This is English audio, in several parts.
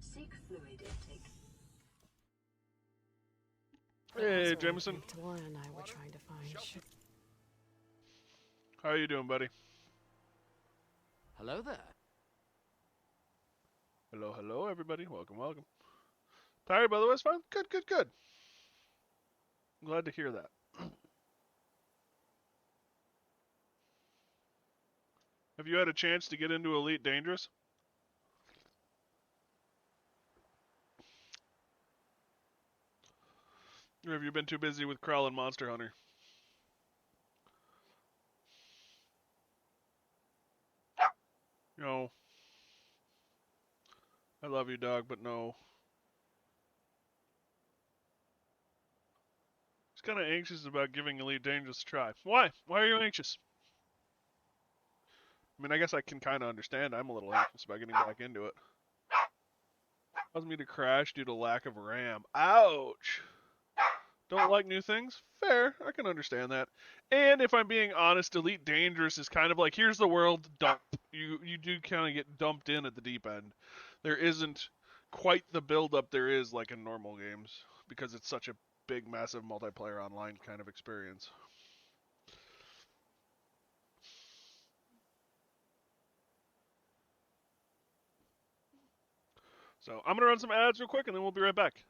Seek fluid intake. Hey, Jameson. Talon and I were trying to find. How you doing, buddy? Hello there. Hello, hello, everybody. Welcome, welcome. Tired, by the way, it's fine? Good, good, good. I'm glad to hear that. Have you had a chance to get into Elite Dangerous? Or have you been too busy with Krell and Monster Hunter? No. I love you, dog, but no. He's kind of anxious about giving Elite Dangerous a try. Why? Why are you anxious? I mean, I guess I can kind of understand. I'm a little anxious about getting back into it. Caused me to crash due to lack of RAM. Ouch! Don't like new things? Fair, I can understand that. And if I'm being honest, Elite Dangerous is kind of like, here's the world, dump. You do kind of get dumped in at the deep end. There isn't quite the build-up there is like in normal games, because it's such a big, massive multiplayer online kind of experience. So I'm going to run some ads real quick, and then we'll be right back.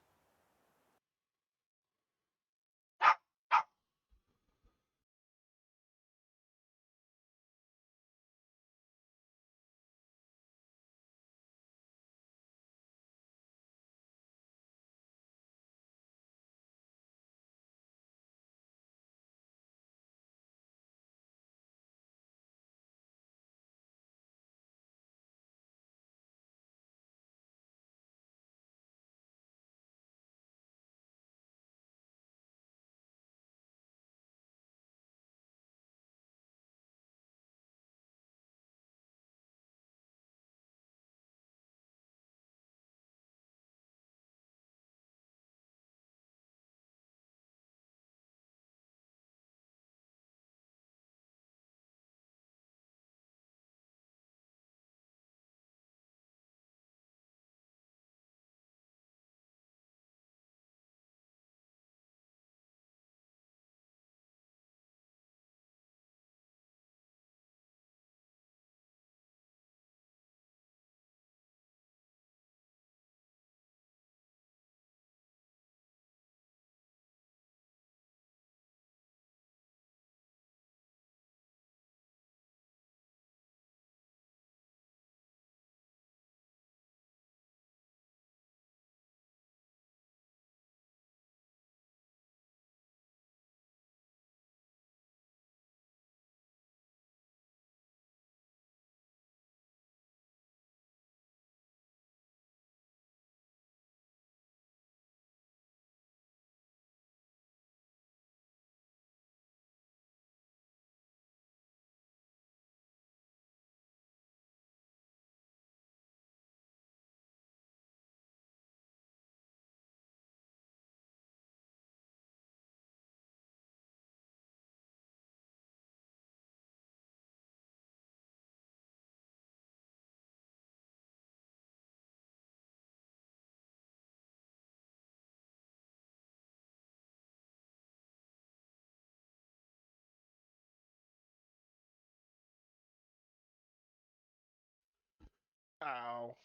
Ow.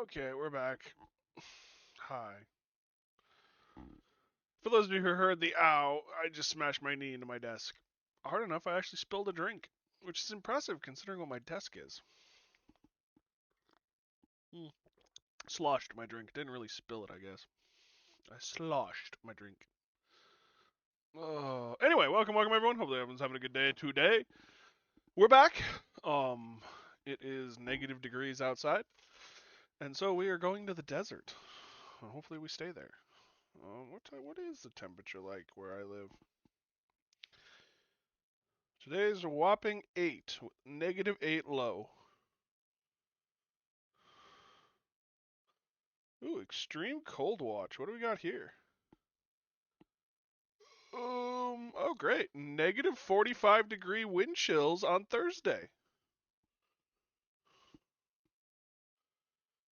Okay, we're back. Hi. For those of you who heard the ow, I just smashed my knee into my desk. Hard enough, I actually spilled a drink, which is impressive considering what my desk is. Sloshed my drink. Didn't really spill it, I guess. I sloshed my drink. Anyway, welcome everyone. Hopefully everyone's having a good day today. We're back. It is negative degrees outside, and so we are going to the desert. Hopefully we stay there. What is the temperature like where I live? Today's a whopping 8, negative 8 low. Ooh, extreme cold watch. What do we got here? Oh, great. Negative 45-degree wind chills on Thursday.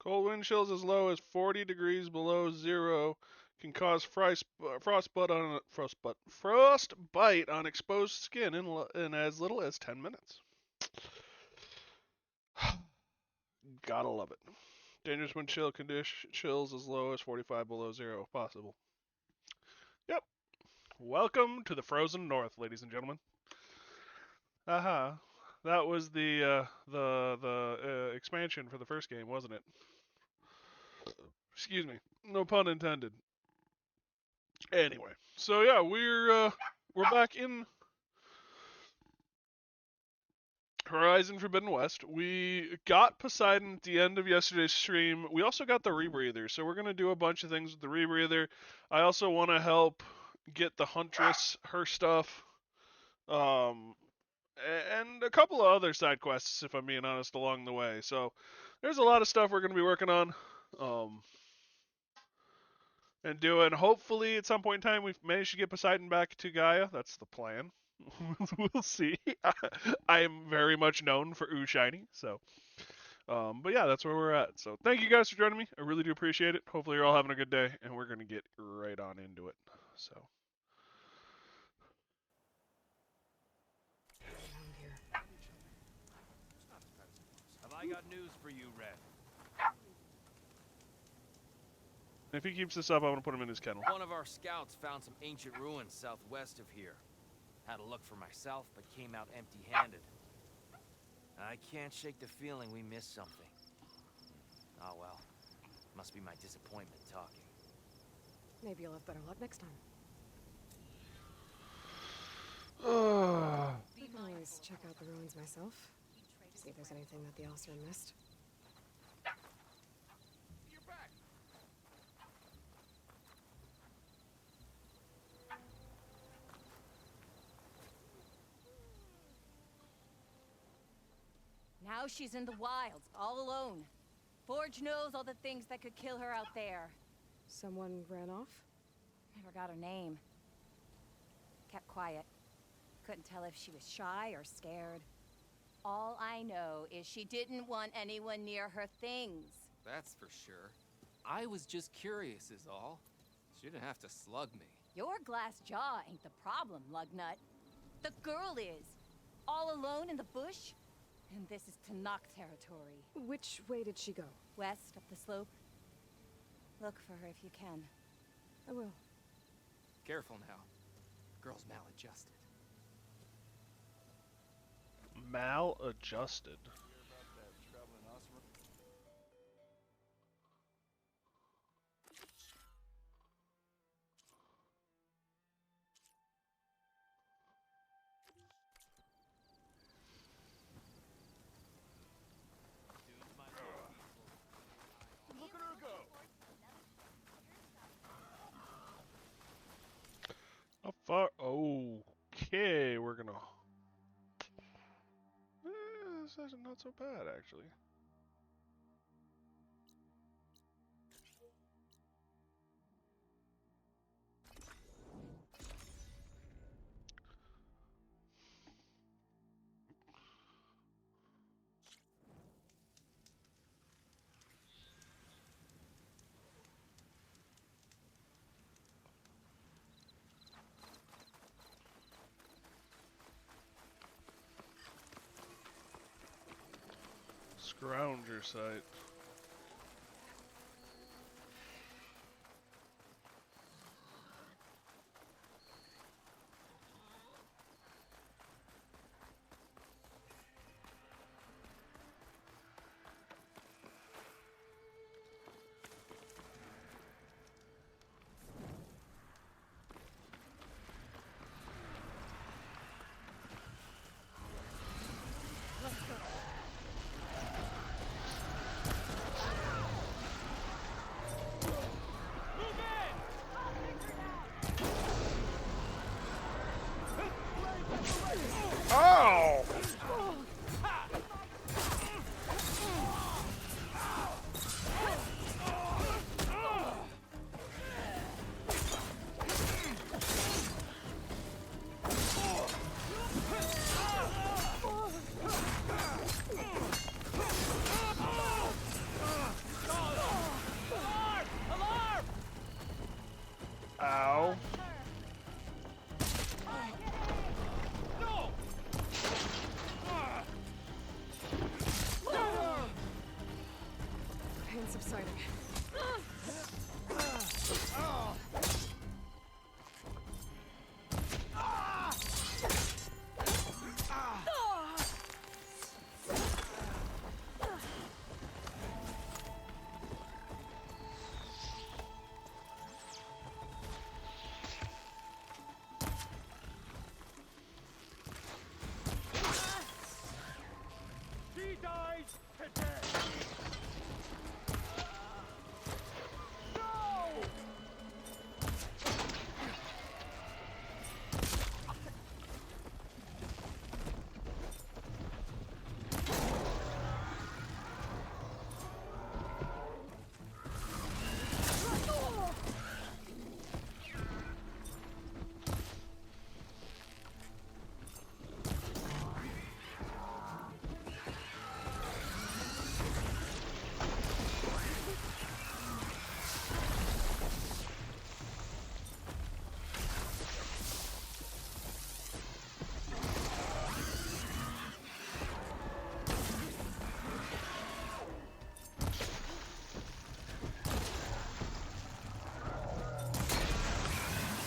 Cold wind chills as low as 40 degrees below zero can cause frostbite on exposed skin in as little as 10 minutes. Gotta love it. Dangerous wind chill chills as low as 45 below zero if possible. Yep. Welcome to the frozen north, ladies and gentlemen. Aha. That was the expansion for the first game, wasn't it? Excuse me. No pun intended. Anyway, so yeah, we're back in Horizon Forbidden West. We got Poseidon at the end of yesterday's stream. We also got the rebreather, so we're gonna do a bunch of things with the rebreather. I also want to help get the Huntress her stuff, and a couple of other side quests, if I'm being honest, along the way. So there's a lot of stuff we're gonna be working on. And doing. Hopefully, at some point in time, we've managed to get Poseidon back to GIAIA. That's the plan. We'll see. I am very much known for Ooh Shiny, so. But yeah, that's where we're at. So thank you guys for joining me. I really do appreciate it. Hopefully, you're all having a good day, and we're gonna get right on into it. So. Around here. Have I got news for you, Red? If he keeps this up, I'm gonna put him in his kennel. One of our scouts found some ancient ruins southwest of here. Had a look for myself, but came out empty-handed. I can't shake the feeling we missed something. Oh well. Must be my disappointment talking. Maybe you'll have better luck next time. Uh, I can always check out the ruins myself. See if there's anything that the Elster missed. Now she's in the wilds, all alone. Forge knows all the things that could kill her out there. Someone ran off? Never got her name. Kept quiet. Couldn't tell if she was shy or scared. All I know is she didn't want anyone near her things. That's for sure. I was just curious is all. She didn't have to slug me. Your glass jaw ain't the problem, Lugnut. The girl is. All alone in the bush. And this is Tanakh territory. Which way did she go? West, up the slope. Look for her if you can. I will. Careful now. Girl's maladjusted. Maladjusted. How far? Okay, we're gonna. This is not so bad, actually. Scrounger site.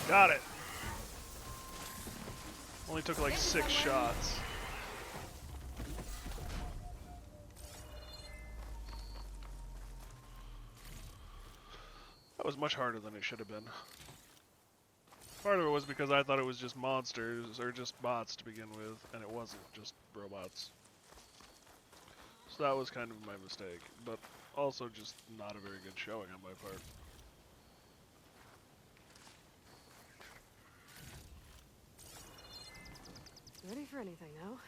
Got it. Only took like 6 shots. That was much harder than it should have been. Part of it was because I thought it was just monsters, or just bots to begin with, and it wasn't just robots. So that was kind of my mistake, but also just not a very good showing on my part. Ready for anything now?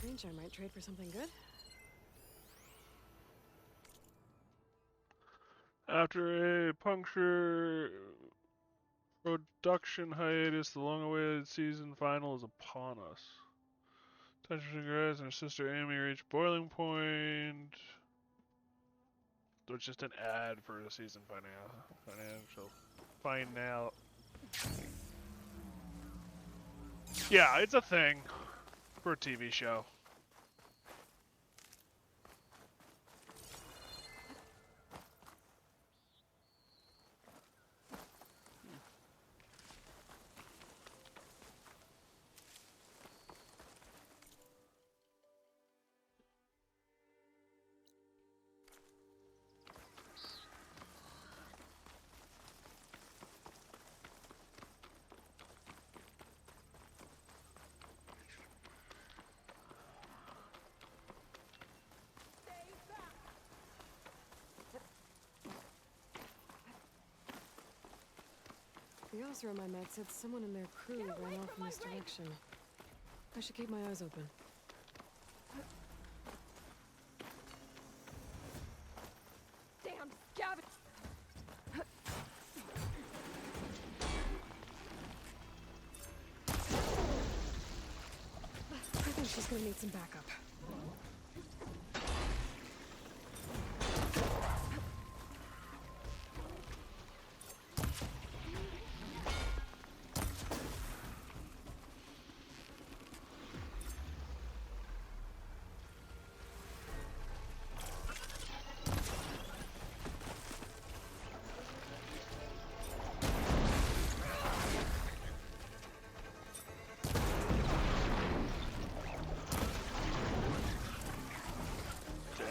Strange, I might trade for something good. After a puncture production hiatus, the long-awaited season final is upon us. Tension Grass and her sister Amy reach boiling point. So it's just an ad for the season financial final. Yeah, it's a thing for a TV show. The officer on my med said someone in their crew ran off in this direction. I should keep my eyes open. Damn scavengers! I think she's gonna need some backup.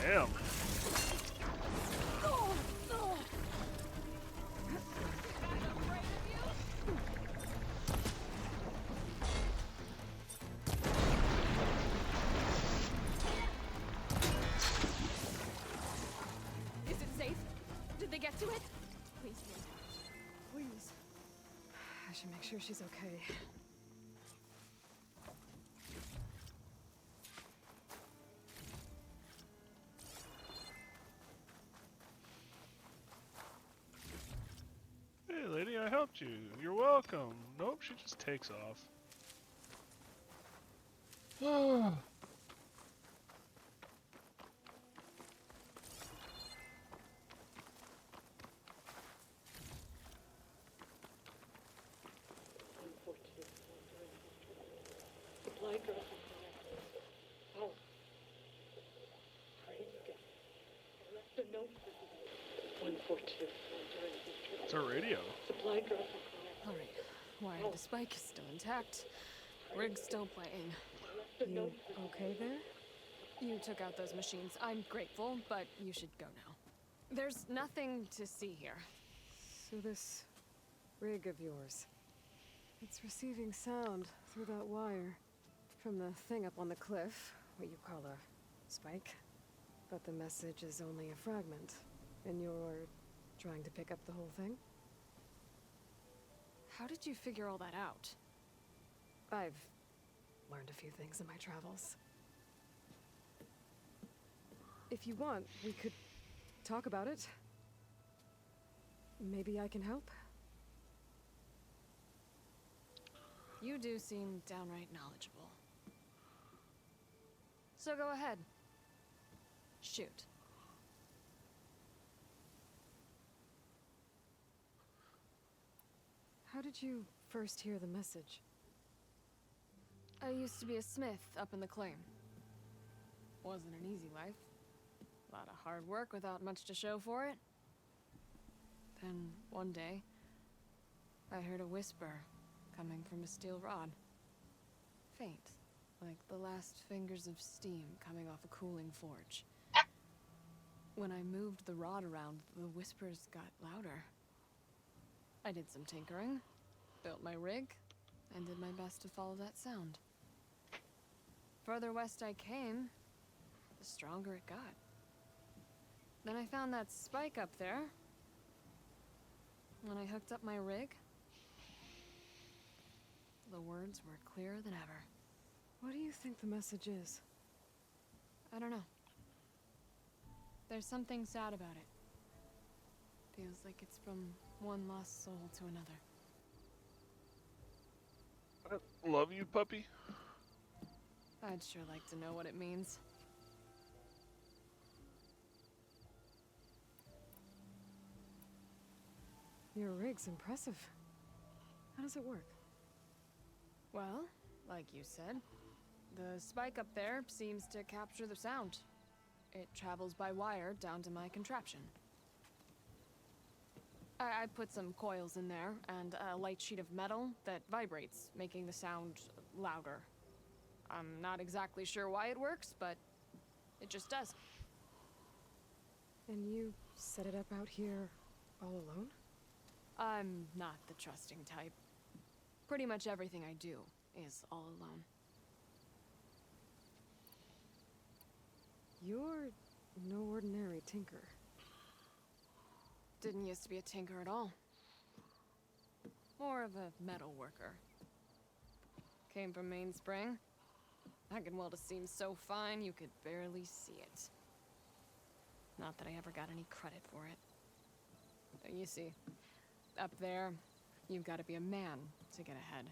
Damn. Is it safe? Did they get to it? Please, Lord. Please. I should make sure she's okay. helped you. You're welcome. Nope, she just takes off. Supply drop oh. Pray again. I left a note for you. 142. It's a radio. Supply drop Alright. Wire the spike is still intact. Rig's still playing. You okay there? You took out those machines. I'm grateful, but you should go now. There's nothing to see here. So this rig of yours, it's receiving sound through that wire from the thing up on the cliff, what you call a spike. But the message is only a fragment, and you're trying to pick up the whole thing? How did you figure all that out? I've learned a few things in my travels. If you want, we could talk about it. Maybe I can help. You do seem downright knowledgeable. So go ahead. Shoot. How did you first hear the message? I used to be a smith up in the claim. Wasn't an easy life. A lot of hard work without much to show for it. Then, one day, I heard a whisper coming from a steel rod. Faint, like the last fingers of steam coming off a cooling forge. When I moved the rod around, the whispers got louder. I did some tinkering, built my rig, and did my best to follow that sound. Further west I came, the stronger it got. Then I found that spike up there. When I hooked up my rig, the words were clearer than ever. What do you think the message is? I don't know. There's something sad about it. Feels like it's from one lost soul to another. I love you, puppy. I'd sure like to know what it means. Your rig's impressive. How does it work? Well, like you said, the spike up there seems to capture the sound. It travels by wire down to my contraption. I put some coils in there and a light sheet of metal that vibrates, making the sound louder. I'm not exactly sure why it works, but it just does. And you set it up out here all alone? I'm not the trusting type. Pretty much everything I do is all alone. You're no ordinary tinker. Didn't used to be a tinker at all. More of a metal worker. Came from Mainspring. I can weld a seam so fine you could barely see it. Not that I ever got any credit for it. You see, up there, you've got to be a man to get ahead.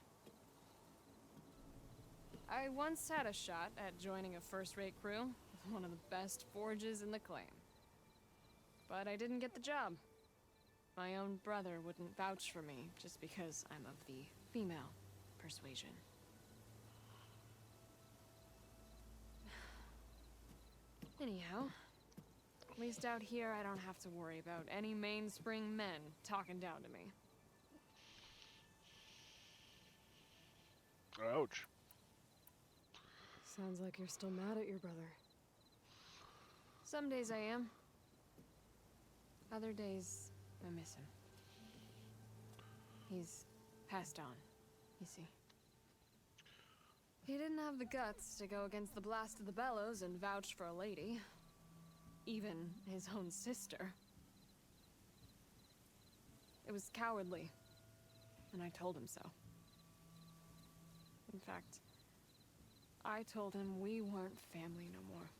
I once had a shot at joining a first-rate crew with one of the best forges in the claim. But I didn't get the job. My own brother wouldn't vouch for me just because I'm of the female persuasion. Anyhow, at least out here I don't have to worry about any Mainspring men talking down to me. Ouch. Sounds like you're still mad at your brother. Some days I am. Other days, I miss him. He's passed on, you see. He didn't have the guts to go against the blast of the bellows and vouch for a lady. Even his own sister. It was cowardly, and I told him so. In fact, I told him we weren't family no more.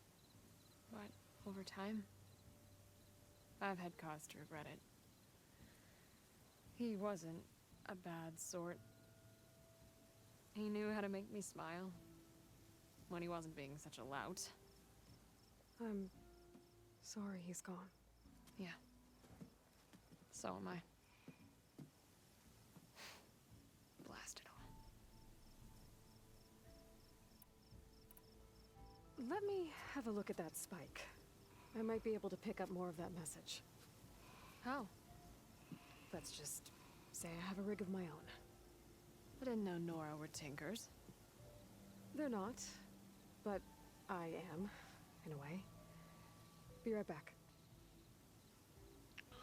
But over time, I've had cause to regret it. He wasn't a bad sort. He knew how to make me smile. When he wasn't being such a lout. I'm sorry he's gone. Yeah. So am I. Blast it all. Let me have a look at that spike. I might be able to pick up more of that message. How? Let's just say I have a rig of my own. I didn't know Nora were tinkers. They're not, but I am, in a way. Be right back.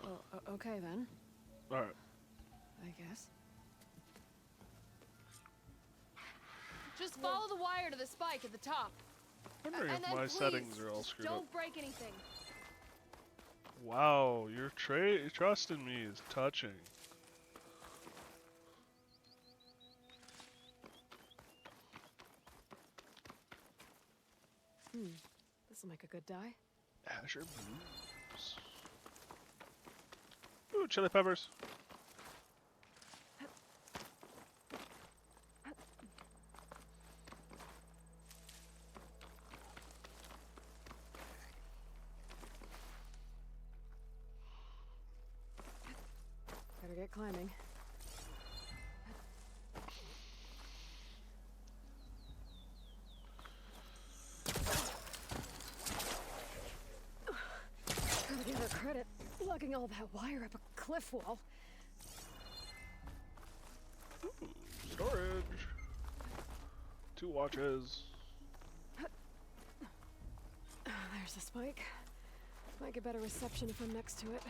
Well, okay then, Alright. I guess. Just follow the wire to the spike at the top. Wondering And if then my please, settings are all screwed up. don't break anything. Wow, your trust in me is touching. This'll make a good dye. Azure Blues. Ooh, chili peppers. Better get climbing. Gotta give her credit, lugging all that wire up a cliff wall. Storage. 2 watches. There's the spike. Might get better reception if I'm next to it.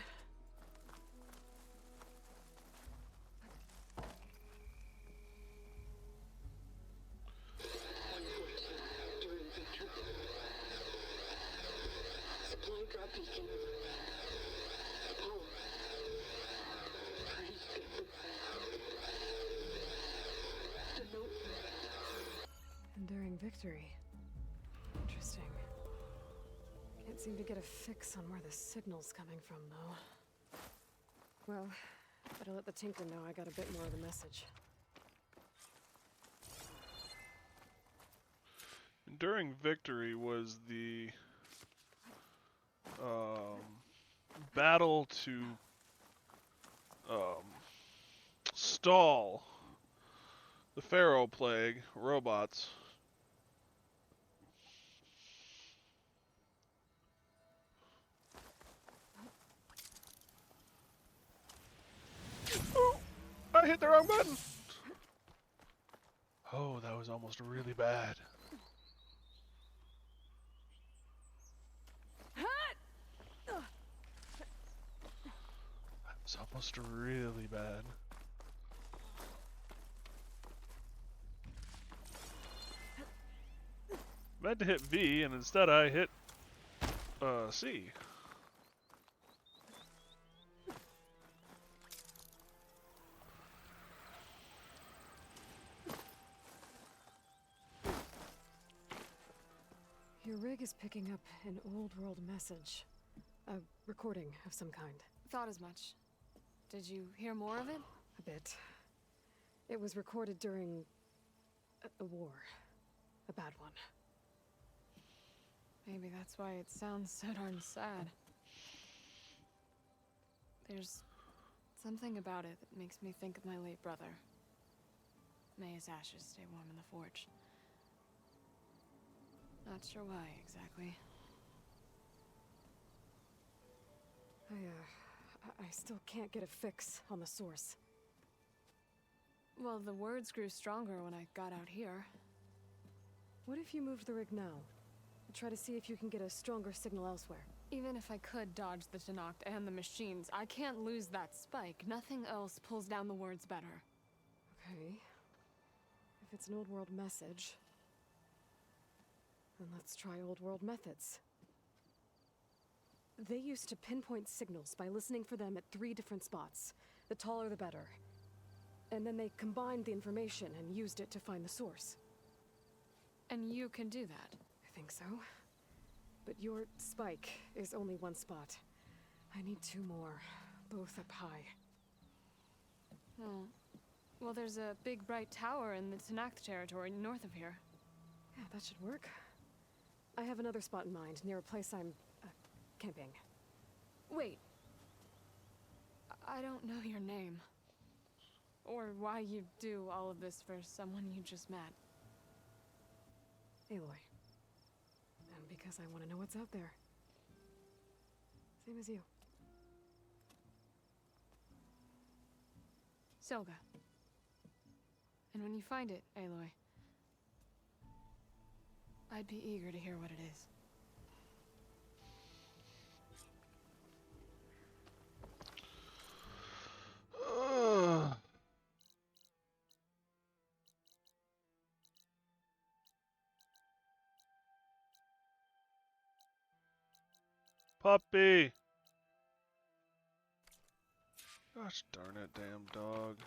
Supply drop beacon. Power. Please get the note. Enduring victory. Interesting. Can't seem to get a fix on where the signal's coming from, though. Well, better let the Tinker know I got a bit more of the message. Enduring victory was the battle to stall the Pharaoh plague robots. Ooh, I hit the wrong button. Oh, that was almost really bad. That was almost really bad. Meant to hit V, and instead I hit C. Your rig is picking up an old world message. A recording of some kind. Thought as much. Did you hear more of it? A bit. It was recorded during a war. A bad one. Maybe that's why it sounds so darn sad. There's something about it that makes me think of my late brother. May his ashes stay warm in the forge. Not sure why exactly. I still can't get a fix on the source. Well, the words grew stronger when I got out here. What if you moved the rig now? Try to see if you can get a stronger signal elsewhere. Even if I could dodge the Tenakth and the machines, I can't lose that spike. Nothing else pulls down the words better. Okay. If it's an old world message, then let's try old world methods. They used to pinpoint signals by listening for them at 3 different spots. The taller the better. And then they combined the information and used it to find the source. And you can do that. I think so. But your spike is only 1 spot. I need 2 more, both up high. Well, Well, there's a big bright tower in the Tanakh territory north of here. Yeah, that should work. I have another spot in mind, near a place I'm, camping. Wait. I don't know your name. Or why you do all of this for someone you just met. Aloy. And because I want to know what's out there. Same as you. Selga. And when you find it, Aloy, I'd be eager to hear what it is. Puppy! Gosh darn it, damn dog.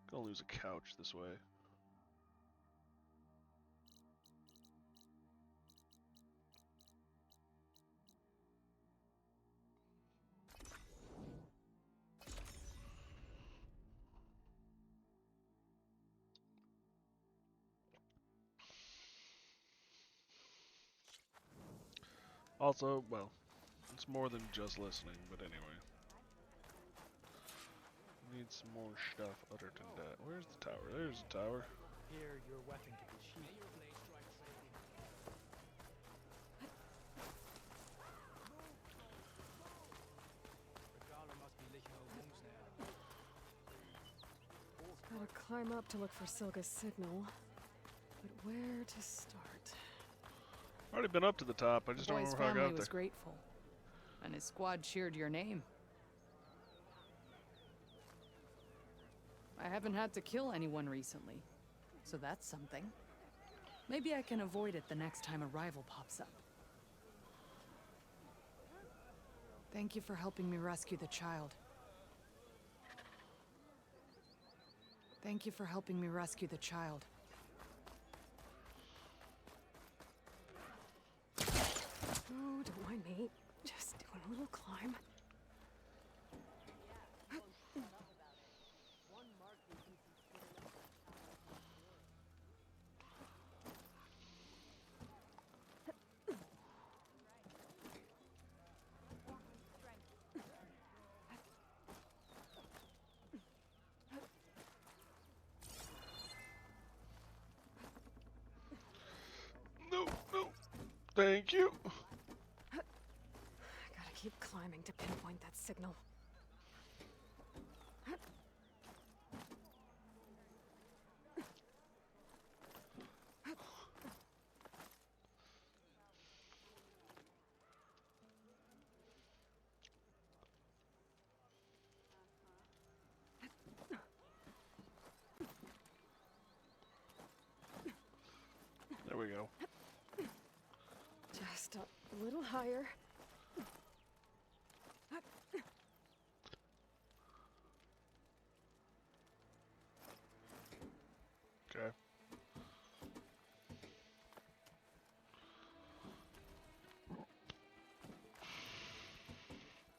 Gonna lose a couch this way. Also, well, it's more than just listening, but anyway. Need some more stuff other than that. Where's the tower? There's the tower. Here, your weapon can be sheathed. Gotta climb up to look for Silga's signal. But where to start? Already been up to the top. I just don't Boy's remember how I family got was there. grateful, and his squad cheered your name. I haven't had to kill anyone recently, so that's something. Maybe I can avoid it the next time a rival pops up. Thank you for helping me rescue the child. Thank you for helping me rescue the child. Oh, don't mind me. Just doing a little climb. No, no. Thank you. Gotta keep climbing to pinpoint that signal. There we go. Just a little higher. Okay.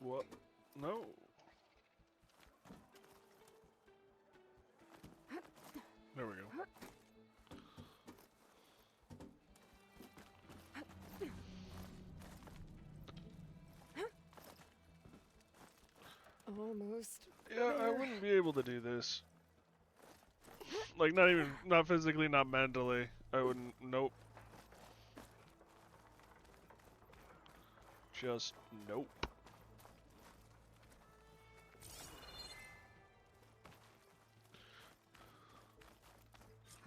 What? No. There we go. Almost. Yeah, I there. wouldn't be able to do this. Like, not physically, not mentally. I wouldn't, nope. Just, nope.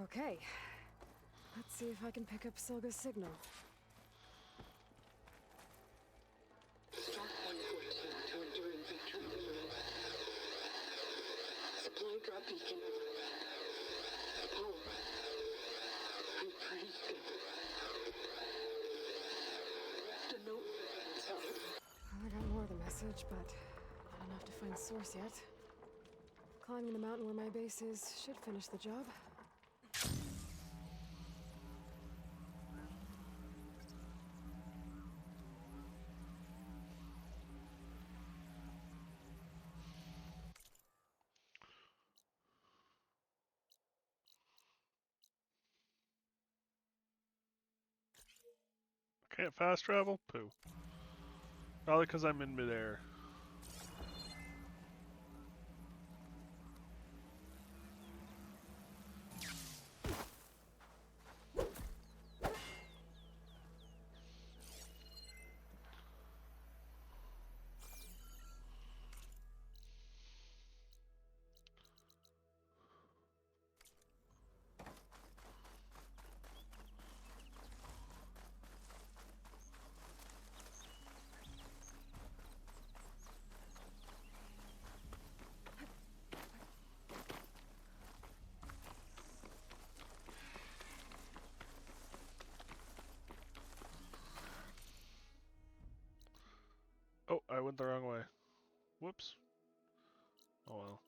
Okay. Let's see if I can pick up Silga's signal. Start 114 to endure victory. Supply drop beacon. Power. I praise God. Left a note inside. I got more of the message, but not enough to find source yet. Climbing the mountain where my base is should finish the job. Can't fast travel? Poo. Probably because I'm in midair. Oh, I went the wrong way. Whoops. Oh well.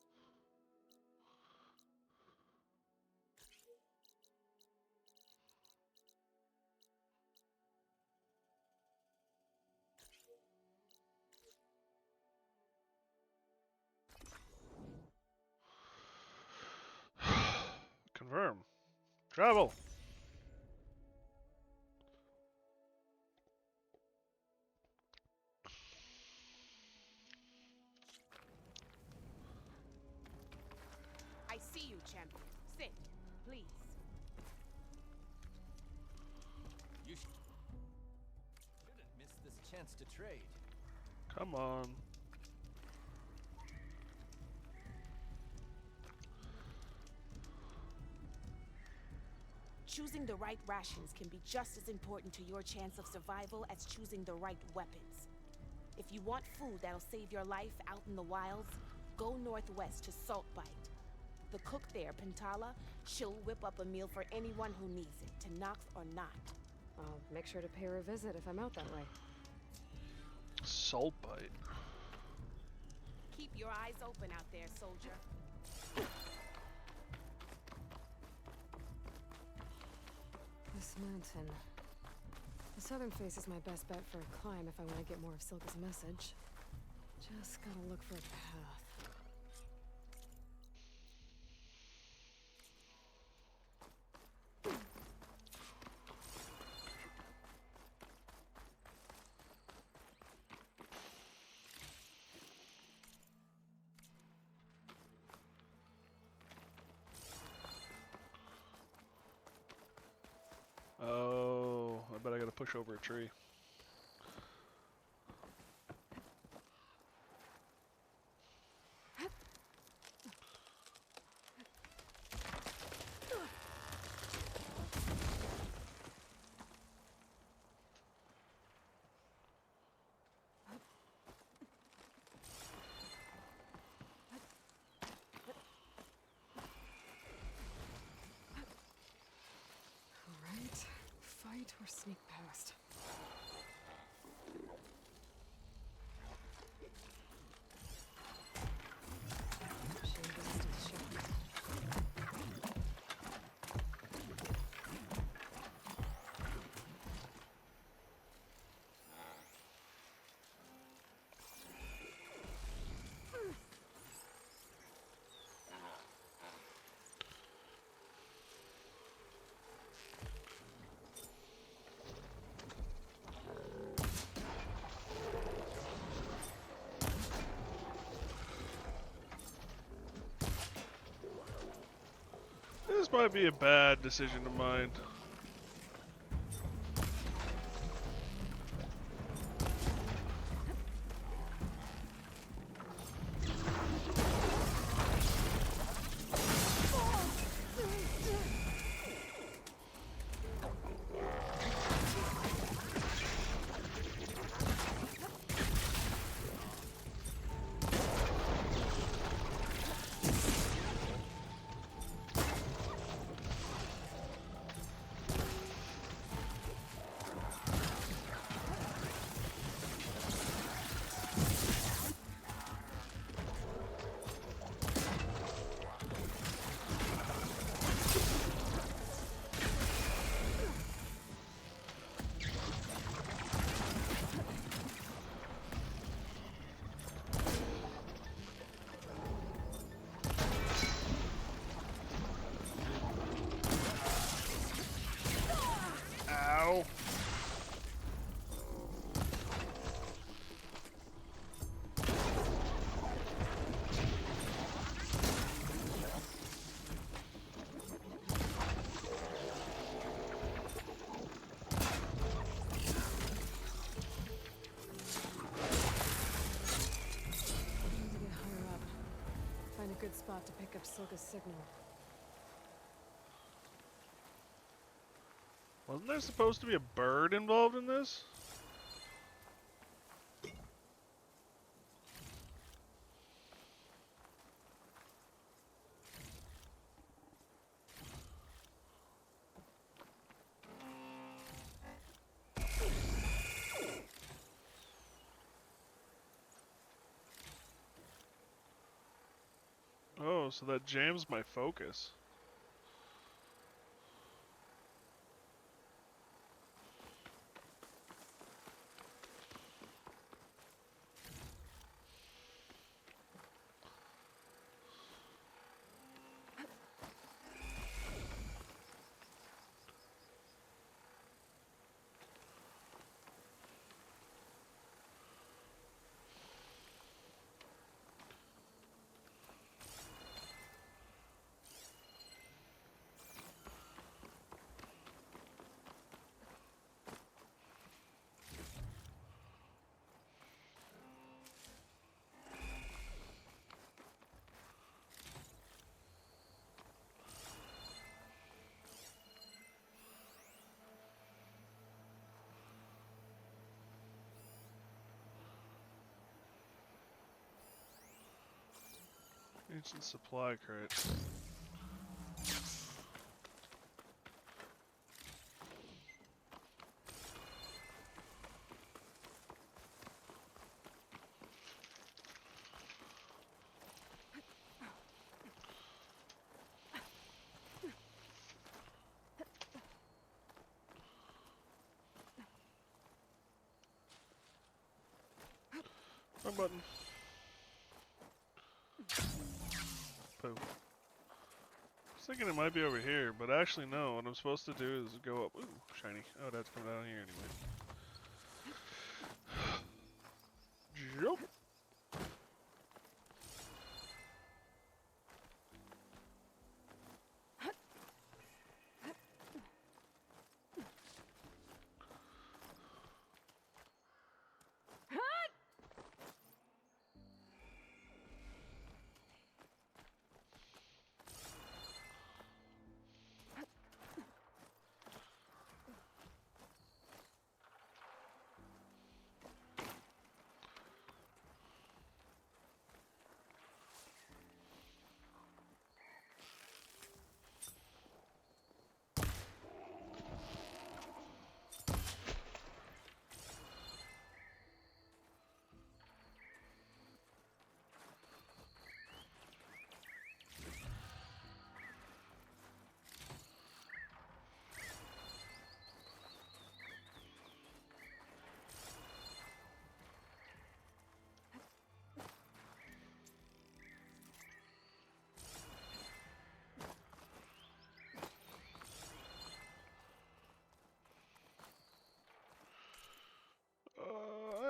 Confirm. Travel! I see you, champion. Sit, please. You shouldn't miss this chance to trade. Come on. Choosing the right rations can be just as important to your chance of survival as choosing the right weapons. If you want food that'll save your life out in the wilds, go northwest to Saltbite. The cook there, Pintala, she'll whip up a meal for anyone who needs it, to Nox or not. I'll make sure to pay her a visit if I'm out that way. Saltbite. Keep your eyes open out there, soldier. This mountain. The southern face is my best bet for a climb if I want to get more of Silka's message. Just gotta look for a path. Oh, I bet I gotta push over a tree. Alright, fight or sneak past. Shame this is still shut. This might be a bad decision of mine. thought to pick up Silka's signal. Wasn't there supposed to be a bird involved in this? Oh, so that jams my focus. Ancient supply crate. Wrong button. Poo. I was thinking it might be over here, but actually no. What I'm supposed to do is go up. Ooh, shiny. Oh, that's coming down here anyway. Jump.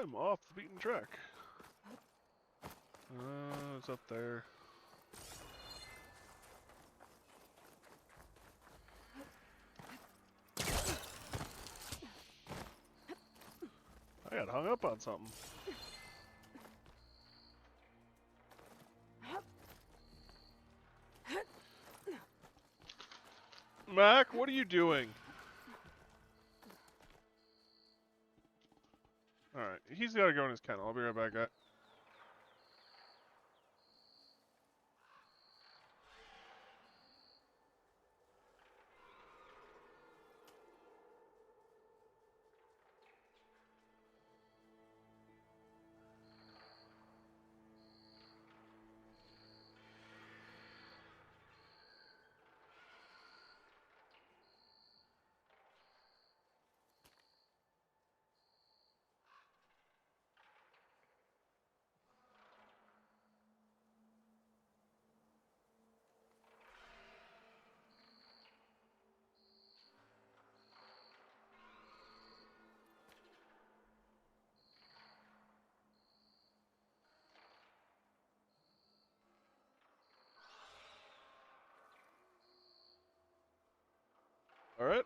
I'm off the beaten track. It's up there. I got hung up on something. Mac, what are you doing? Alright, he's gotta go in his kennel. I'll be right back, guys.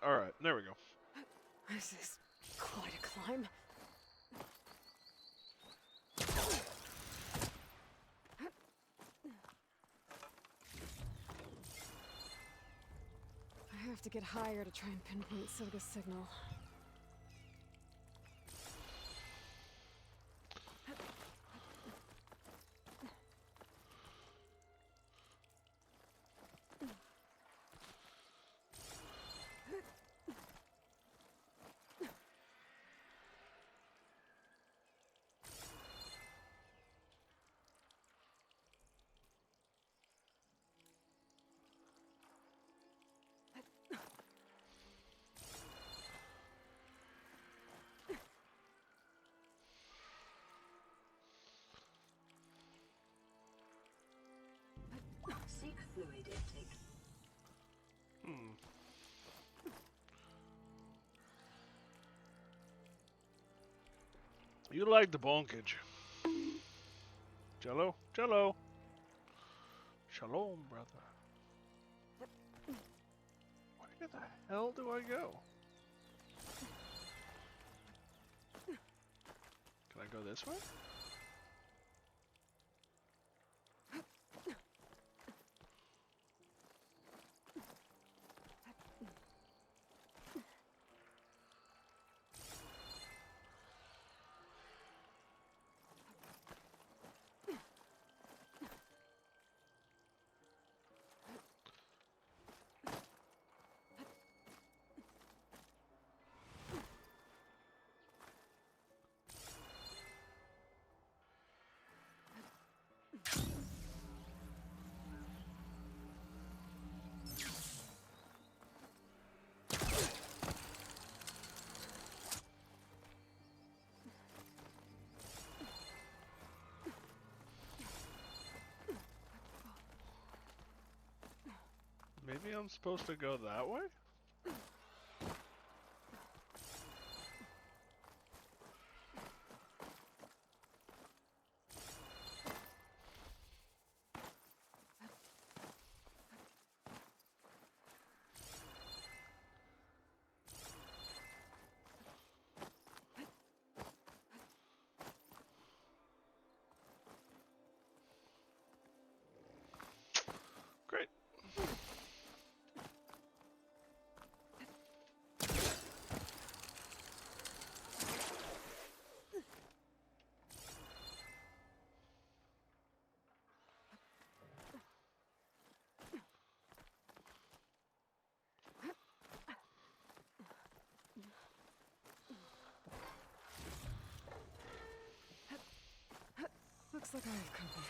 Alright, there we go. This is quite a climb. have to get higher to try and pinpoint Silga's signal. Seek fluid intake. You like the bonkage. Jello? Jello! Shalom, brother. Where the hell do I go? Can I go this way? Maybe I'm supposed to go that way? Great. Looks like I have company.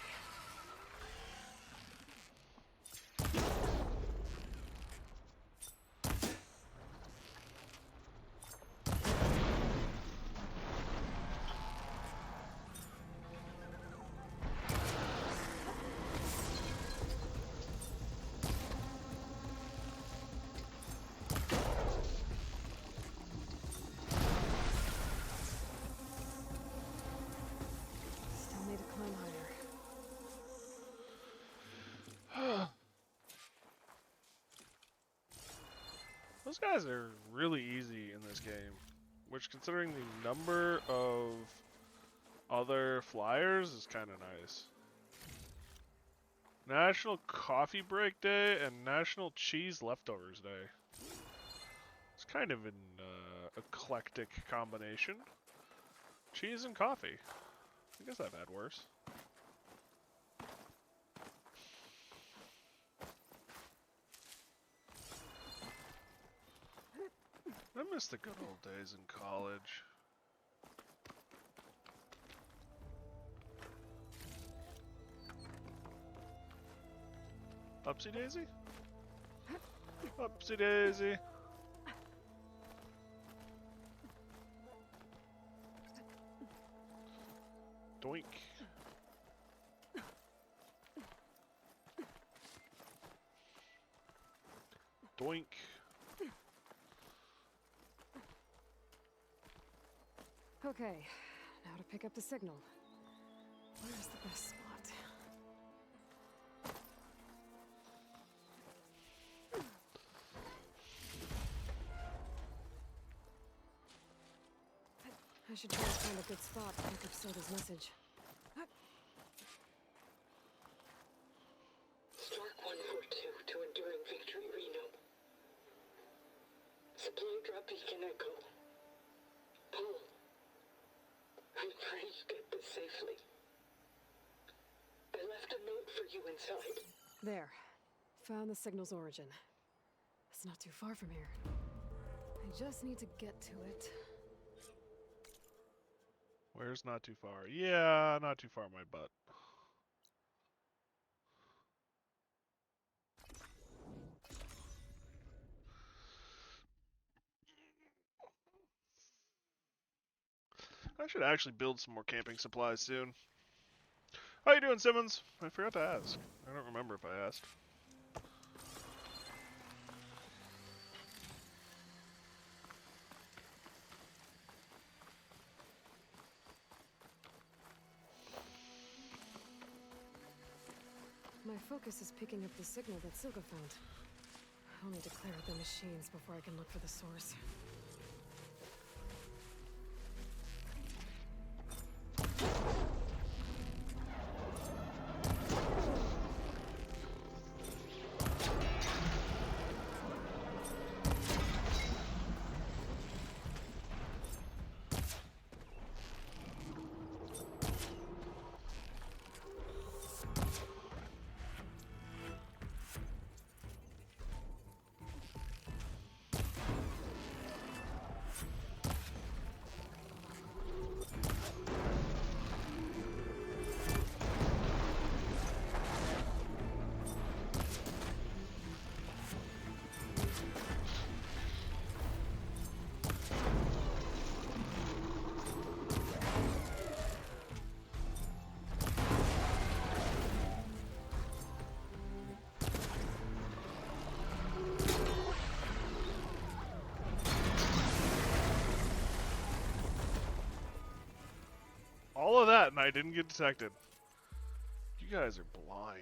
Still need to climb higher. Those guys are really easy in this game, which, considering the number of other flyers, is kind of nice. National Coffee Break Day and National Cheese Leftovers Day. It's kind of an eclectic combination. Cheese and coffee. I guess I've had worse. I miss the good old days in college. Upsy daisy? Upsy daisy. Doink. Doink. Okay, now to pick up the signal. Where's the best spot? I should try to find a good spot to pick up Soda's message. Stark 142 to enduring victory, Reno. Found the signal's origin. It's not too far from here. I just need to get to it. Where's not too far? Yeah, not too far, my butt. I should actually build some more camping supplies soon. How you doing, Simmons? I forgot to ask. I don't remember if I asked. My focus is picking up the signal that Silka found. I'll need to clear out the machines before I can look for the source. All of that, and I didn't get detected. You guys are blind.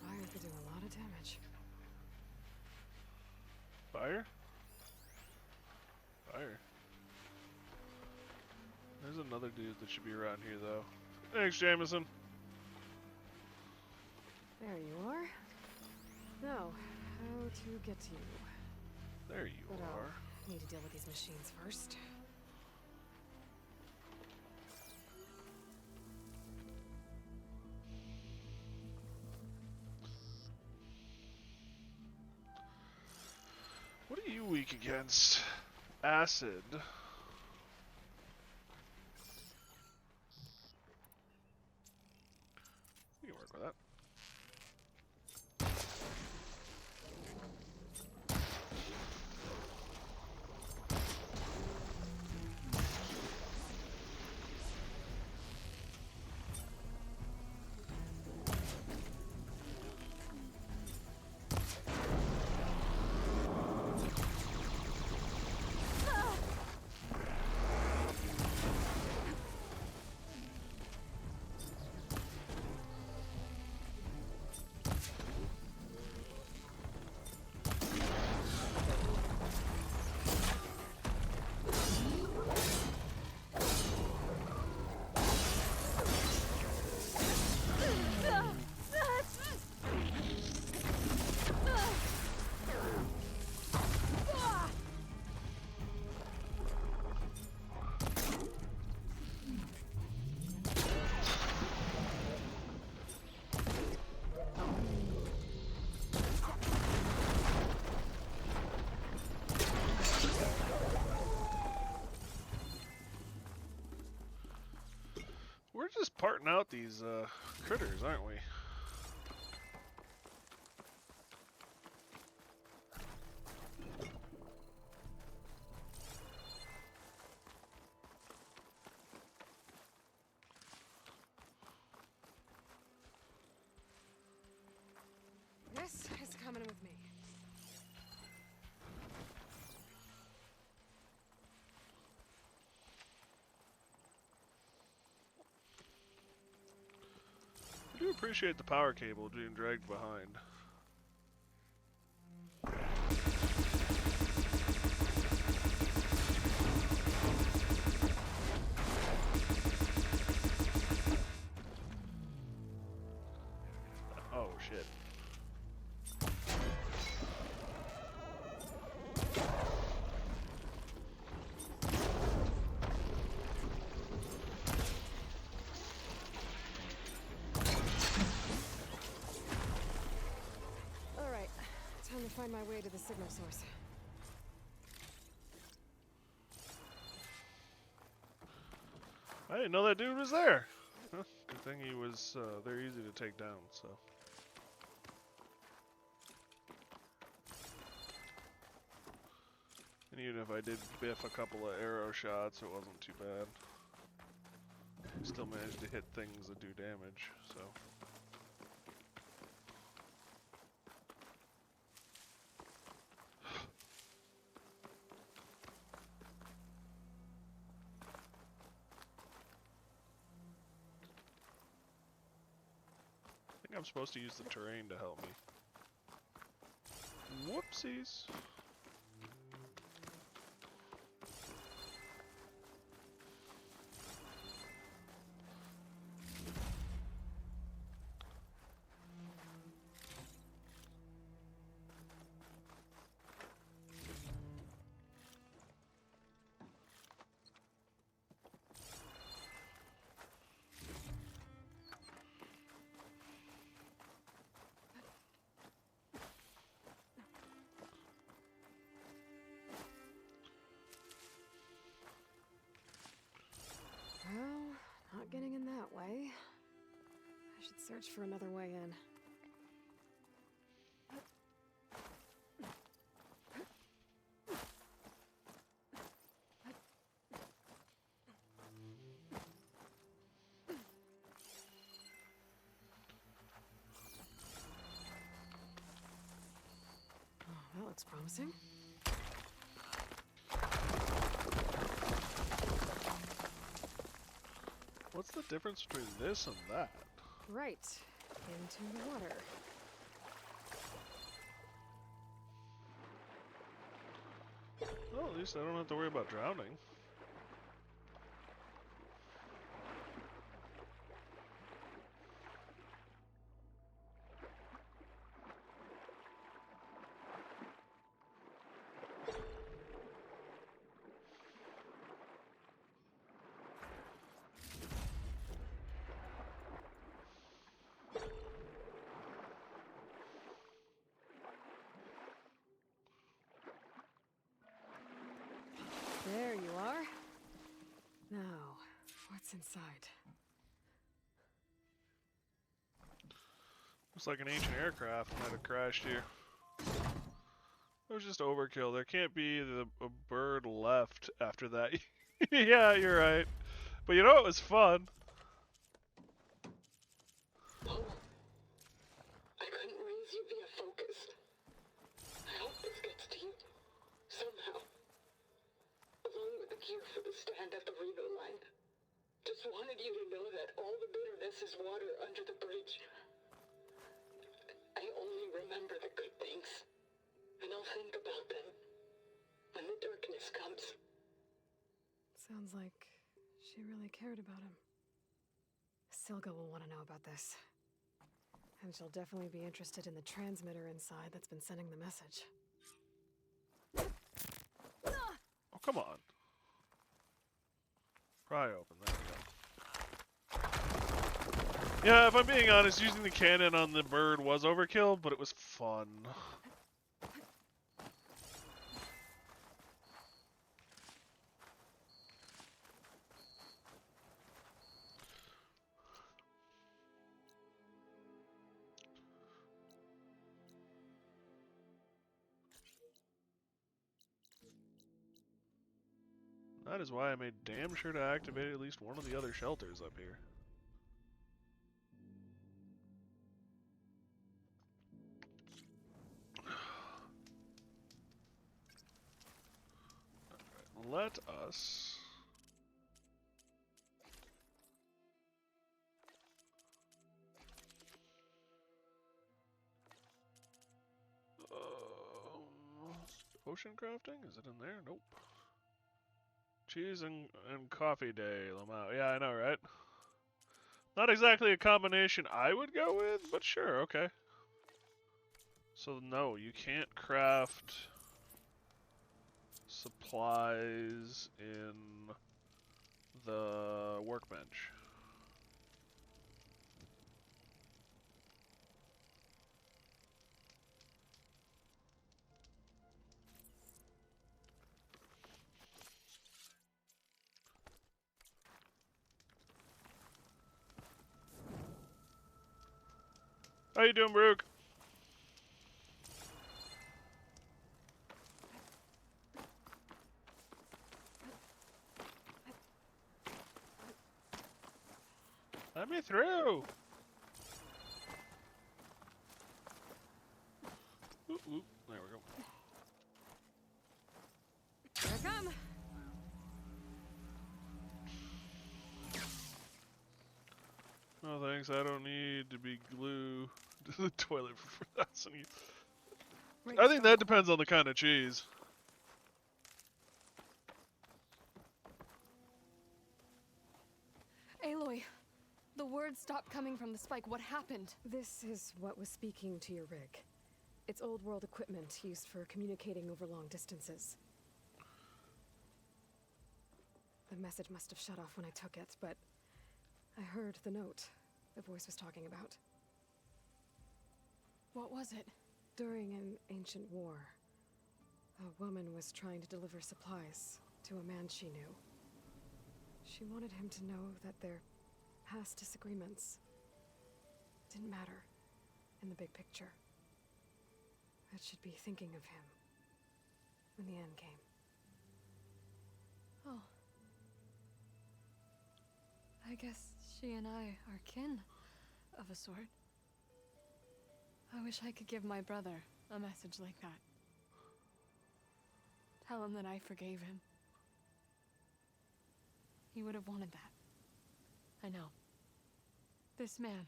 Fire could do a lot of damage. Fire? Fire. There's another dude that should be around here, though. Thanks, Jameson. There you are. Now, how to get to you? There you But are. I'll need to deal with these machines first. What are you weak against? Acid. You can work with that. We're just parting out these critters, aren't we? do appreciate the power cable being dragged behind. Oh shit. Alright, time to find my way to the signal source. I didn't know that dude was there. Huh, good thing he was, they're easy to take down, so. And even if I did biff a couple of arrow shots, it wasn't too bad. Still managed to hit things that do damage, so. I think I'm supposed to use the terrain to help me. Whoopsies. Well, not getting in that way. I should search for another way in. Oh, that looks promising. What's the difference between this and that? Right. Into the water. Well, at least I don't have to worry about drowning. There you are. Now, what's inside? Looks like an ancient aircraft might have crashed here. It was just overkill. There can't be a bird left after that. Yeah, you're right. But you know it was fun. Mama, I couldn't raise you via focus. I hope this gets to you. Somehow. Along with the cure for the stand at the Reno line. Just wanted you to know that all the bitterness is water under the bridge. I only remember the good things. And I'll think about them when the darkness comes. Sounds like she really cared about him. Silga will want to know about this. And she'll definitely be interested in the transmitter inside that's been sending the message. Oh, come on. Pry open. There we go. Yeah, if I'm being honest, using the cannon on the bird was overkill, but it was fun. That is why I made damn sure to activate at least one of the other shelters up here. Alright, let us... Potion crafting? Is it in there? Nope. Cheese and coffee day, Lamau. Yeah, I know, right? Not exactly a combination I would go with, but sure, okay. So no, you can't craft supplies in the workbench. How you doing, Brooke? Let me through! Oop, oop. There we go. Here I come. No thanks, I don't need to be glued to the toilet for 4,000 years. I think that depends on the kind of cheese. Aloy, the words stopped coming from the spike. What happened? This is what was speaking to your rig. It's old world equipment used for communicating over long distances. The message must have shut off when I took it, but I heard the note the voice was talking about. What was it? During an ancient war, a woman was trying to deliver supplies to a man she knew. She wanted him to know that their past disagreements didn't matter in the big picture. That she'd be thinking of him when the end came. Oh. I guess she and I are kin, of a sort. I wish I could give my brother a message like that. Tell him that I forgave him. He would have wanted that. I know. This man,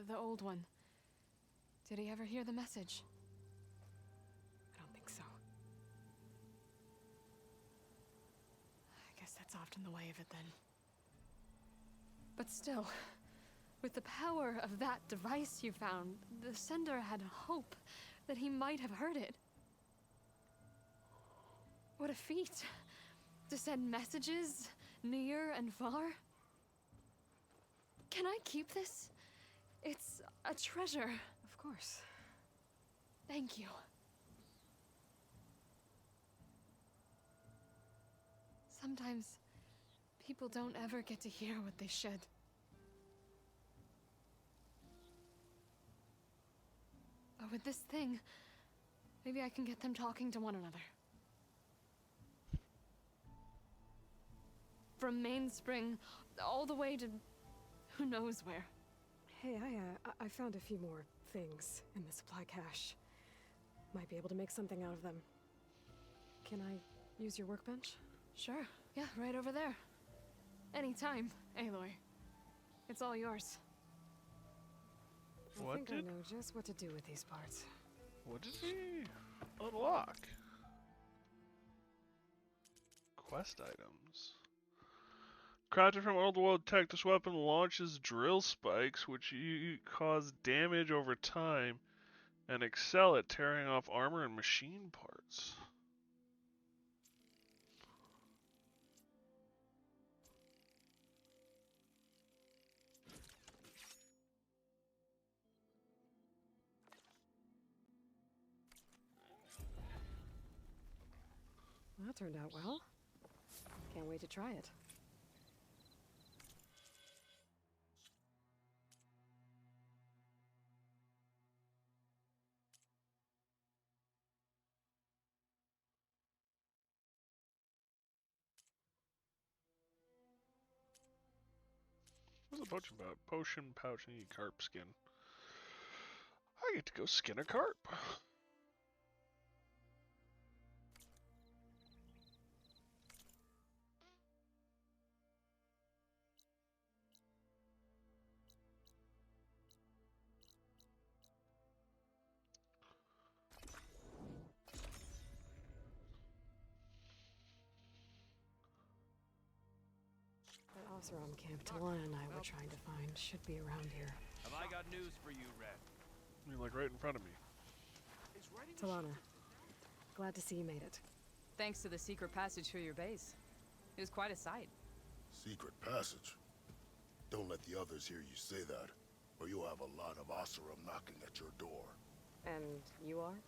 the old one, did he ever hear the message? I don't think so. I guess that's often the way of it then. But still, with the power of that device you found, the sender had hope that he might have heard it. What a feat! To send messages near and far. Can I keep this? It's a treasure. Of course. Thank you. Sometimes people don't ever get to hear what they should. But with this thing, maybe I can get them talking to one another. From Mainspring all the way to who knows where. Hey, I found a few more things in the supply cache. Might be able to make something out of them. Can I use your workbench? Sure. Yeah, right over there. Anytime, Aloy. It's all yours. I think I know just what to do with these parts. What did he unlock? Quest items. Crafted from old world tech, this weapon launches drill spikes, which cause damage over time and excel at tearing off armor and machine parts. Well, that turned out well. Can't wait to try it. What's a potion about? Potion, pouch, and carp skin. I get to go skin a carp. Oseram camp Talana and I were trying to find should be around here. Have I got news for you, Red? I mean, like right in front of me. Talana, glad to see you made it. Thanks to the secret passage through your base. It was quite a sight. Secret passage? Don't let the others hear you say that, or you'll have a lot of Oseram knocking at your door. And you are?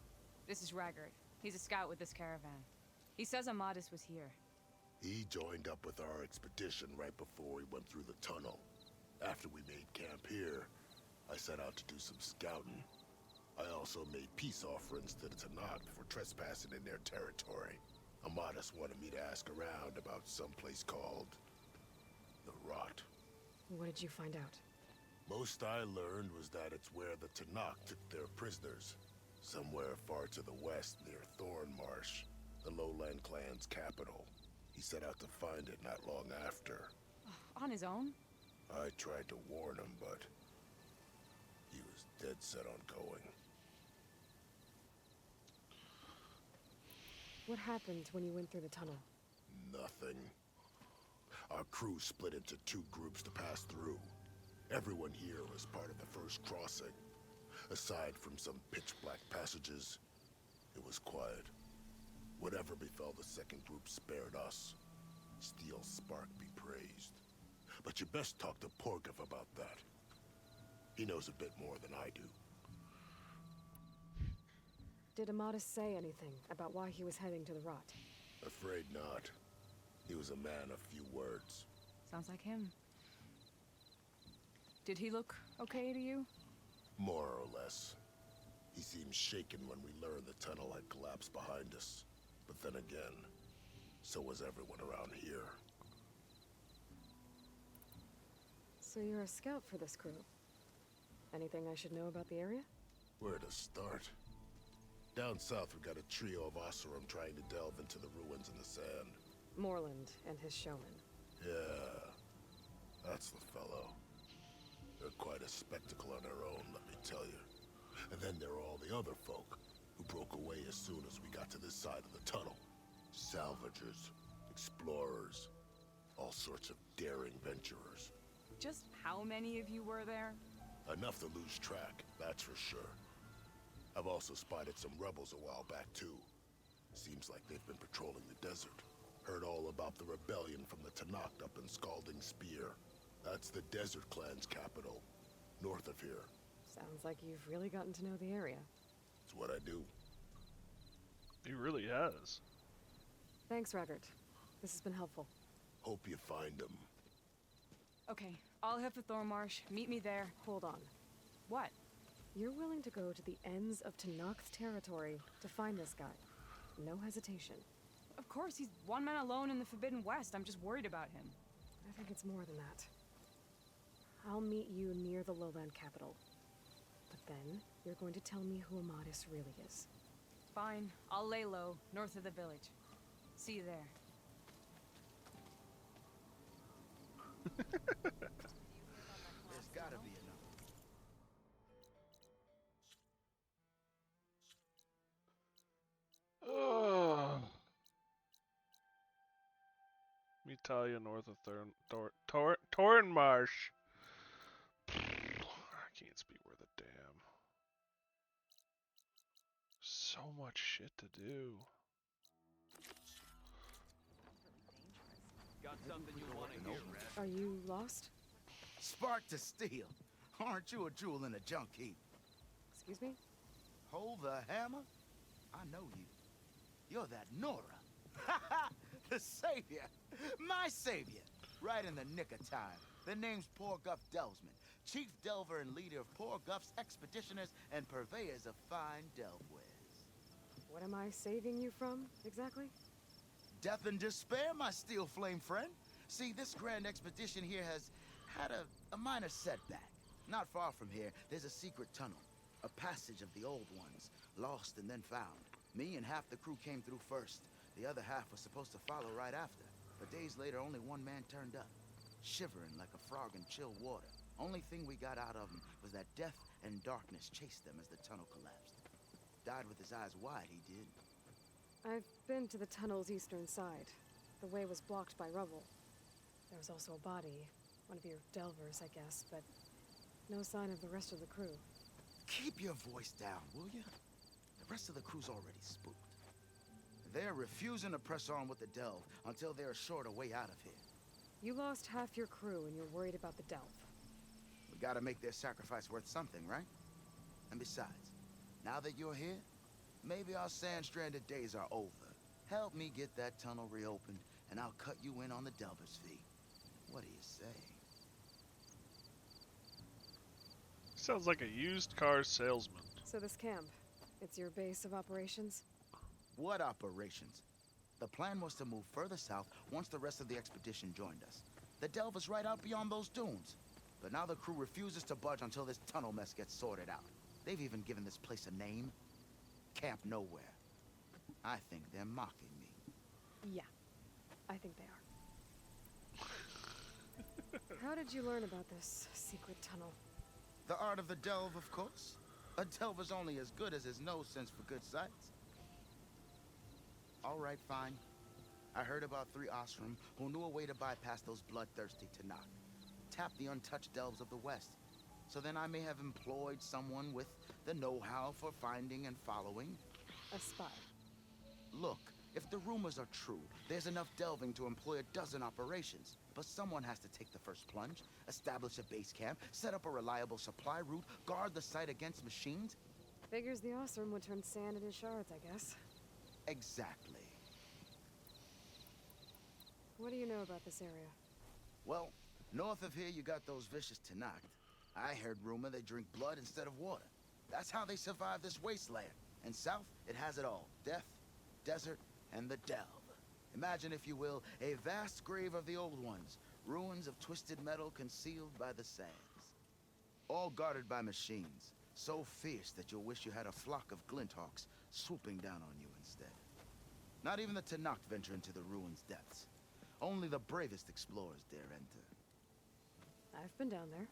This is Raggard. He's a scout with this caravan. He says Amadis was here. He joined up with our expedition right before we went through the tunnel. After we made camp here, I set out to do some scouting. I also made peace offerings to the Tanakh for trespassing in their territory. Amadis wanted me to ask around about some place called the Rot. What did you find out? Most I learned was that it's where the Tanakh took their prisoners. Somewhere far to the west near Thornmarsh, the Lowland clan's capital. He set out to find it not long after. On his own? I tried to warn him, but he was dead set on going. What happened when you went through the tunnel? Nothing. Our crew split into 2 groups to pass through. Everyone here was part of the first crossing. Aside from some pitch-black passages, it was quiet. Whatever befell the second group spared us. Steel Spark be praised. But you best talk to Porgov about that. He knows a bit more than I do. Did Amadis say anything about why he was heading to the Rot? Afraid not. He was a man of few words. Sounds like him. Did he look okay to you? More or less. He seemed shaken when we learned the tunnel had collapsed behind us. But then again, so was everyone around here. So you're a scout for this crew. Anything I should know about the area? Where to start? Down south, we got a trio of Oseram trying to delve into the ruins in the sand. Moreland and his showman. Yeah, that's the fellow. They're quite a spectacle on their own, let me tell you. And then there are all the other folk, who broke away as soon as we got to this side of the tunnel. Salvagers, explorers, all sorts of daring venturers. Just how many of you were there? Enough to lose track, that's for sure. I've also spotted some rebels a while back, too. Seems like they've been patrolling the desert. Heard all about the rebellion from the Tanakh up in Scalding Spear. That's the Desert Clan's capital, north of here. Sounds like you've really gotten to know the area. It's what I do. He really has. Thanks, Raggart. This has been helpful. Hope you find them. Okay, I'll head for Thornmarsh. Meet me there. Hold on. What? You're willing to go to the ends of Tanakh's territory to find this guy. No hesitation. Of course, he's one man alone in the Forbidden West. I'm just worried about him. I think it's more than that. I'll meet you near the lowland capital. But then, you're going to tell me who Amadis really is. Fine. I'll lay low, north of the village. See you there. There's gotta be another. Oh. Italia north of Tornmarsh. I can't speak worth a damn. So much shit to do. Got something you want to hear, Red? Are you lost? Spark to steel. Aren't you a jewel in a junk heap? Excuse me? Hold the hammer? I know you. You're that Nora. The savior. My savior. Right in the nick of time. The name's Porguff Delvesman, chief delver and leader of Porguff's expeditioners and purveyors of fine delvewares. What am I saving you from, exactly? Death and despair, my steel flame friend. See, this grand expedition here has had a minor setback. Not far from here, there's a secret tunnel. A passage of the old ones, lost and then found. Me and half the crew came through first. The other half was supposed to follow right after. But days later, only one man turned up, shivering like a frog in chill water. Only thing we got out of him was that death and darkness chased them as the tunnel collapsed. Died with his eyes wide, he did. I've been to the tunnel's eastern side. The way was blocked by rubble. There was also a body. One of your delvers, I guess, but no sign of the rest of the crew. Keep your voice down, will you? The rest of the crew's already spooked. They're refusing to press on with the delve until they're assured a way out of here. You lost half your crew and you're worried about the delve. We gotta make their sacrifice worth something, right? And besides, now that you're here, maybe our sand-stranded days are over. Help me get that tunnel reopened, and I'll cut you in on the delver's fee. What do you say? Sounds like a used car salesman. So this camp, it's your base of operations? What operations? The plan was to move further south once the rest of the expedition joined us. The delve is right out beyond those dunes. But now the crew refuses to budge until this tunnel mess gets sorted out. They've even given this place a name. Camp Nowhere. I think they're mocking me. Yeah, I think they are. How did you learn about this secret tunnel? The art of the delve, of course. A delver's only as good as his nose sense for good sights. All right, fine. I heard about 3 Osram who knew a way to bypass those bloodthirsty Tanakh. Tap the untouched delves of the West. So then I may have employed someone with the know-how for finding and following. A spy. Look, if the rumors are true, there's enough delving to employ a dozen operations. But someone has to take the first plunge, establish a base camp, set up a reliable supply route, guard the site against machines. Figures the Osram would turn sand into shards, I guess. Exactly. What do you know about this area? Well, north of here you got those vicious Tanakh. I heard rumor they drink blood instead of water. That's how they survive this wasteland. And south, it has it all. Death, desert, and the delve. Imagine, if you will, a vast grave of the old ones. Ruins of twisted metal concealed by the sands. All guarded by machines. So fierce that you'll wish you had a flock of glinthawks swooping down on you instead. Not even the Tanakh venture into the ruins' depths. Only the bravest explorers dare enter. I've been down there.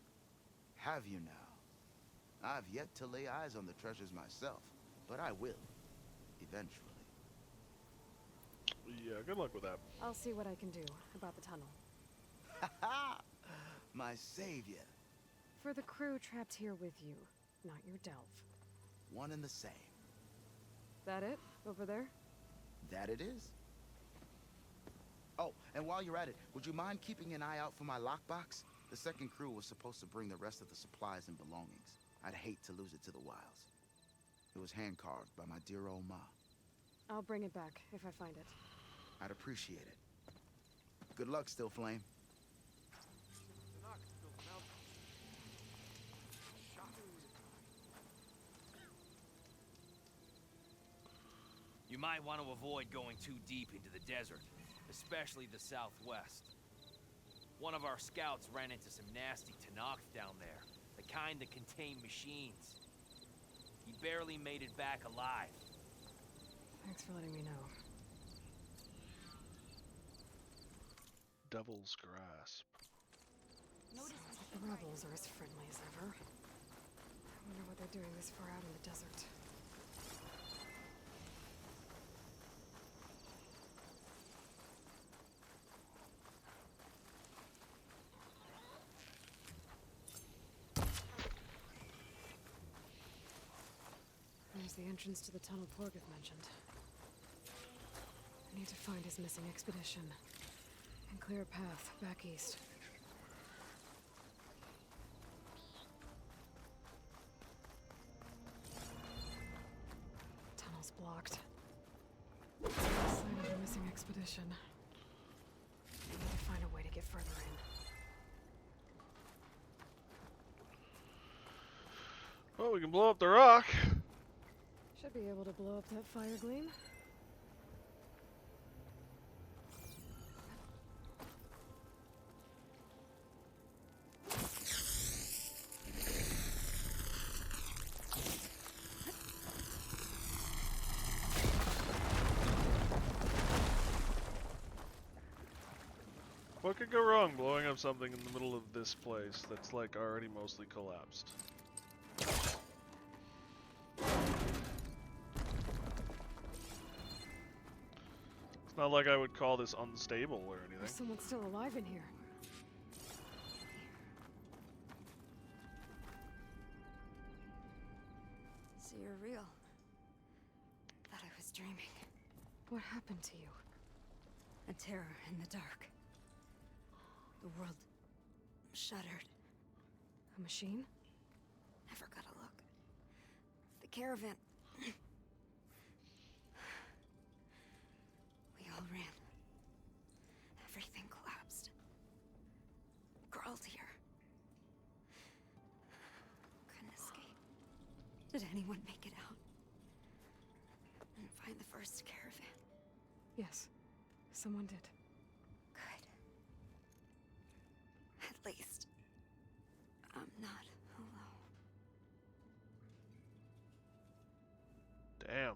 Have you now? I've yet to lay eyes on the treasures myself, but I will, eventually. Yeah, good luck with that. I'll see what I can do about the tunnel. Ha ha! My savior. For the crew trapped here with you, not your delve. One and the same. That it? Over there? That it is. Oh, and while you're at it, would you mind keeping an eye out for my lockbox? The second crew was supposed to bring the rest of the supplies and belongings. I'd hate to lose it to the wilds. It was hand-carved by my dear old ma. I'll bring it back if I find it. I'd appreciate it. Good luck, Still Flame. You might want to avoid going too deep into the desert, especially the southwest. One of our scouts ran into some nasty Tanakh down there, the kind that contain machines. He barely made it back alive. Thanks for letting me know. Devil's Grasp. Sounds like the rebels are as friendly as ever. I wonder what they're doing this far out in the desert. There's the entrance to the tunnel Porgith mentioned. I need to find his missing expedition and clear a path back east. Tunnel's blocked. Sign of the missing expedition. I need to find a way to get further in. Well, we can blow up the rock. Should be able to blow up that fire gleam. What could go wrong blowing up something in the middle of this place that's like already mostly collapsed? It's not like I would call this unstable or anything. There's someone still alive in here. So you're real. Thought I was dreaming. What happened to you? A terror in the dark. The world shuddered. A machine? Never got a look. The caravan. We all ran. Everything collapsed. Crawled here. Couldn't escape. Did anyone make it out? And find the first caravan? Yes, someone did. Good. At least, I'm not alone. Damn.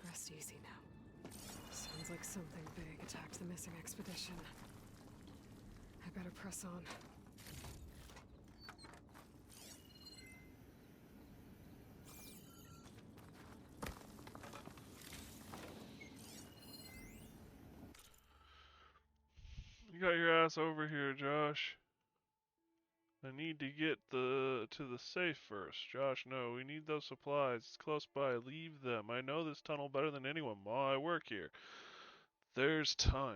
Rest easy now. Sounds like something big attacked the missing expedition. I better press on. You got your ass over here, Josh. I need to get to the safe first. Josh, no, we need those supplies. It's close by. Leave them. I know this tunnel better than anyone. Ma, I work here. There's time.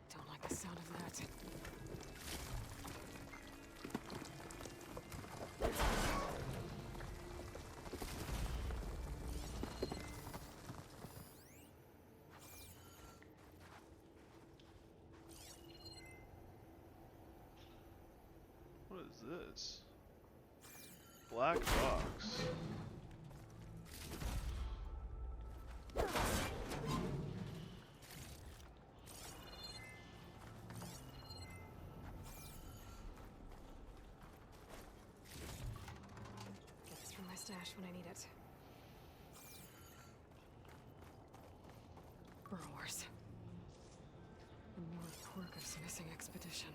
Don't like the sound of that. What is this? Black box. Get this from my stash when I need it. Growers. The North Porkers missing expedition.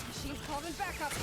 Machine's calling back up.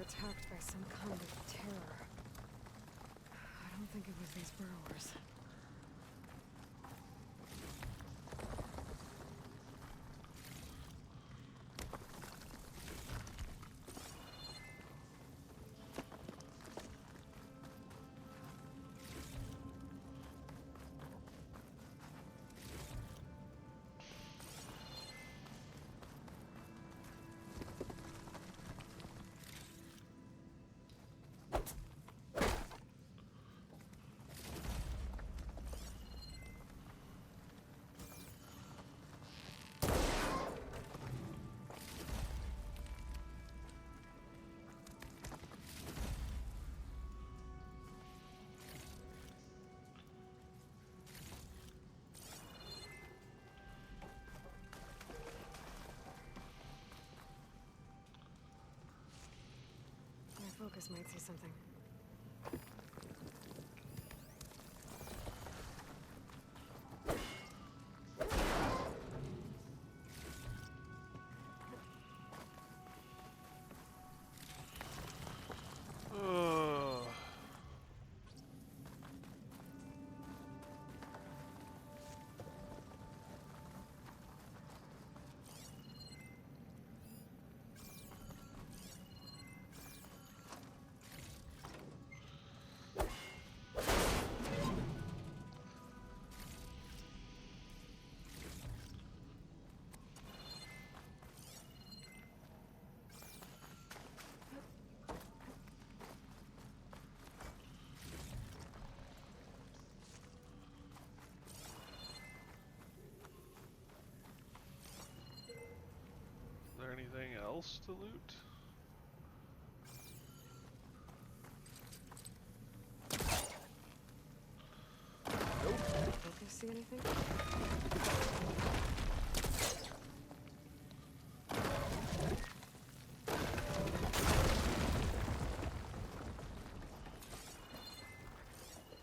attacked by some kind of terror. I don't think it was these burrowers. My focus might see something. Ugh. Is there anything else to loot? Focus see anything?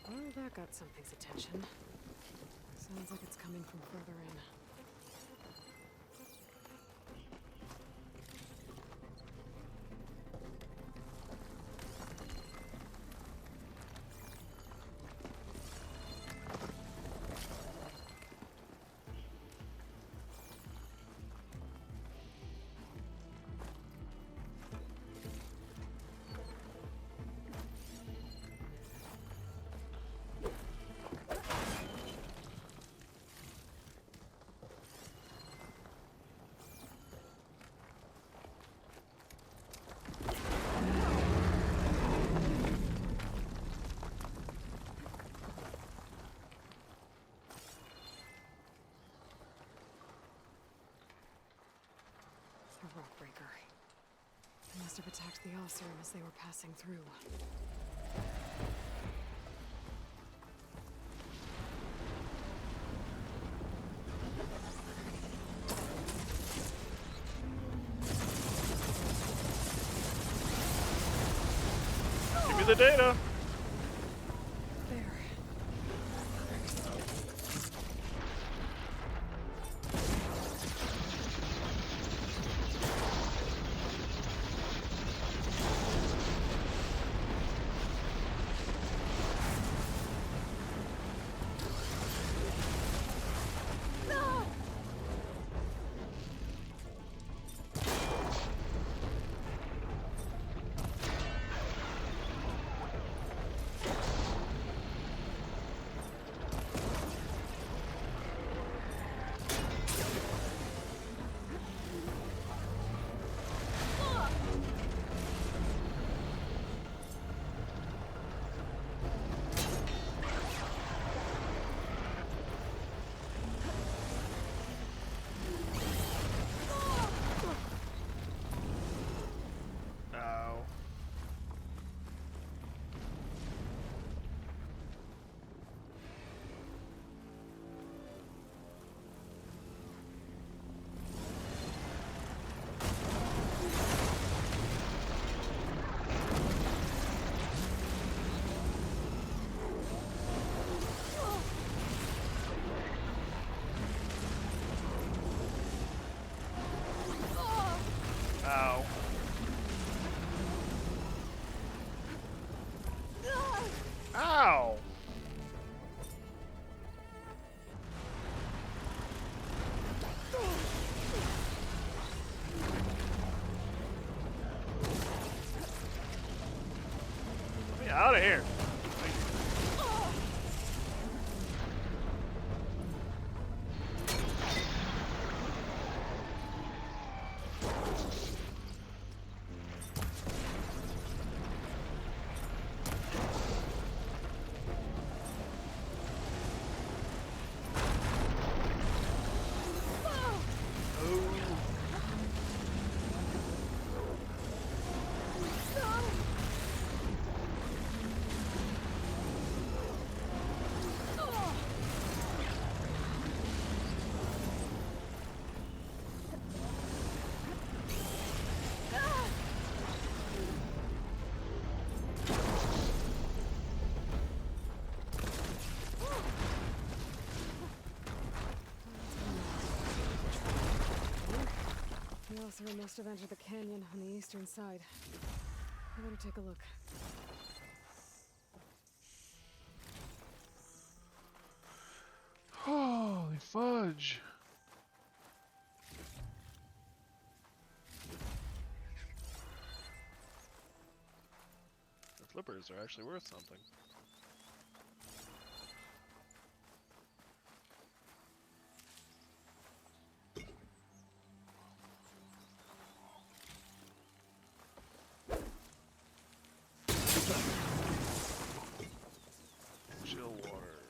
Well, that got something's attention. Sounds like it's coming from further in. A rock breaker. They must have attacked the Allserum as they were passing through. Give me the data. There. must have entered the canyon on the eastern side. I better take a look. Holy fudge! The flippers are actually worth something. Chill water.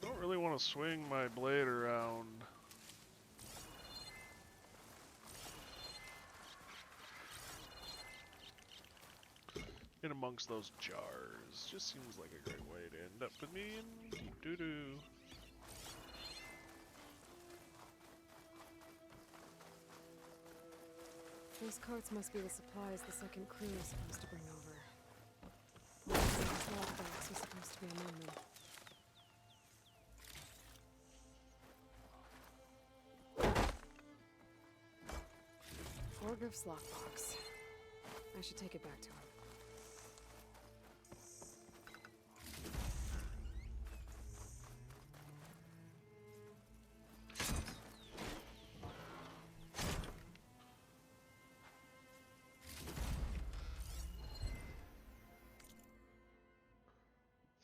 Don't really want to swing my blade around. In amongst those jars. Just seems like a great way to end up with me in deep doo-doo. Those carts must be the supplies the second crew is supposed to bring over. These lockbox are supposed to be among them. Orgriff's lockbox. I should take it back to him.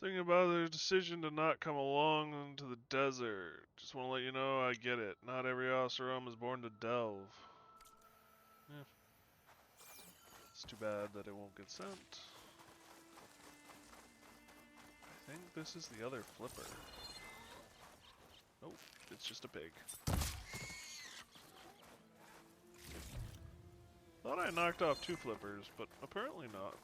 Thinking about their decision to not come along into the desert. Just want to let you know I get it. Not every Oseram is born to delve. Yeah. It's too bad that it won't get sent. I think this is the other flipper. Nope, it's just a pig. Thought I knocked off 2 flippers, but apparently not.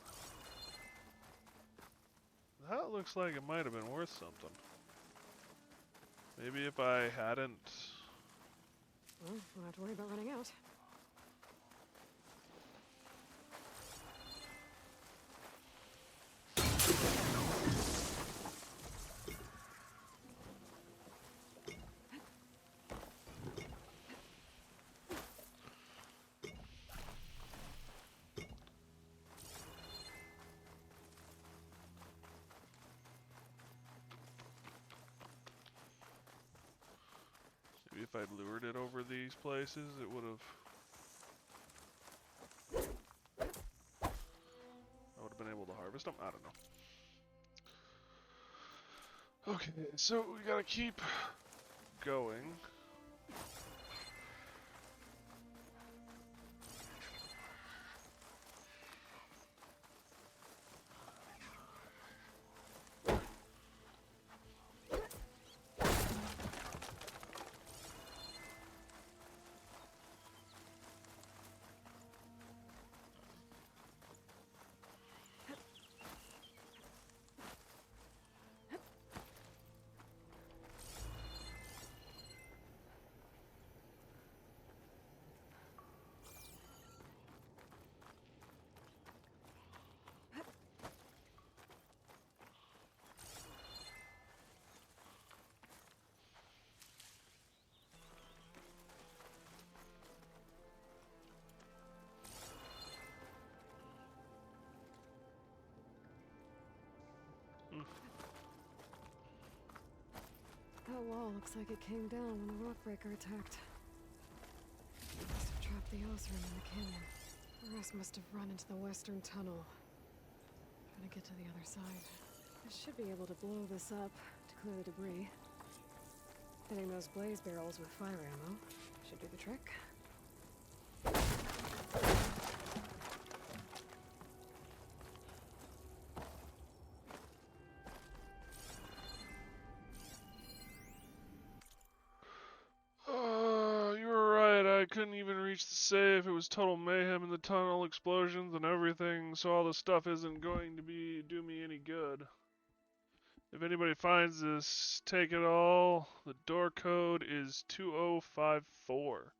That looks like it might have been worth something. Maybe if I hadn't... Well, don't have to worry about running out. Maybe if I'd lured it over these places, it would have... I would have been able to harvest them? I don't know. Okay, so we gotta keep going. That wall looks like it came down when the rockbreaker attacked. It must have trapped the Oseram in the canyon. The rest must have run into the western tunnel. Trying to get to the other side. I should be able to blow this up to clear the debris. Hitting those blaze barrels with fire ammo should do the trick. You were right, I couldn't even reach the safe. It was total mayhem in the tunnel, explosions and everything, so all this stuff isn't going to do me any good. If anybody finds this, take it all. The door code is 2054.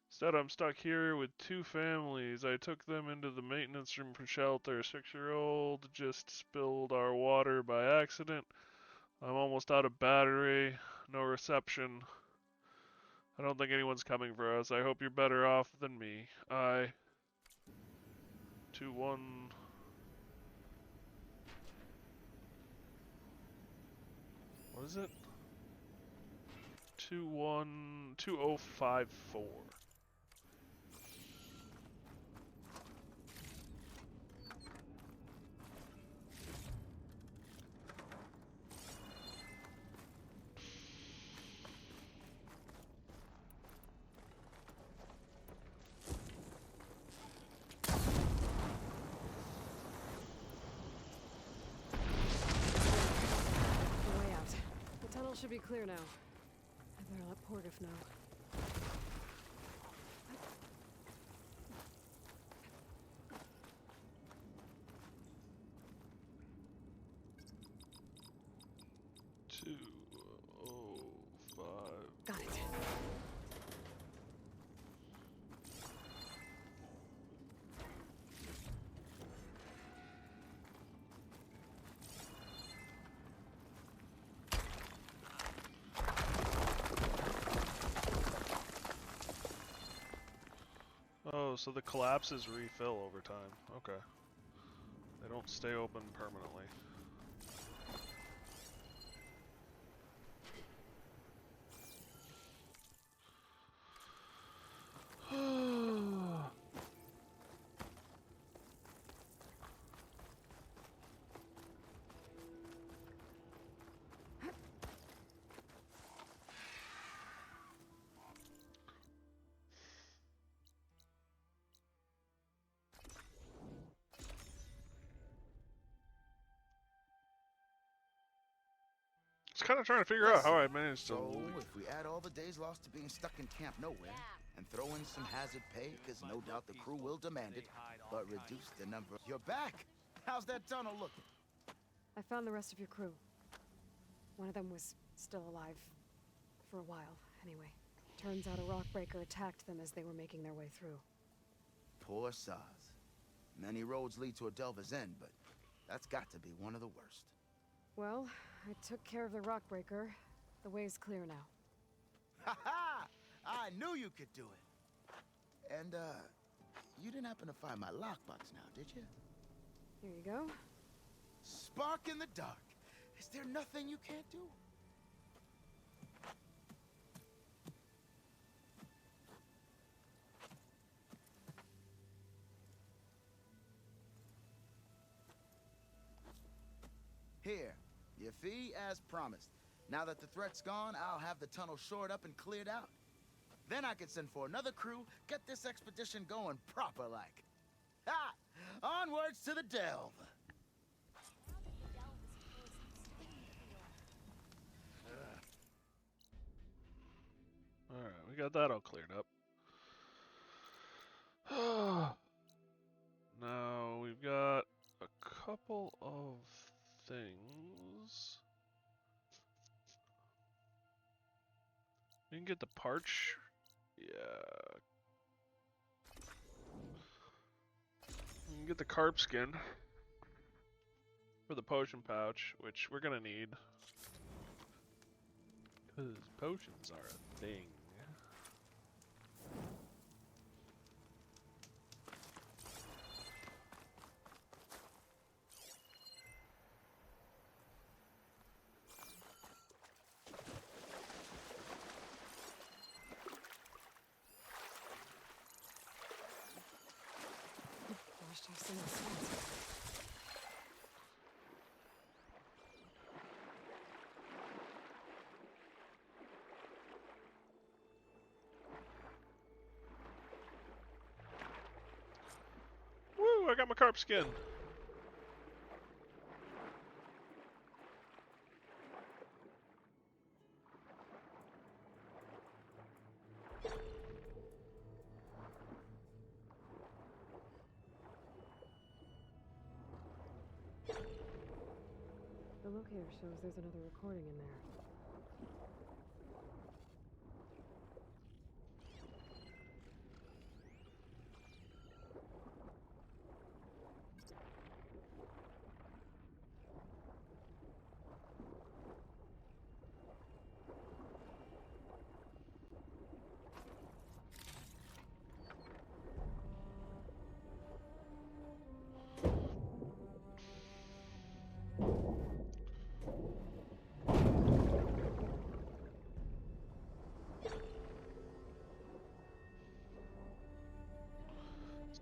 Instead, I'm stuck here with 2 families. I took them into the maintenance room for shelter. A 6-year-old just spilled our water by accident. I'm almost out of battery. No reception. I don't think anyone's coming for us. I hope you're better off than me. 2-1. What is it? 2054. The way out. The tunnel should be clear now. I better let Portiff know. Got it. Oh, so the collapses refill over time. Okay. They don't stay open permanently. Just kind of trying to figure out how I managed to So, leave. if we add all the days lost to being stuck in Camp Nowhere, and throw in some hazard pay, because no doubt the crew will demand it, but reduce the number... You're back! How's that tunnel looking? I found the rest of your crew. One of them was still alive. For a while, anyway. Turns out a rockbreaker attacked them as they were making their way through. Poor Saz. Many roads lead to a Delver's End, but that's got to be one of the worst. Well, I took care of the rockbreaker. The way's clear now. Ha ha! I knew you could do it! And, you didn't happen to find my lockbox now, did you? Here you go. Spark in the dark. Is there nothing you can't do? Here, your fee as promised. Now that the threat's gone, I'll have the tunnel shored up and cleared out. Then I can send for another crew, get this expedition going proper-like. Ha! Onwards to the delve! Alright, we got that all cleared up. Now we've got a couple of things. We can get the parch. Yeah. We can get the carp skin for the potion pouch, which we're gonna need. Because potions are a thing. Gosh, I've seen this once. Woo! I got my carp skin. The locator shows there's another recording in there.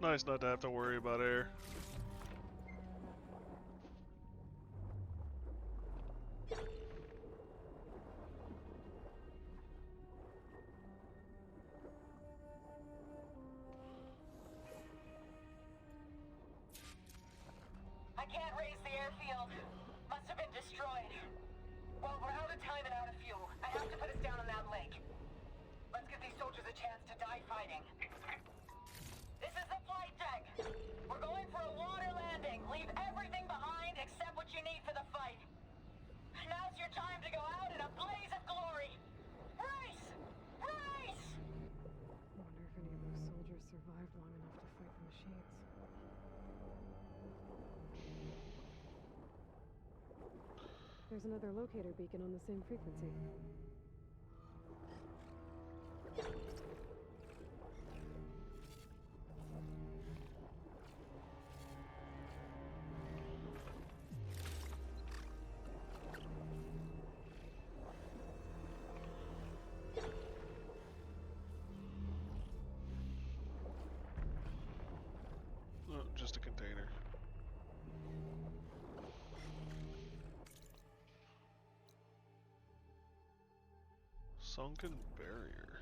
Nice not to have to worry about air. I can't raise the airfield. Must have been destroyed. Well, we're out of time and out of fuel. I have to put us down on that lake. Let's give these soldiers a chance to die fighting. This is the flight deck. We're going for a water landing. Leave everything behind except what you need for the fight. Now's your time to go out in a blaze of glory. Race! Race! I wonder if any of those soldiers survived long enough to fight the machines. There's another locator beacon on the same frequency. Oh, just a container. Sunken barrier.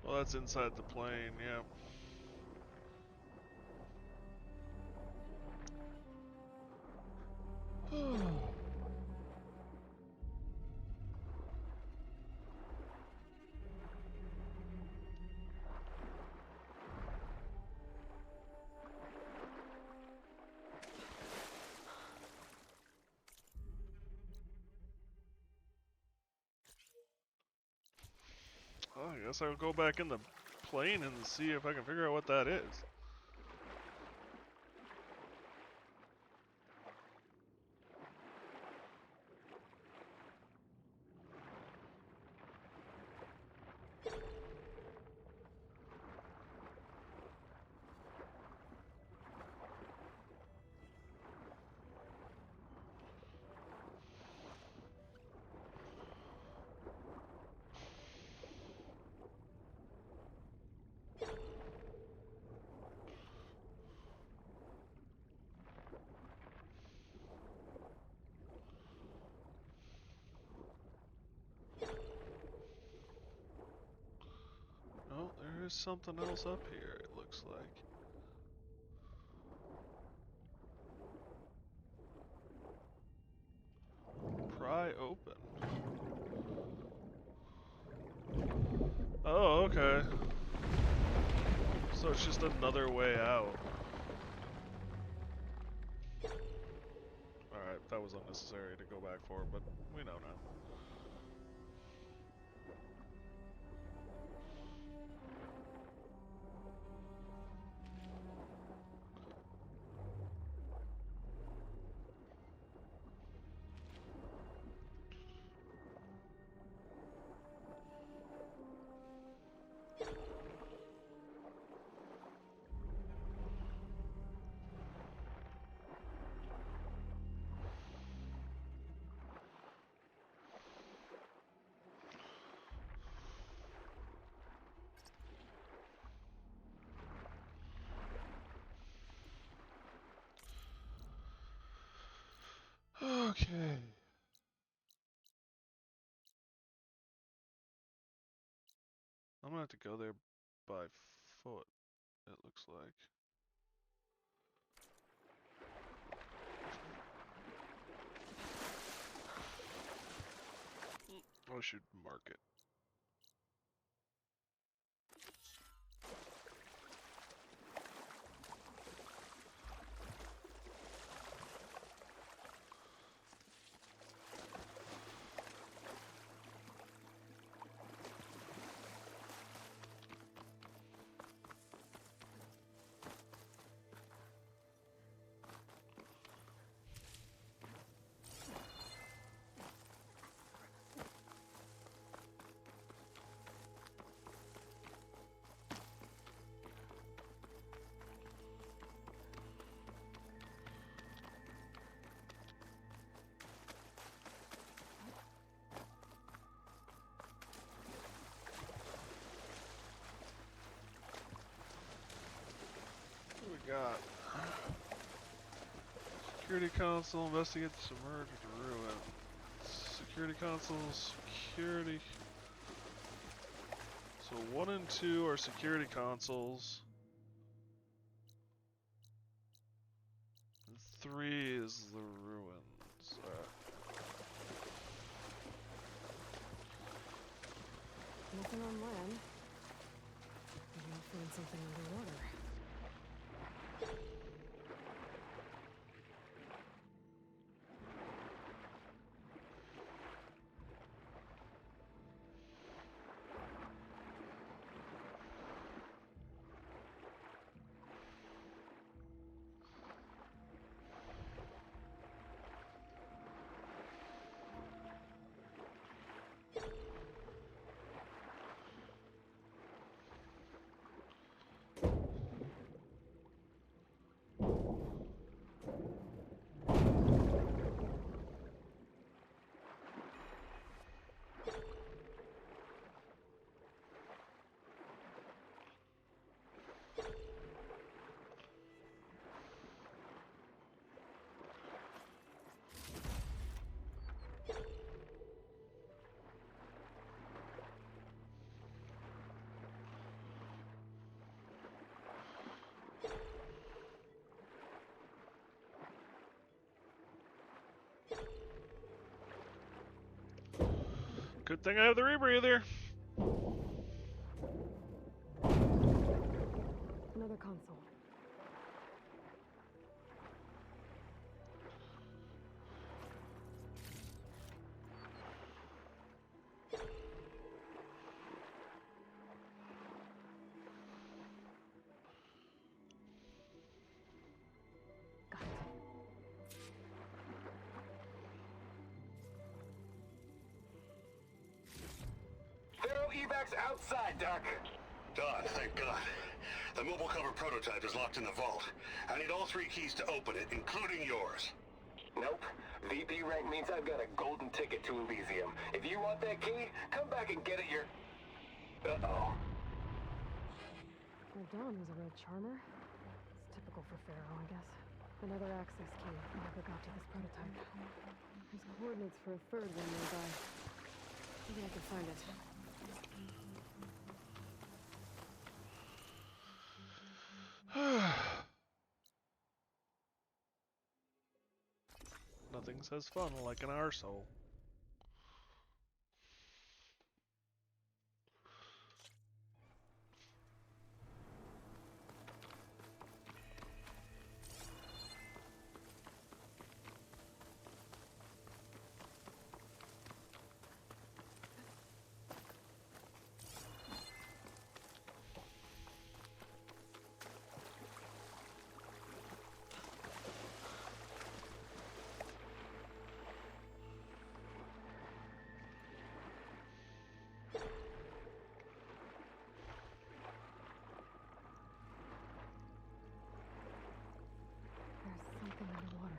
Well, that's inside the plane, yeah. Oh, I guess I'll go back in the plane and see if I can figure out what that is. Oh, there is something else up here, it looks like. Pry open. Oh, okay. So it's just another way out. Alright, that was unnecessary to go back for, but we know now. Okay. I'm gonna have to go there by foot, it looks like. I should mark it. got? Security console, investigate the submerged ruin. Security console, security. So 1 and 2 are security consoles. And 3 is the ruins. Nothing on land. Maybe I'll find something underwater. Good thing I have the rebreather. Another console. Got it. Thorough evacs outside, Doc. Done, thank God. The mobile cover prototype is locked in the vault. I need all 3 keys to open it, including yours. Nope. VP rank means I've got a golden ticket to Elysium. If you want that key, come back and get it your... Uh-oh. Well, Dawn was a red charmer. It's typical for Pharaoh, I guess. Another access key. Never got to this prototype. There's coordinates for a third one nearby. Maybe I can find it. Nothing says fun like an arsehole. There's something underwater.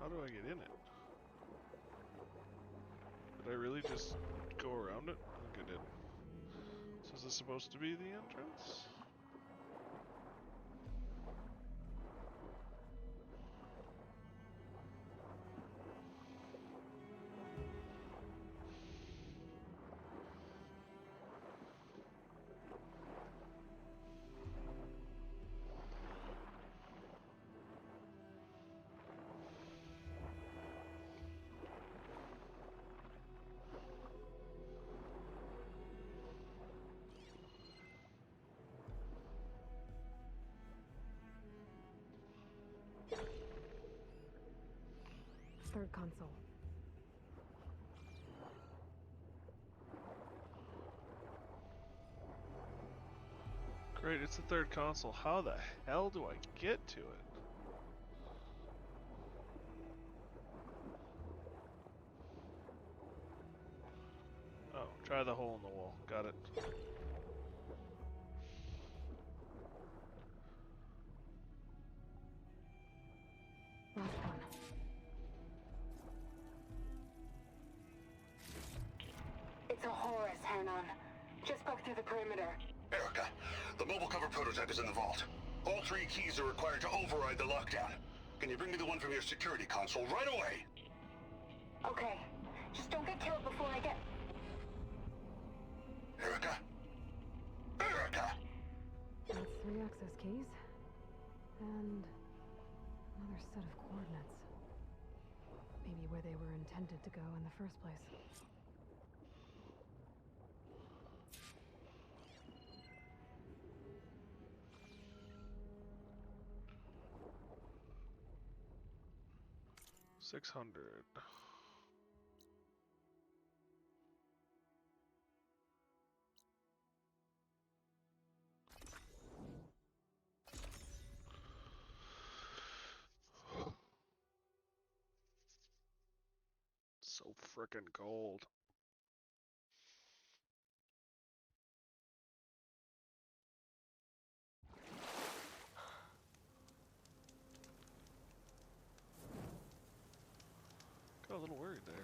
How do I get in it? Did I really just go around it? I think I did. So is this supposed to be the entrance? Third console. Great, it's the third console. How the hell do I get to it? Oh, try the hole in the wall. Got it. Last one. It's a Horus, Hernon. Just broke through the perimeter. Erica, the mobile cover prototype is in the vault. All 3 keys are required to override the lockdown. Can you bring me the one from your security console right away? Okay. Just don't get killed before I get... Erica? Erica! That's 3 access keys. And another set of coordinates. Maybe where they were intended to go in the first place. $600. So frickin' cold. Got a little worried there.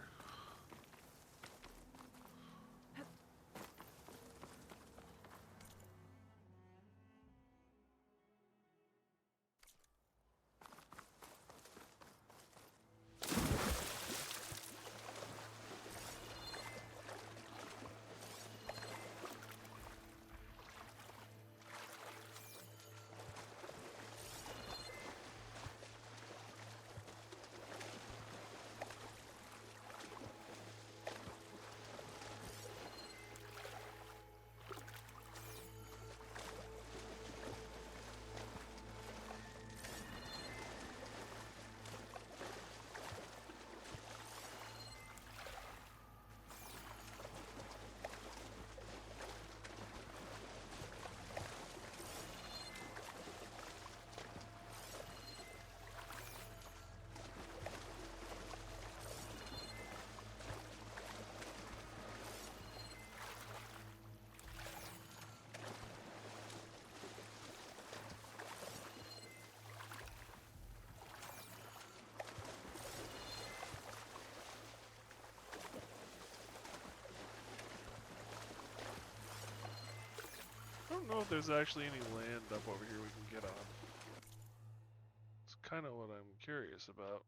I don't know if there's actually any land up over here we can get on. It's kind of what I'm curious about.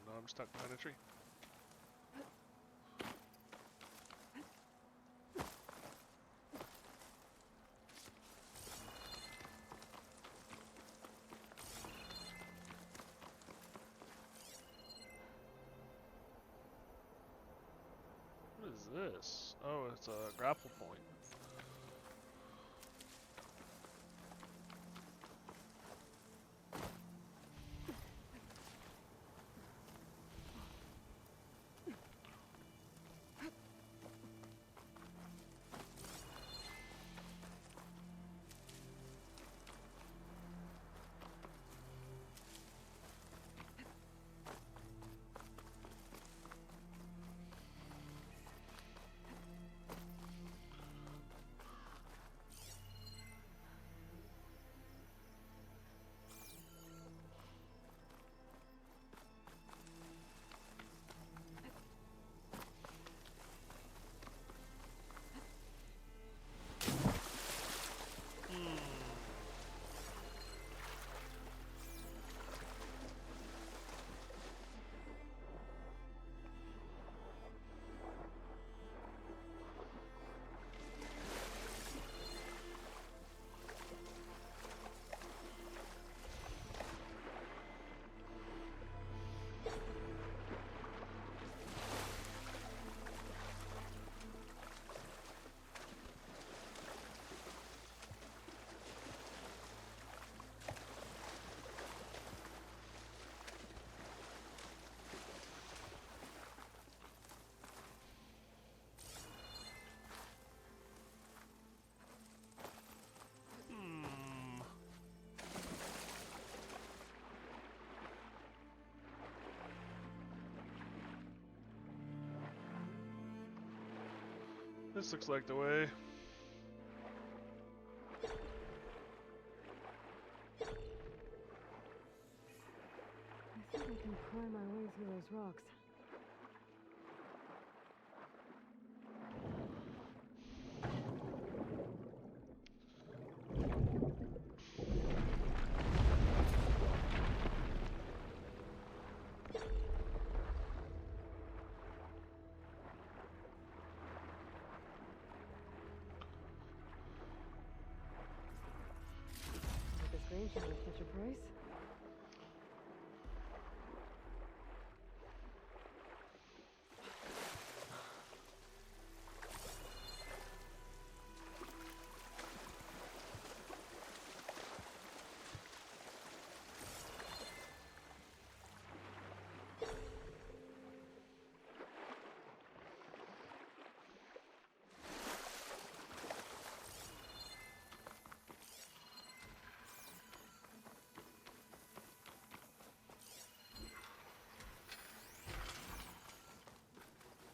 No, I'm stuck behind a tree. What is this? Oh, it's a grapple point. This looks like the way. I think I can pry my way through those rocks. Like this green shot would catch a price.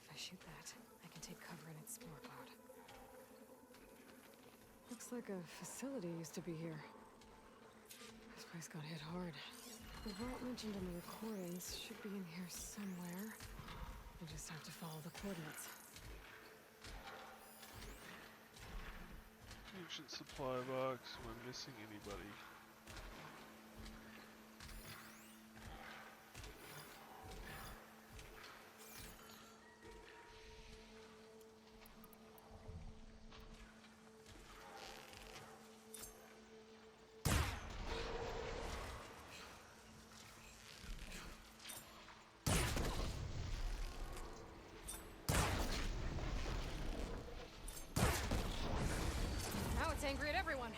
If I shoot that, I can take cover in its spore cloud. Looks like a facility used to be here. This place got hit hard. The vault mentioned in the recordings should be in here somewhere. I just have to follow the coordinates. Ancient supply box. Am I missing anybody? Now it's angry at everyone.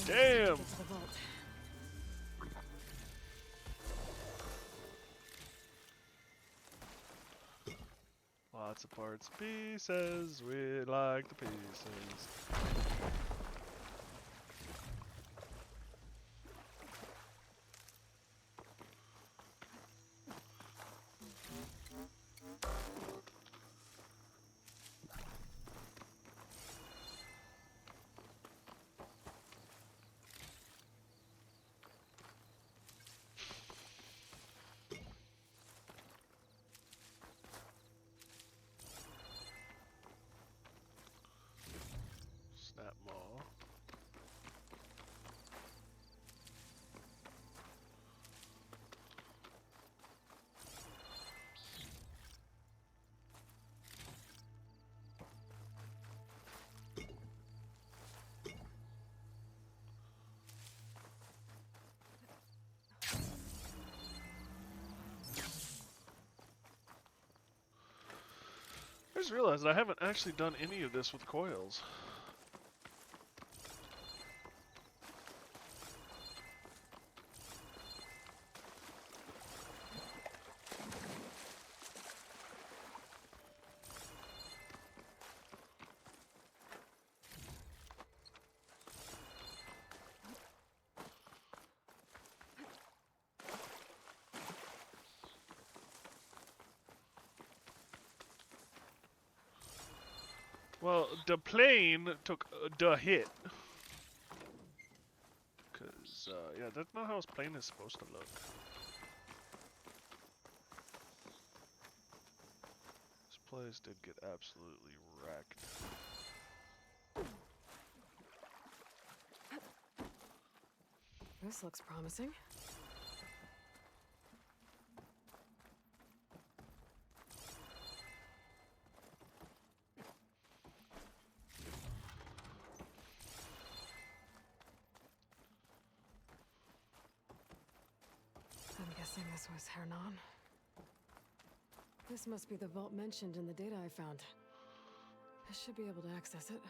Damn! Get to the vault. Lots of parts, pieces. We like the pieces. Snap maw. I just realized I haven't actually done any of this with coils. Well, the plane took the hit. Cause, yeah, that's not how his plane is supposed to look. This place did get absolutely wrecked. This looks promising. I'm guessing this was Hernan. This must be the vault mentioned in the data I found. I should be able to access it.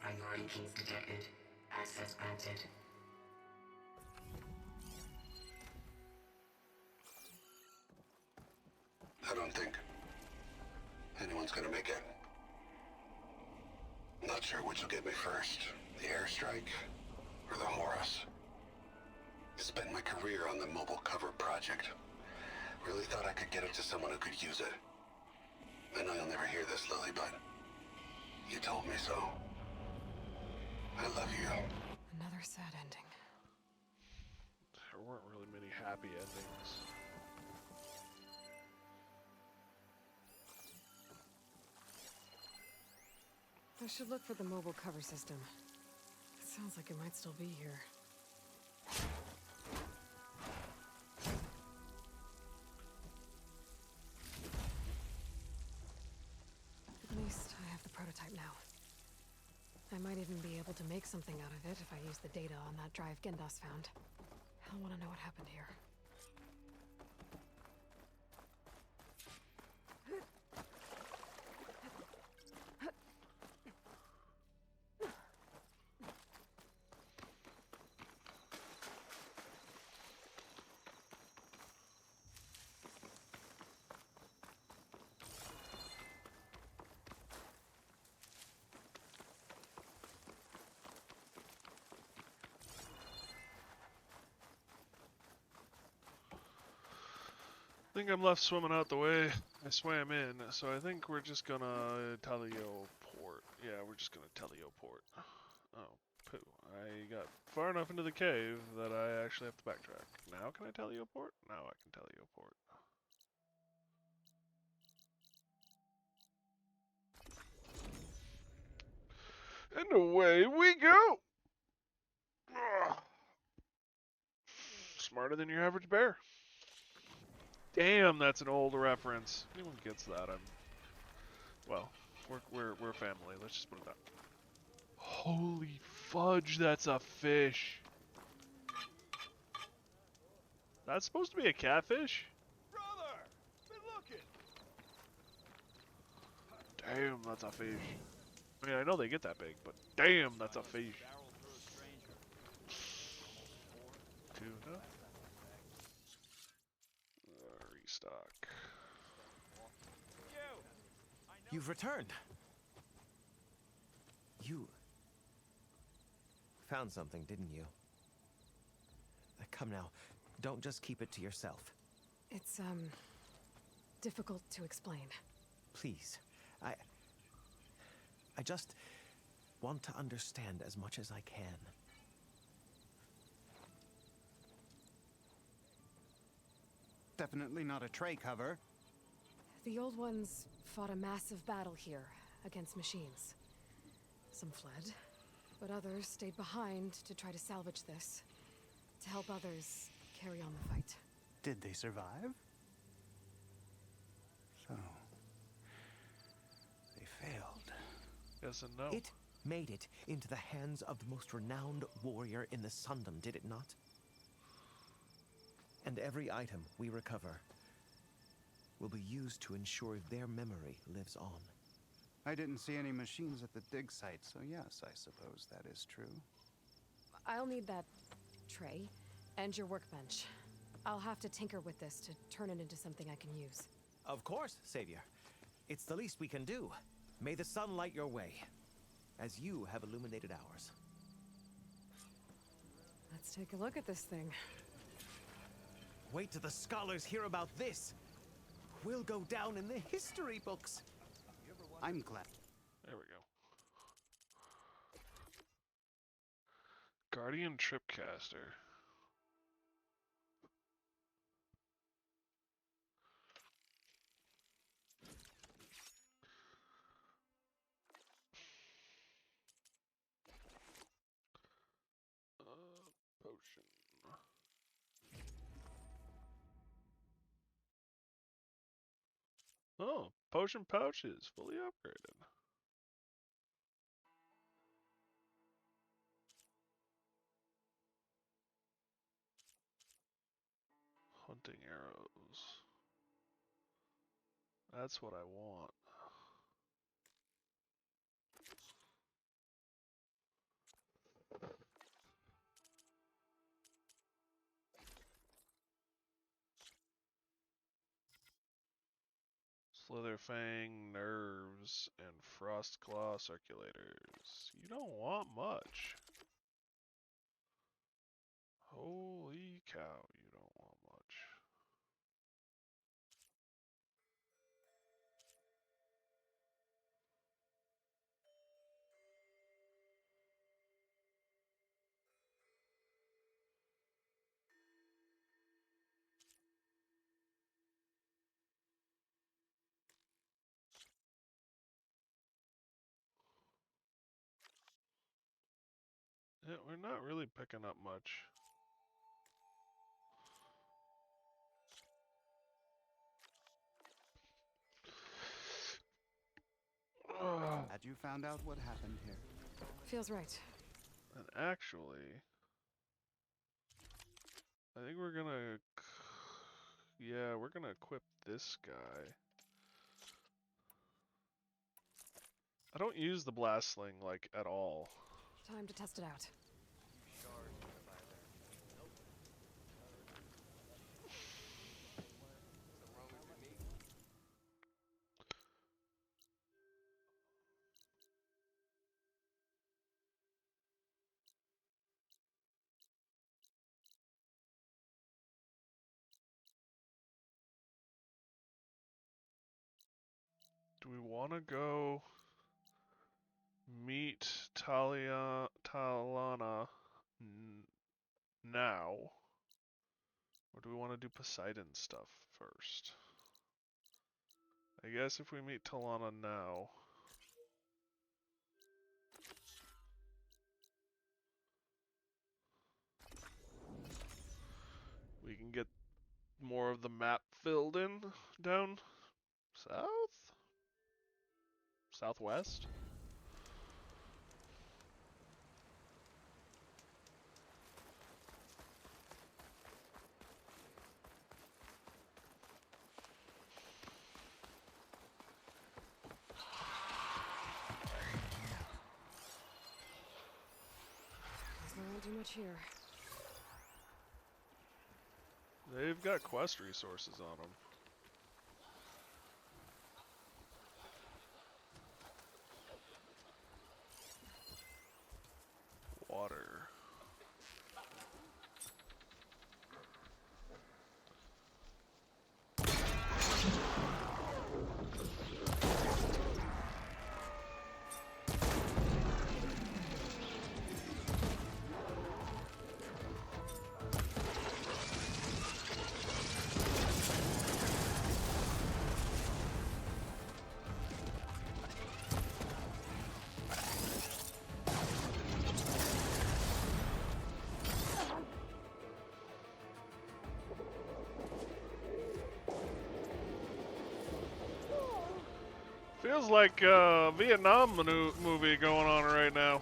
Minority keys detected. Access granted. I don't think anyone's gonna make it. Not sure which will get me first, the airstrike or the Horus. Spent my career on the mobile cover project. Really thought I could get it to someone who could use it. I know you'll never hear this, Lily, but you told me so. I love you. Another sad ending. There weren't really many happy endings. I should look for the mobile cover system. It sounds like it might still be here. At least I have the prototype now. I might even be able to make something out of it if I use the data on that drive Gendas found. I'll want to know what happened here. I think I'm left swimming out the way I swam in, so I think we're just gonna teleport. Yeah, we're just gonna teleport. Oh, poo. I got far enough into the cave that I actually have to backtrack. Now can I teleport? Now I can teleport. And away we go! Ugh. Smarter than your average bear. Damn, that's an old reference. If anyone gets that, well, we're family. Let's just put it that. Holy fudge, that's a fish. That's supposed to be a catfish? Brother, been looking. Damn, that's a fish. I mean, I know they get that big, but damn, that's a fish. Tuna. Restock. You've returned. You found something, didn't you? Come now, don't just keep it to yourself. It's, difficult to explain. Please, I just want to understand as much as I can. Definitely not a tray cover. The old ones fought a massive battle here against machines. Some fled, but others stayed behind to try to salvage this. To help others carry on the fight. Did they survive? So, they failed. Yes and no. It made it into the hands of the most renowned warrior in the Sundom, did it not? And every item we recover will be used to ensure their memory lives on. I didn't see any machines at the dig site, so yes, I suppose that is true. I'll need that tray and your workbench. I'll have to tinker with this to turn it into something I can use. Of course, Savior. It's the least we can do. May the sun light your way, as you have illuminated ours. Let's take a look at this thing. Wait till the scholars hear about this. We'll go down in the history books. I'm glad. There we go. Guardian Tripcaster. Potion. Oh, potion pouch is fully upgraded. Hunting arrows. That's what I want. Slitherfang, nerves, and Frostclaw circulators. You don't want much. Holy cow, you don't want much. Yeah, we're not really picking up much. Had you found out what happened here? Feels right. And actually, I think we're gonna, yeah, we're gonna equip this guy. I don't use the blast sling, like, at all. Time to test it out. Do we want to go meet Talana now? Or do we want to do Poseidon stuff first? I guess if we meet Talana now... we can get more of the map filled in down south? Southwest? I won't do much here. They've got quest resources on them. Water. Feels like a Vietnam movie going on right now.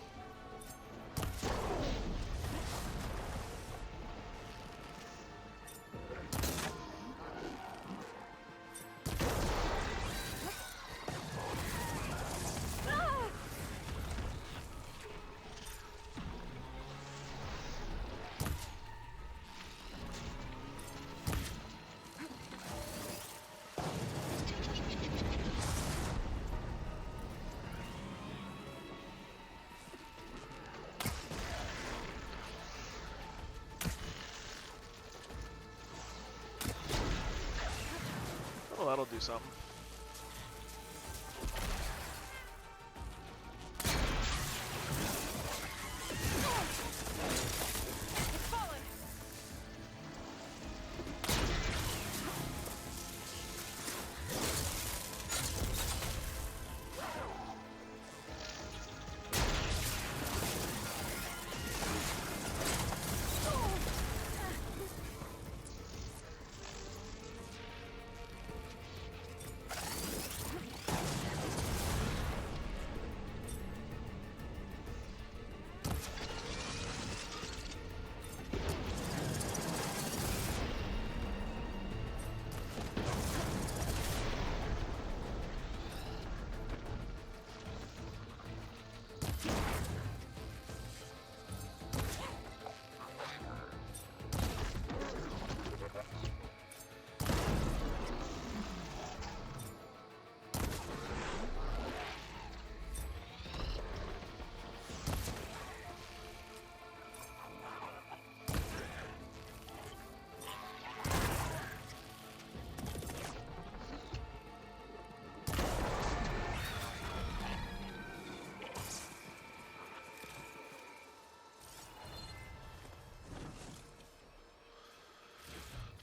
Well, that'll do something.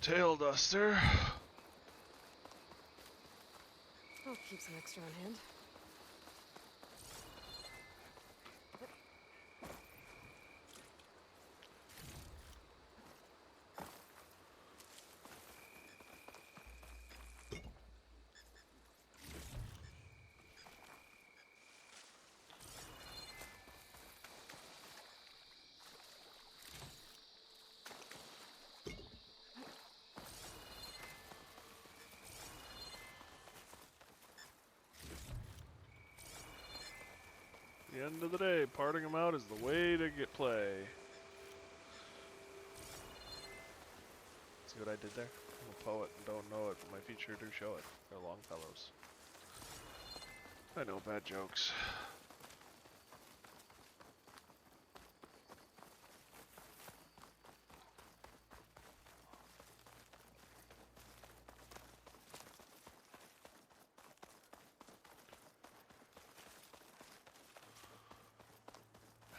Tail duster. I'll keep some extra on hand. At the end of the day, parting them out is the way to get play. See what I did there? I'm a poet and don't know it, but my feet sure do show it. They're Longfellows. I know bad jokes.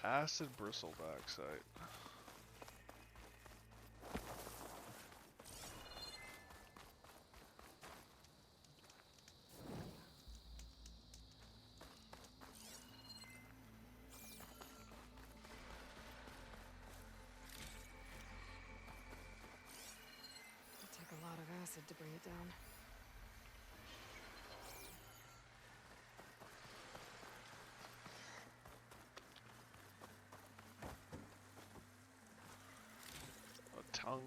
Acid bristleback site. It'll take a acid to bring it down. A tongue.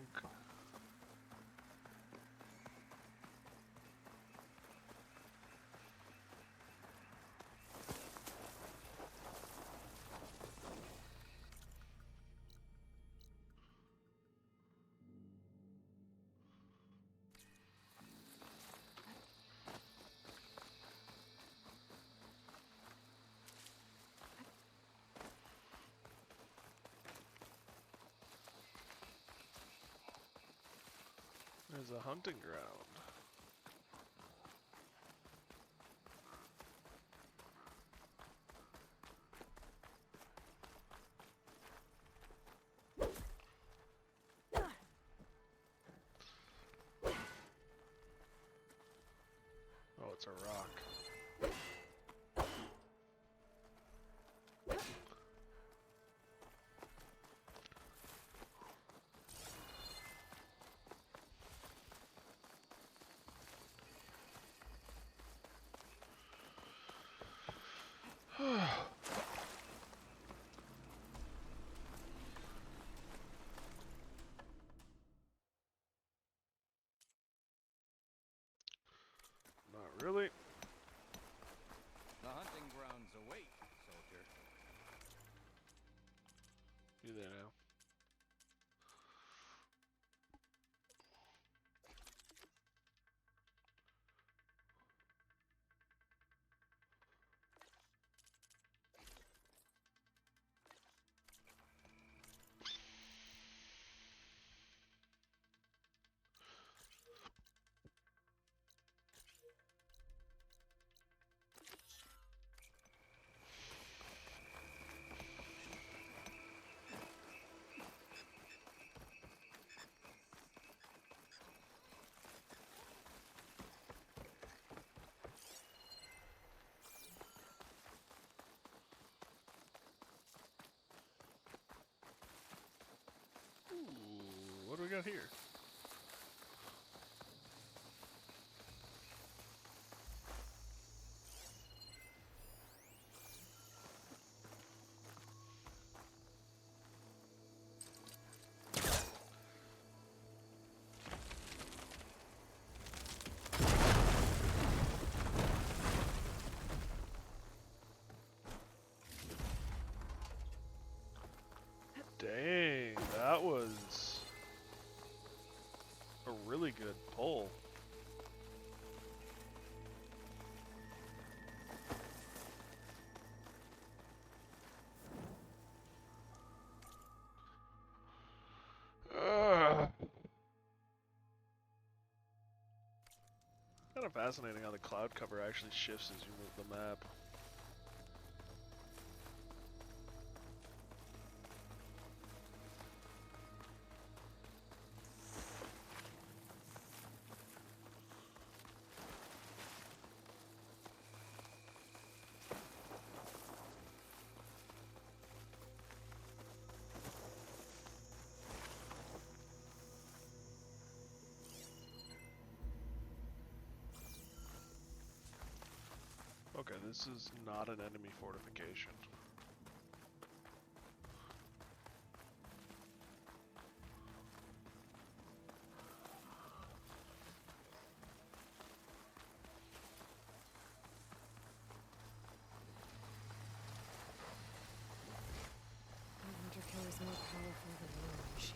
There's a hunting ground. Oh, it's a rock. Not really. The hunting grounds await, soldier. You there now? Ooh, what do we got here? Dang, that was a really good pull. Kind of fascinating how the cloud cover actually shifts as you move the map. Okay, this is not an enemy fortification. That hunter killer's more powerful than the war machine.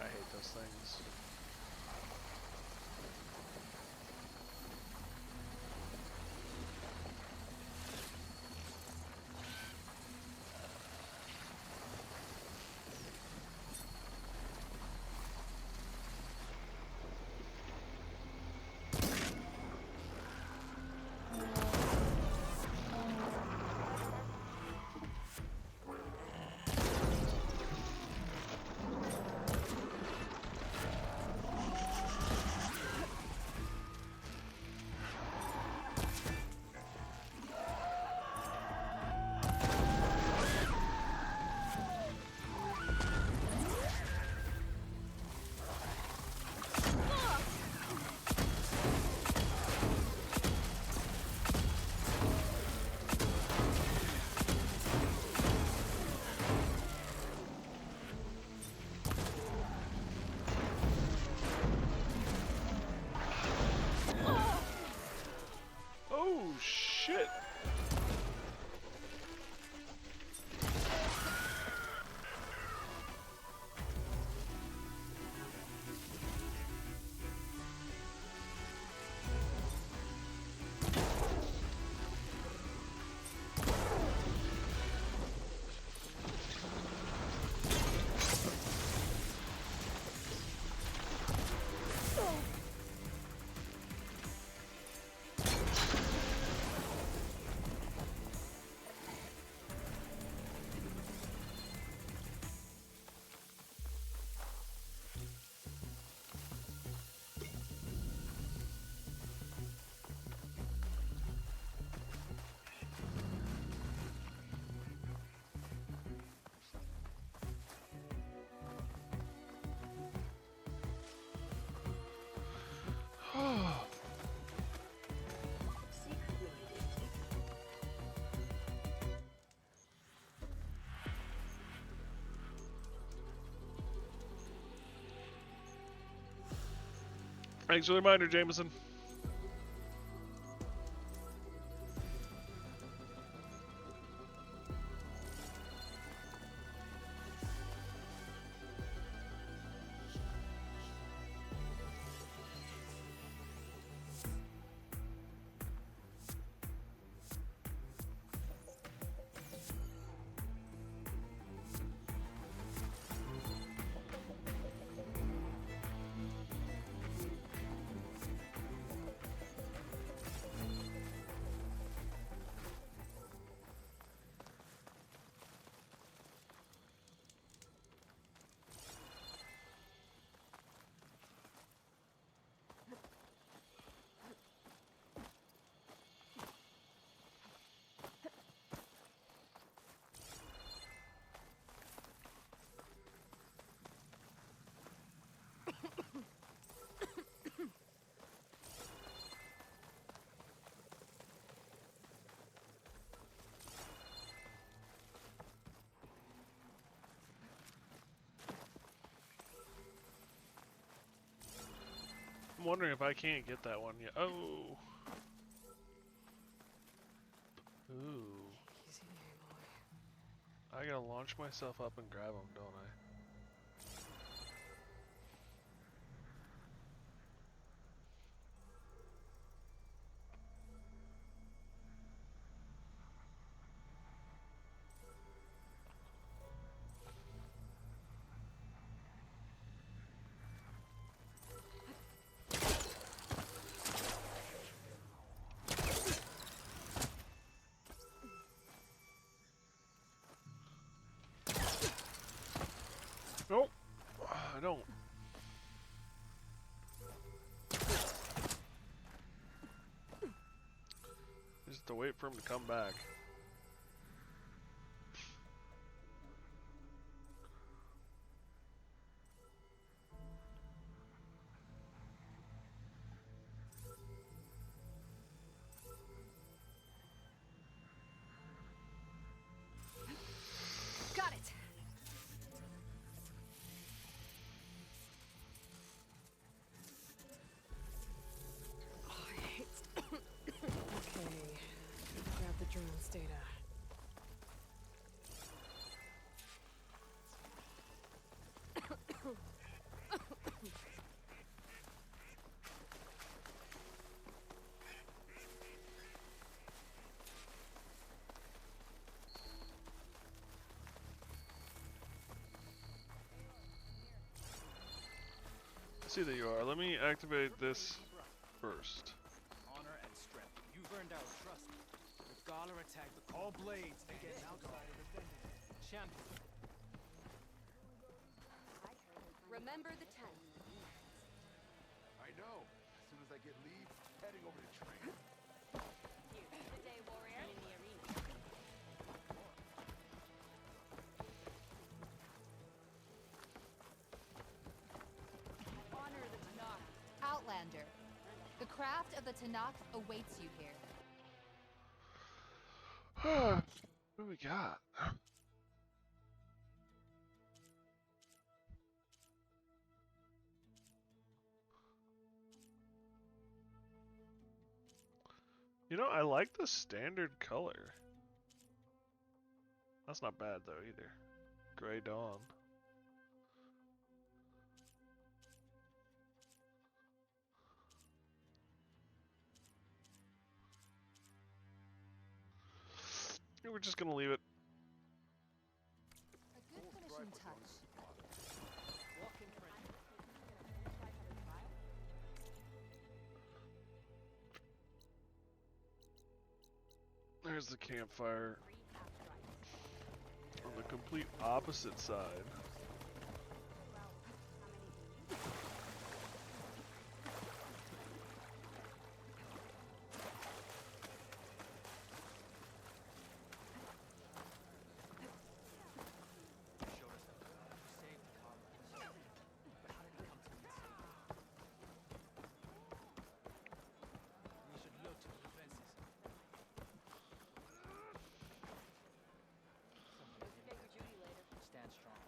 I hate those things. Thanks for the reminder, Jameson. I'm wondering if I can't get that one yet. Oh. Ooh. Easy, boy. I gotta launch myself up and grab them, don't I? Nope. I don't. Just have to wait for him to come back. Got it. Oh, I hate. Okay. Grab the drone's data. I see that you are. Let me activate this first. Honor and strength. You've earned our trust. The Gala attack the all blades against outside of the champion. Remember the tent. I know. As soon as I get leave, heading over to train. Good day, warrior. In the arena. Honor the Tanakh. Outlander. The craft of the Tanakh awaits you here. What do we got? You know, I like the standard color. That's not bad though either. Gray Dawn. We're just gonna leave it. A good finishing touch. Walking friend. There's the campfire on the complete opposite side. Stand strong.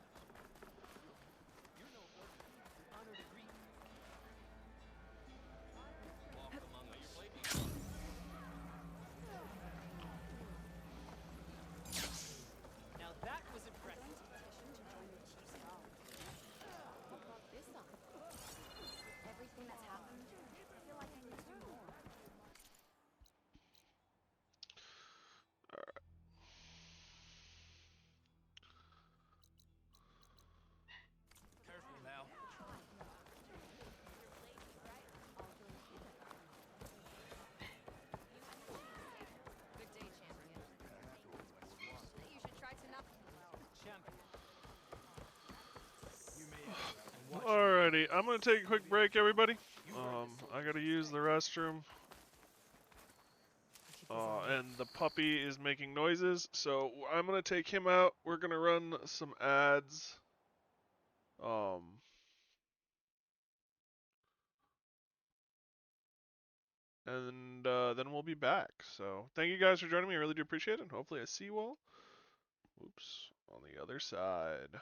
Alrighty, I'm gonna take a quick break, everybody. I gotta use the restroom. And the puppy is making noises, so I'm gonna take him out. We're gonna run some ads. And then we'll be back. So thank you guys for joining me. I really do appreciate it. And hopefully I see you all. Oops, on the other side.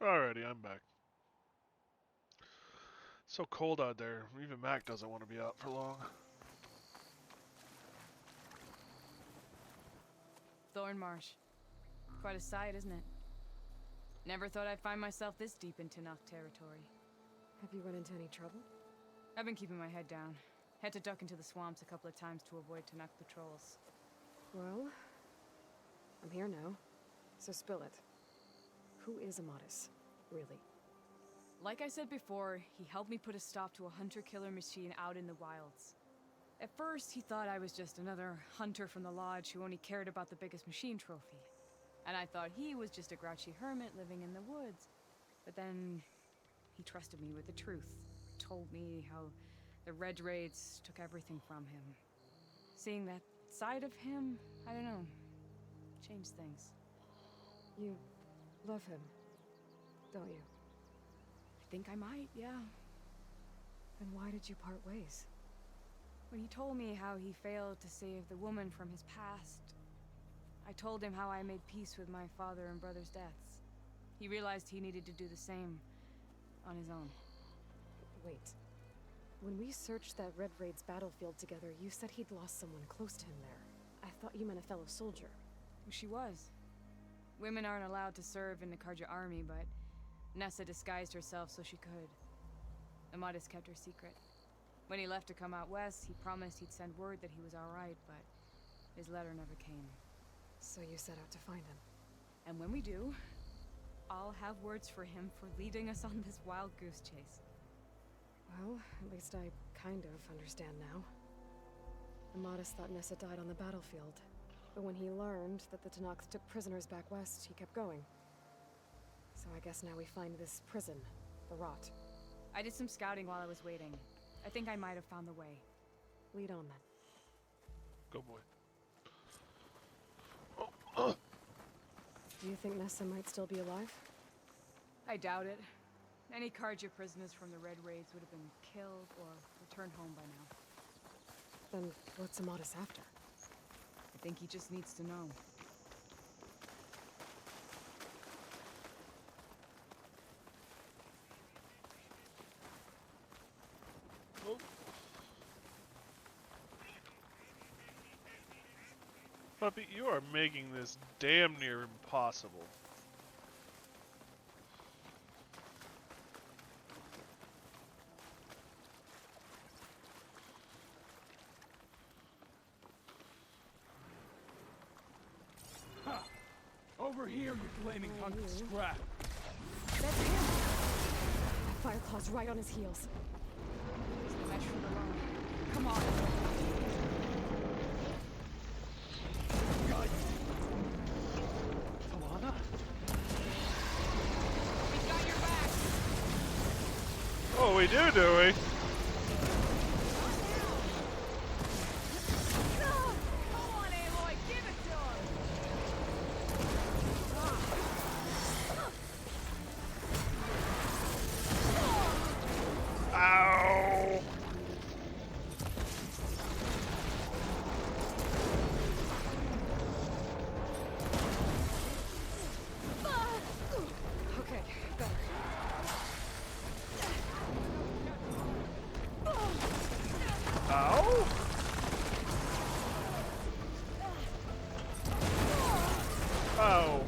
Alrighty, I'm back. So cold out there. Even Mac doesn't want to be out for long. Thornmarsh. Quite a sight, isn't it? Never thought I'd find myself this deep into Nock territory. Have you run into any trouble? I've been keeping my head down. Had to duck into the swamps a couple of times to avoid Tanakh patrols. Well, I'm here now, so spill it. Who is Amadis, really? Like I said before, he helped me put a stop to a hunter-killer machine out in the wilds. At first, he thought I was just another hunter from the lodge who only cared about the biggest machine trophy. And I thought he was just a grouchy hermit living in the woods. But then, he trusted me with the truth. Told me how the Red Raids took everything from him. Seeing that side of him, I don't know, changed things. You love him, don't you? I think I might, yeah. Then why did you part ways? When he told me how he failed to save the woman from his past, I told him how I made peace with my father and brother's deaths. He realized he needed to do the same on his own. Wait. When we searched that Red Raid's battlefield together, you said he'd lost someone close to him there. I thought you meant a fellow soldier. She was. Women aren't allowed to serve in the Karja army, but Nessa disguised herself so she could. Amadis kept her secret. When he left to come out west, he promised he'd send word that he was alright, but his letter never came. So you set out to find him. And when we do, I'll have words for him for leading us on this wild goose chase. Well, at least I kind of understand now. Amadis thought Nessa died on the battlefield. But when he learned that the Tanakhs took prisoners back west, he kept going. So I guess now we find this prison, the Rot. I did some scouting while I was waiting. I think I might have found the way. Lead on then. Go boy. Do you think Nessa might still be alive? I doubt it. Any Karja prisoners from the Red Raids would have been killed or returned home by now. Then what's Amadis after? I think he just needs to know. Puppy, you are making this damn near impossible. Ha! Over here, you flaming hunk of scrap! That's him! Fireclaw's right on his heels. It's the mesh from the loan. Come on! Alana? We've got your back! Oh, we do we? Come on, Aloy, give it to him! Ow! Okay, better. Ow! Oh.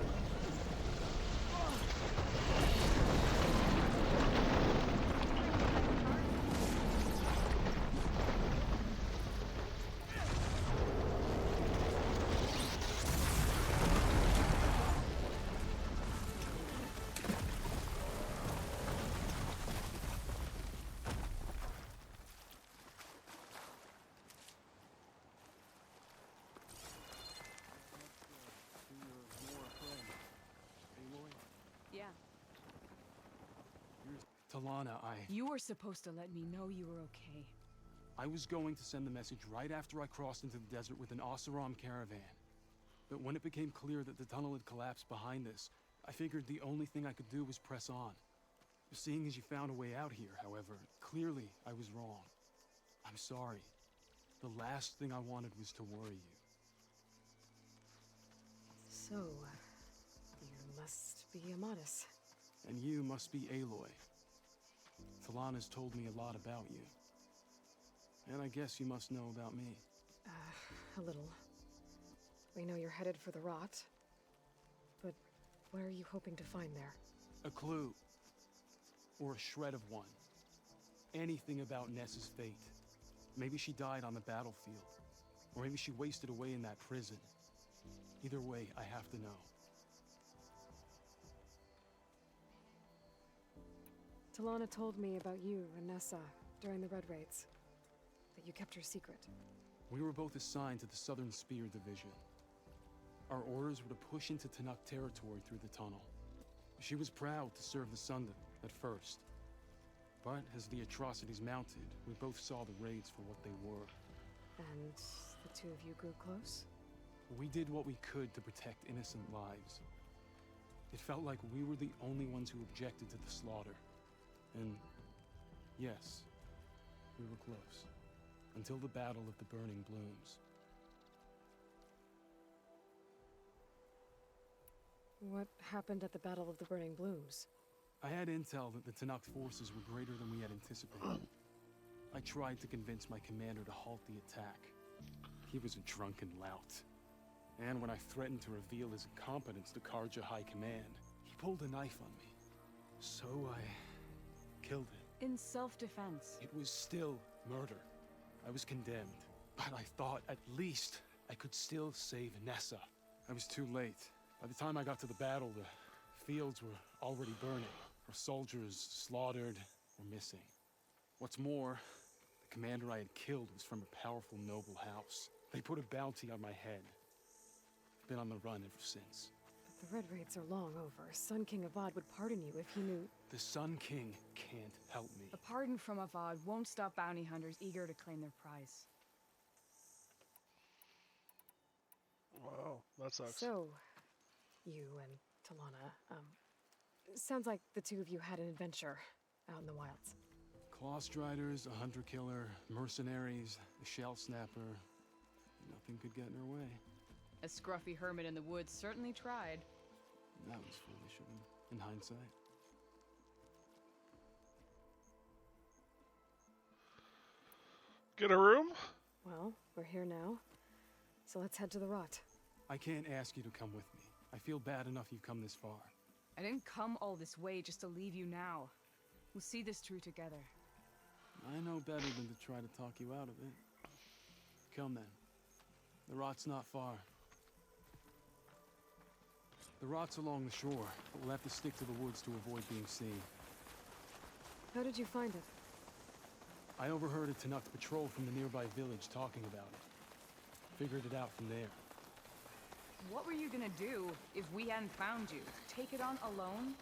Yeah. Talana, You were supposed to let me know you were okay. I was going to send the message right after I crossed into the desert with an Oseram caravan. But when it became clear that the tunnel had collapsed behind us, I figured the only thing I could do was press on. Seeing as you found a way out here, however, clearly I was wrong. I'm sorry. The last thing I wanted was to worry you. So, you must be Amadis. And you must be Aloy. Talana's told me a lot about you. And I guess you must know about me. A little. We know you're headed for the rot. But what are you hoping to find there? A clue. Or a shred of one. Anything about Nessa's fate. Maybe she died on the battlefield. Or maybe she wasted away in that prison. Either way, I have to know. Talana told me about you and Nessa during the Red Raids. That you kept her secret. We were both assigned to the Southern Spear Division. Our orders were to push into Tanakh territory through the tunnel. She was proud to serve the Sundom at first. But as the atrocities mounted, we both saw the raids for what they were. And the two of you grew close? We did what we could to protect innocent lives. It felt like we were the only ones who objected to the slaughter. And yes, we were close. Until the Battle of the Burning Blooms. What happened at the Battle of the Burning Blooms? I had intel that the Tanakh forces were greater than we had anticipated. I tried to convince my commander to halt the attack. He was a drunken lout. And when I threatened to reveal his incompetence to Karja High Command, he pulled a knife on me. So I killed him. In self-defense. It was still murder. I was condemned. But I thought at least I could still save Nessa. I was too late. By the time I got to the battle, the fields were already burning. Our soldiers slaughtered or missing. What's more, the commander I had killed was from a powerful noble house. They put a bounty on my head. I've been on the run ever since. But the Red Raids are long over. Sun King Avad would pardon you if he knew... The Sun King can't help me. A pardon from Avad won't stop bounty hunters eager to claim their prize. Wow, that sucks. So, you and Talana, sounds like the two of you had an adventure out in the wilds. Clawstriders, a hunter-killer, mercenaries, a shell snapper. Nothing could get in her way. A scruffy hermit in the woods certainly tried. That was foolish of him, in hindsight. Get a room? Well, we're here now, so let's head to the rot. I can't ask you to come with me. I feel bad enough you've come this far. I didn't come all this way just to leave you now. We'll see this through together. I know better than to try to talk you out of it. Come then. The rot's not far. The rot's along the shore, but we'll have to stick to the woods to avoid being seen. How did you find it? I overheard a Tanakh patrol from the nearby village talking about it. Figured it out from there. What were you gonna do if we hadn't found you? Take it on alone?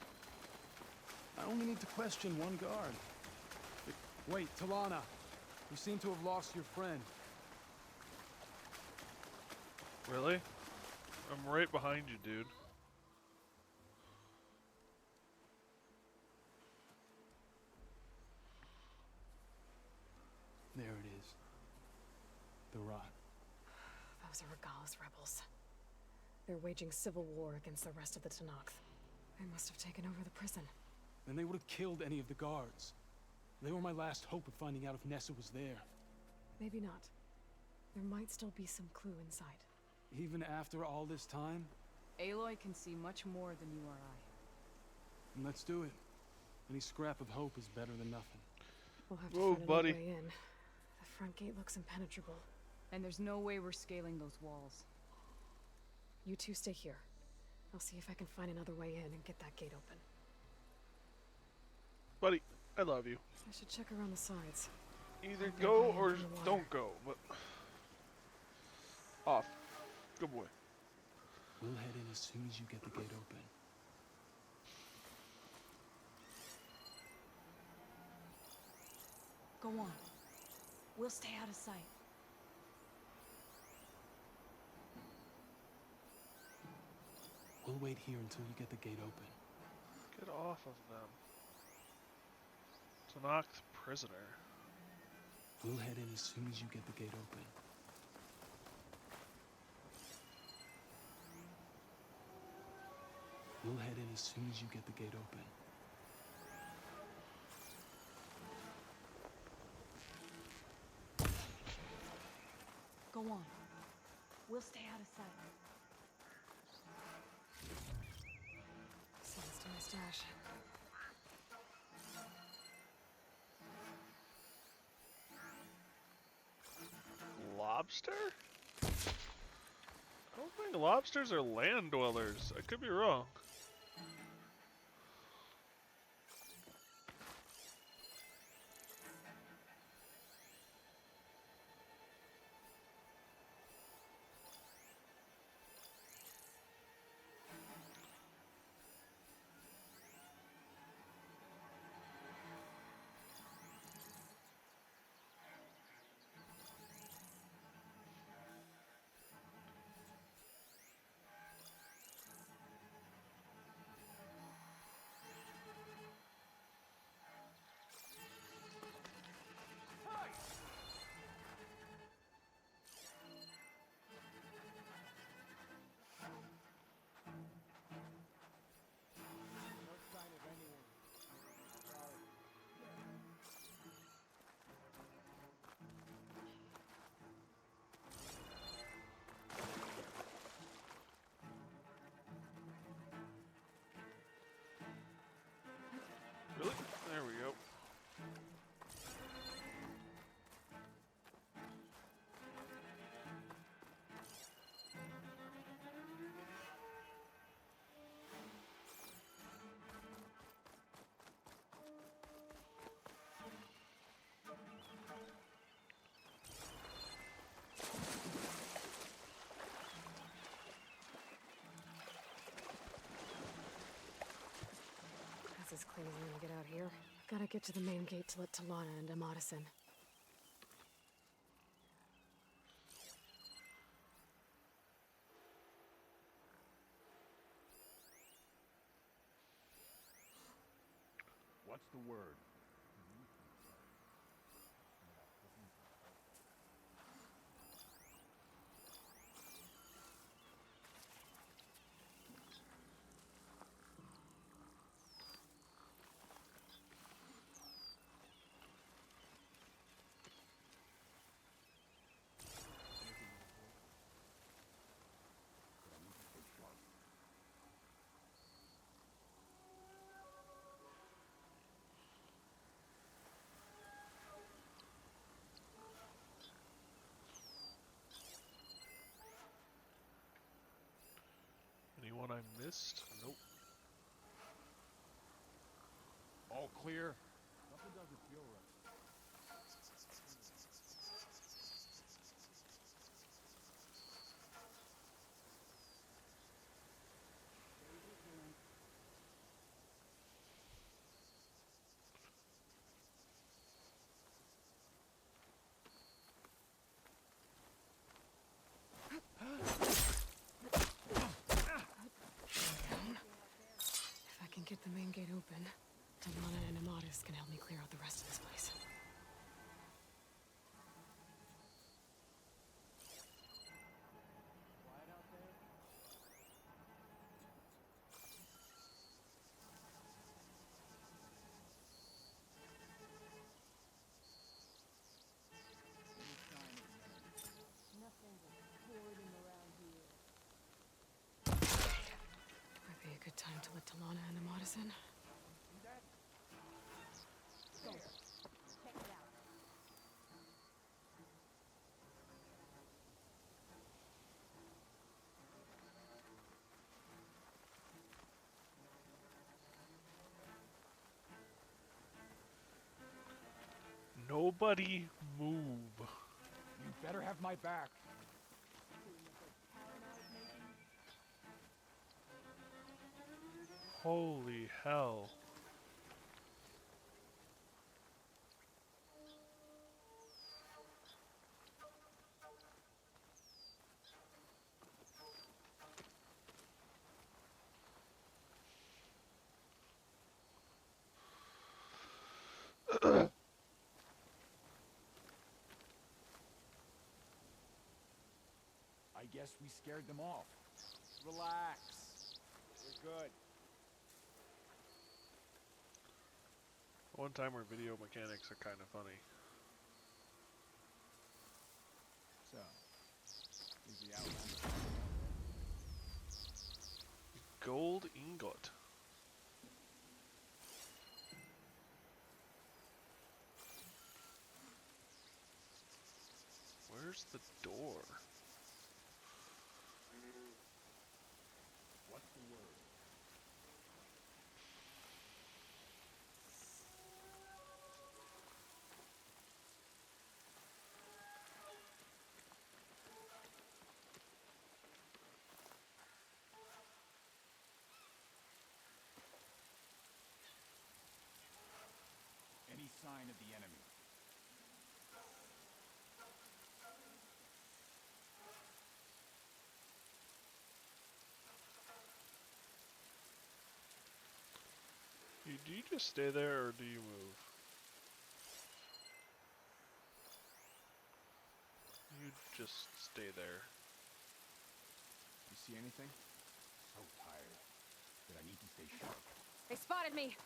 I only need to question one guard. Wait, Talana. You seem to have lost your friend. Really? I'm right behind you, dude. There it is. The rot. Those are Regala's rebels. They're waging civil war against the rest of the Tanakh. They must have taken over the prison. Then they would have killed any of the guards. They were my last hope of finding out if Nessa was there. Maybe not. There might still be some clue inside. Even after all this time? Aloy can see much more than you or I. And let's do it. Any scrap of hope is better than nothing. We'll have to Whoa, find buddy. another way in. The front gate looks impenetrable. And there's no way we're scaling those walls. You two stay here. I'll see if I can find another way in and get that gate open. Buddy, I love you. I should check around the sides. Either I'll go get way or in from the water. don't go, but... Off. Good boy. We'll head in as soon as you get the gate open. Go on. We'll stay out of sight. We'll wait here until you get the gate open. Get off of them. Tanakh prisoner. We'll head in as soon as you get the gate open. We'll head in as soon as you get the gate open. Go on. We'll stay out of sight. Sounds to my stash. Lobster? I don't think lobsters are land dwellers. I could be wrong. Really? There we go. That's as clean as I'm gonna get out here. Gotta get to the main gate to let Talana and Amatis in. What's the word? Anyone I missed? Nope. All clear? Nothing doesn't feel right. If I can get the main gate open, Talana and Amatis can help me clear out the rest of this place. Might be a good time to let Talana and Amatis in. Go. Check it out. Nobody move. You better have my back. Holy hell. I guess we scared them off. Relax. We're good. One time where video mechanics are kind of funny. So, gold ingot. Where's the door? What's the word? Any sign of the enemy? Do you just stay there or do you move? You just stay there. You see anything? So tired that I need to stay sharp. They spotted me.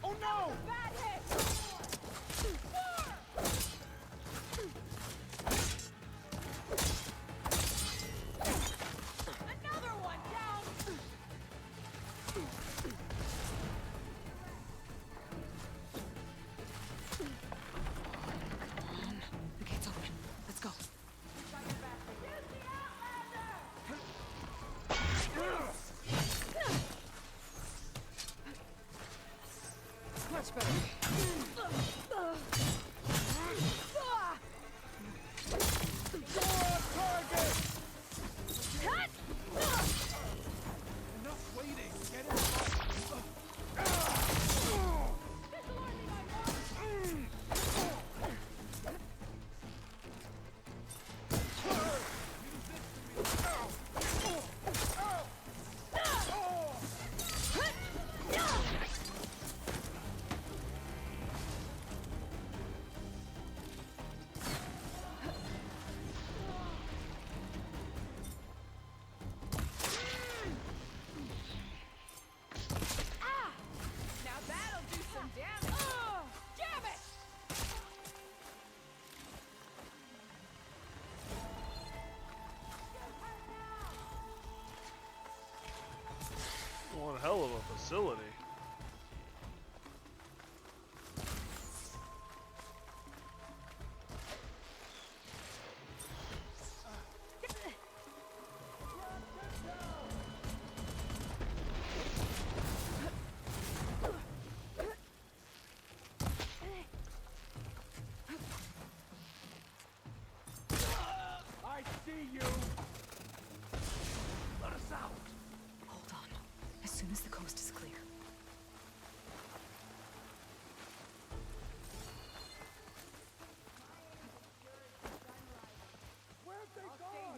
Oh no! Bad hit. Another one down. The gate's open. Let's go. Much better. Enough waiting. Get Now that'll do some damage. Jam it. One hell of a facility. I see you! Let us out! Hold on. As soon as the coast is clear.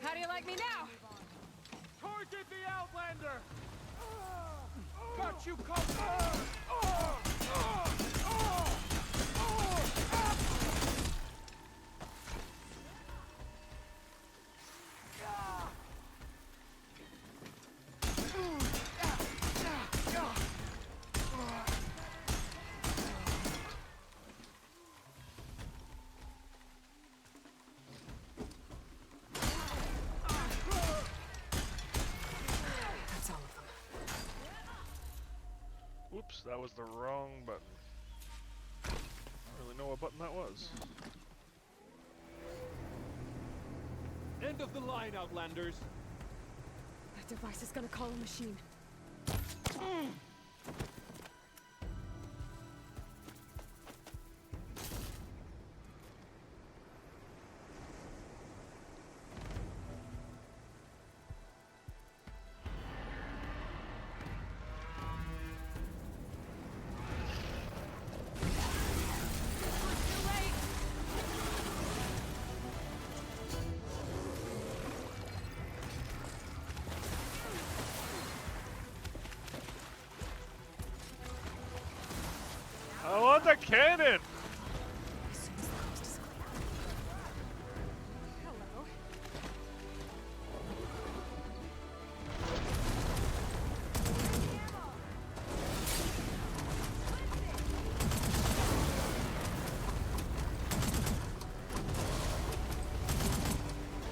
How do you like me now? Target the Outlander! Got you covered! That's all of them. Whoops, that was the wrong button. I don't really know what button that was. End of the line, Outlanders! That device is gonna call a machine. I want the cannon!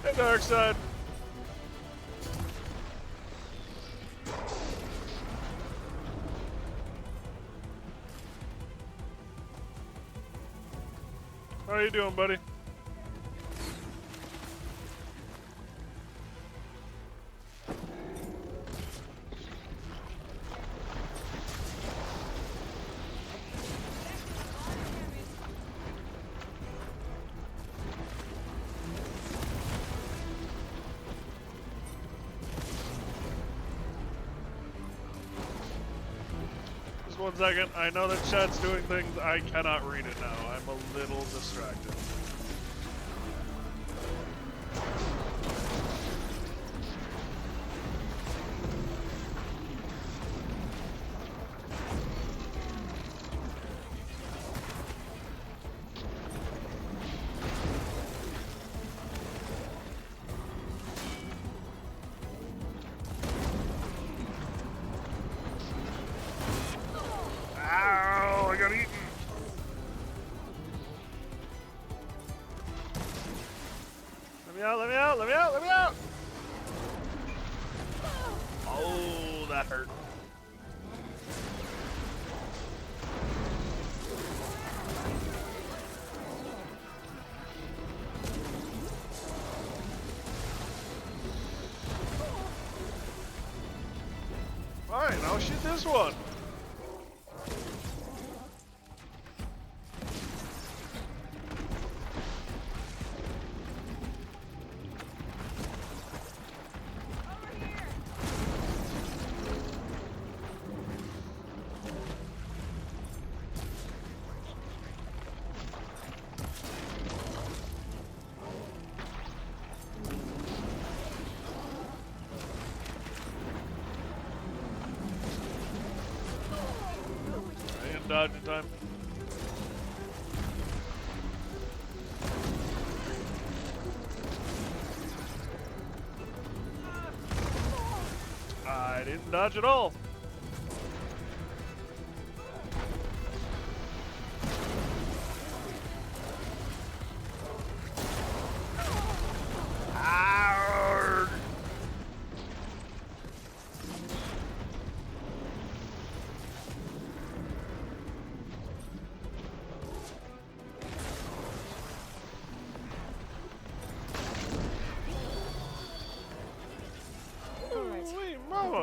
Hey, Darkseid. How you doing, buddy? Just 1 second. I know that chat's doing things. I cannot read it now. I'm a little distracted. Ow! I got eaten. Let me out! Let me out! Let me out! Let me out! Oh, that hurt. Fine, I'll shoot this one. Dodge in time. I didn't dodge at all. Arrgh.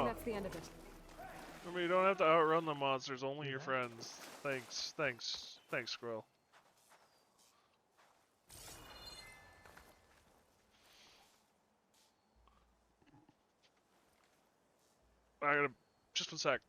That's the end of it. I mean, you don't have to outrun the monsters, only your friends. Thanks, Squirrel. I gotta, just 1 sec.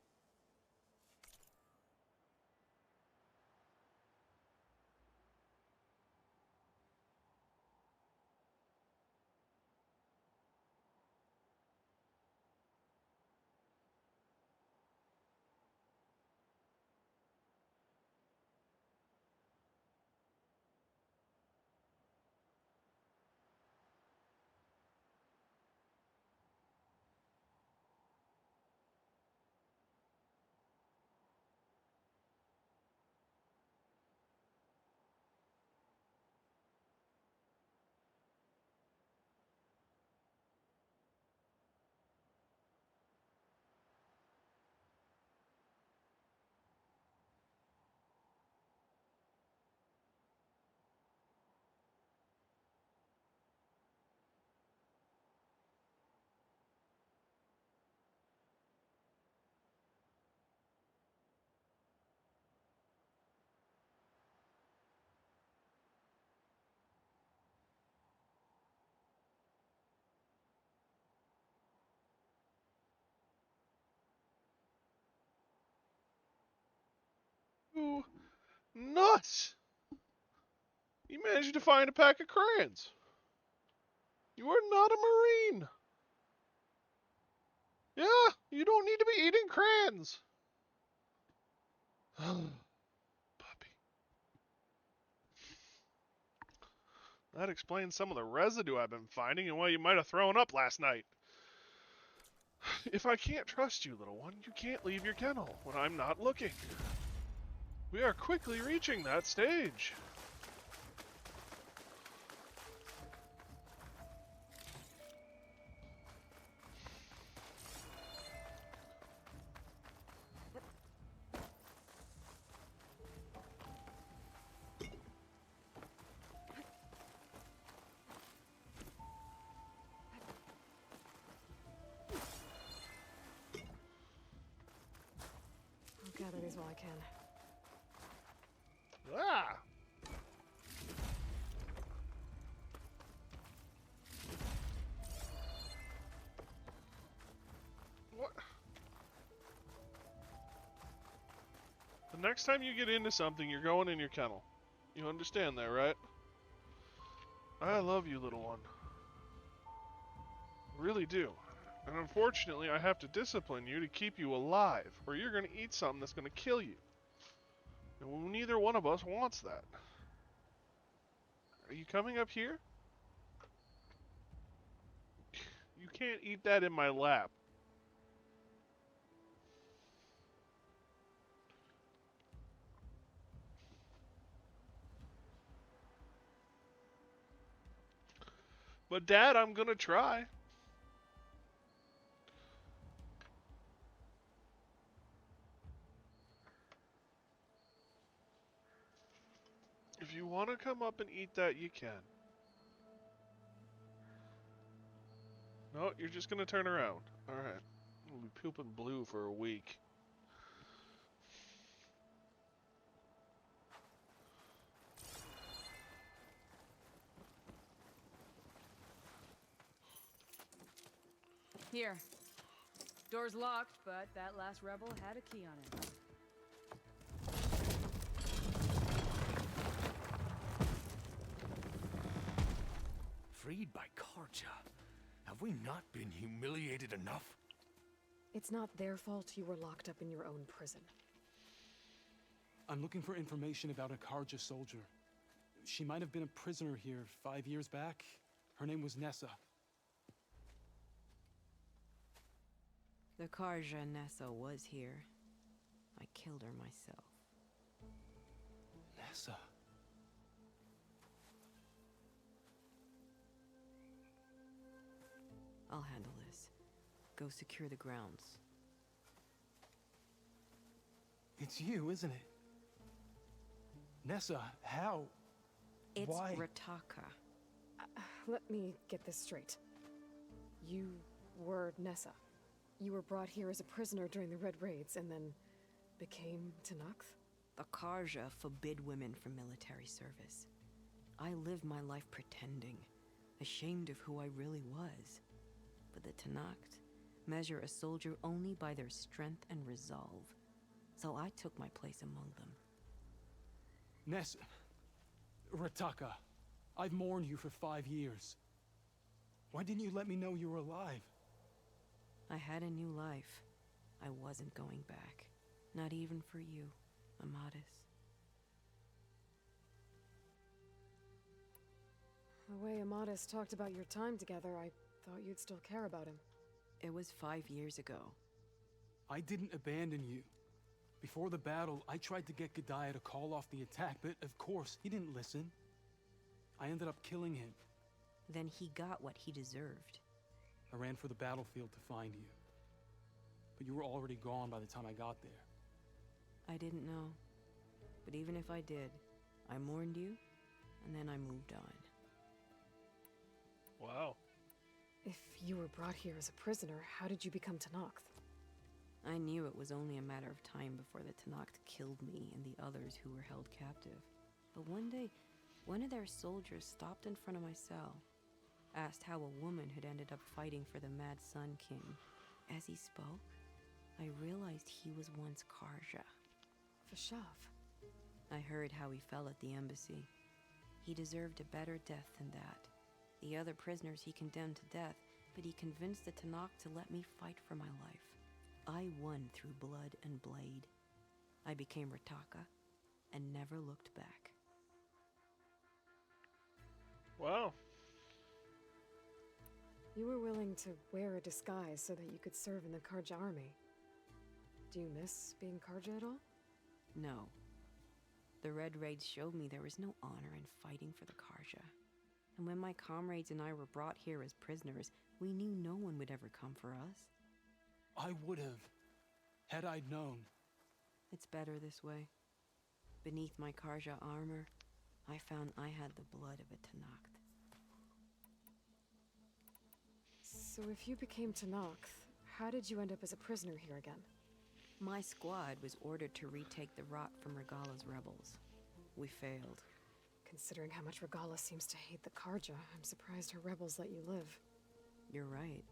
You nuts! You managed to find a pack of crayons. You are not a Marine. Yeah, you don't need to be eating crayons. Puppy. That explains some of the residue I've been finding and why you might have thrown up last night. If I can't trust you, little one, you can't leave your kennel when I'm not looking. We are quickly reaching that stage. I can. Ah! What? The next time you get into something, you're going in your kennel. You understand that, right? I love you, little one. I really do. And unfortunately, I have to discipline you to keep you alive, or you're going to eat something that's going to kill you. And neither one of us wants that. Are you coming up here? You can't eat that in my lap. But Dad, I'm gonna try. If you want to come up and eat that, you can. No, you're just gonna turn around. Alright. We'll be pooping blue for a week. Here. Door's locked, but that last rebel had a key on it. Freed by Karja. Have we not been humiliated enough? It's not their fault you were locked up in your own prison. I'm looking for information about a Karja soldier. She might have been a prisoner here 5 years back. Her name was Nessa. The Karja Nessa was here. I killed her myself. Nessa? I'll handle this. Go secure the grounds. It's you, isn't it? Nessa, how? It's Why? Rataka. Let me get this straight. You were Nessa. You were brought here as a prisoner during the Red Raids and then became Tenakth? The Karja forbid women from military service. I lived my life pretending, ashamed of who I really was. But the Tenakth measure a soldier only by their strength and resolve. So I took my place among them. Nessa. Rataka. I've mourned you for 5 years. Why didn't you let me know you were alive? I had a new life. I wasn't going back. Not even for you, Amadis. The way Amadis talked about your time together, I thought you'd still care about him. It was 5 years ago. I didn't abandon you. Before the battle, I tried to get GIAIA to call off the attack, but of course, he didn't listen. I ended up killing him. Then he got what he deserved. I ran for the battlefield to find you. But you were already gone by the time I got there. I didn't know. But even if I did, I mourned you, and then I moved on. Wow. If you were brought here as a prisoner, how did you become Tenakth? I knew it was only a matter of time before the Tenakth killed me and the others who were held captive. But one day, one of their soldiers stopped in front of my cell, asked how a woman had ended up fighting for the Mad Sun King. As he spoke, I realized he was once Karja. Vashav. I heard how he fell at the embassy. He deserved a better death than that. The other prisoners he condemned to death, but he convinced the Tenakth to let me fight for my life. I won through blood and blade. I became Rataka and never looked back. Wow. You were willing to wear a disguise so that you could serve in the Karja army. Do you miss being Karja at all? No. The Red Raids showed me there was no honor in fighting for the Karja. And when my comrades and I were brought here as prisoners, we knew no one would ever come for us. I would have, had I known. It's better this way. Beneath my Karja armor, I found I had the blood of a Tenakth. So if you became Tenakth, how did you end up as a prisoner here again? My squad was ordered to retake the rock from Regala's rebels. We failed. Considering how much Regala seems to hate the Karja, I'm surprised her rebels let you live. You're right.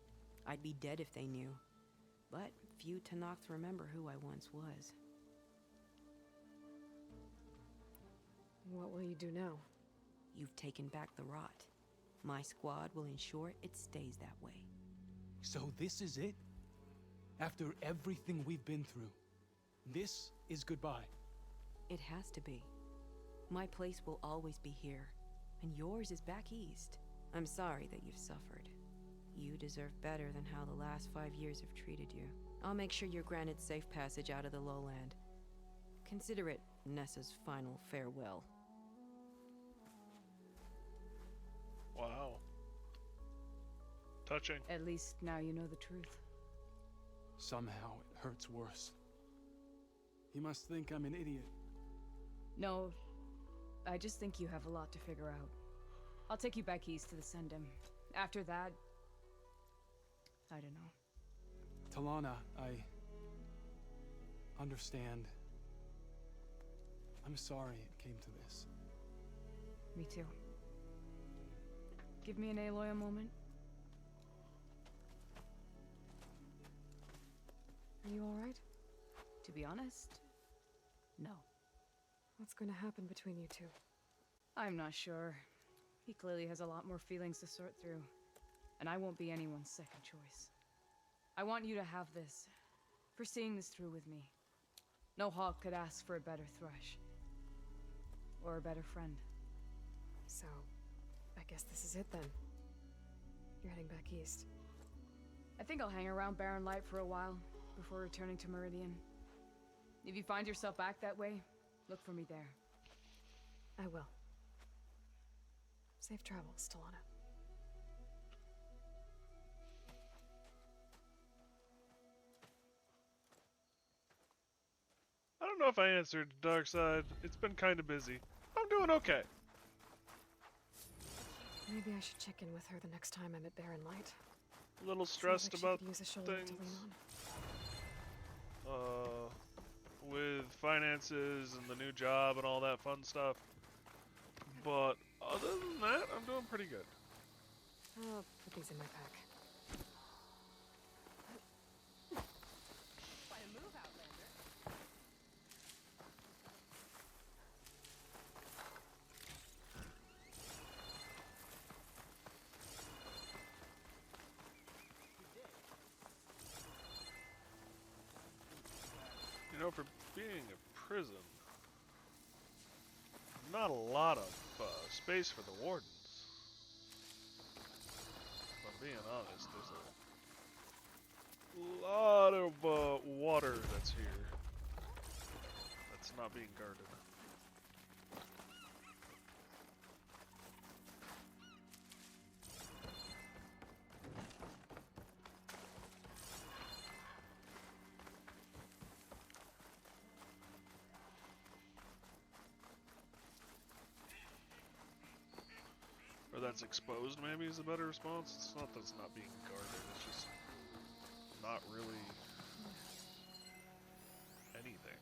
I'd be dead if they knew. But few Tanakhs remember who I once was. What will you do now? You've taken back the rot. My squad will ensure it stays that way. So this is it? After everything we've been through, this is goodbye? It has to be. My place will always be here, and yours is back east. I'm sorry that you've suffered. You deserve better than how the last 5 years have treated you. I'll make sure you're granted safe passage out of the lowland. Consider it Nessa's final farewell. Wow. Touching. At least now you know the truth. Somehow it hurts worse. He must think I'm an idiot. No, I just think you have a lot to figure out. I'll take you back east to the Sendem. After that, I don't know. Talana, I understand. I'm sorry it came to this. Me too. Give me an Aloy a moment. Are you alright? To be honest, no. What's going to happen between you two? I'm not sure. He clearly has a lot more feelings to sort through. And I won't be anyone's second choice. I want you to have this, for seeing this through with me. No hawk could ask for a better thrush. Or a better friend. So, I guess this is it then. You're heading back east. I think I'll hang around Barren Light for a while, before returning to Meridian. If you find yourself back that way, look for me there. I will. Safe travels, Talana. I don't know if I answered Darkside. It's been kind of busy. I'm doing okay. Maybe I should check in with her the next time I'm at Barren Light. A little Seems stressed like she about could use a shoulder things. to lean on. With finances and the new job and all that fun stuff. But other than that, I'm doing pretty good. I'll put these in my pack. Quite a move, Outlander. You know, for being a prison, not a lot of space for the wardens. If I'm being honest, there's a lot of water that's here that's not being guarded. Or that's exposed, maybe, is a better response. It's not that it's not being guarded, it's just not really anything.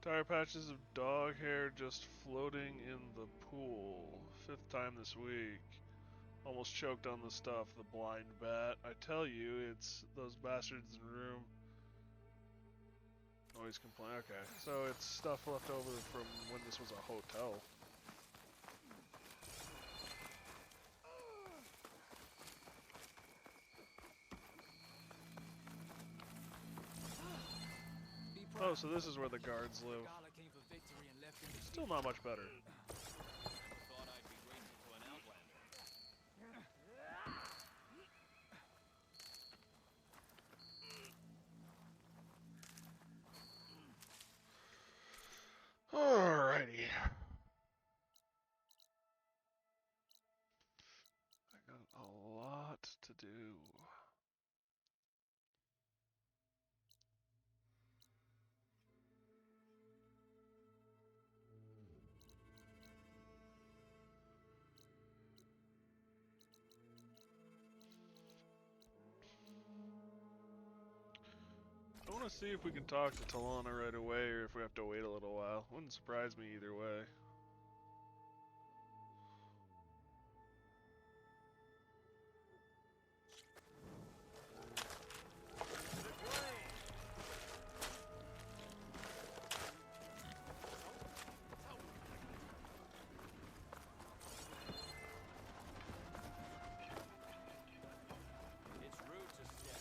Tire patches of dog hair just floating in the pool. 5th time this week. Almost choked on the stuff, the blind bat. I tell you, it's those bastards in the room. Always complain. Okay, so it's stuff left over from when this was a hotel. Oh, so this is where the guards live. Still not much better. Alrighty. I got a lot to do. want to see if we can talk to Talana right away or if we have to wait a little while. Wouldn't surprise me either way. It's rude to step.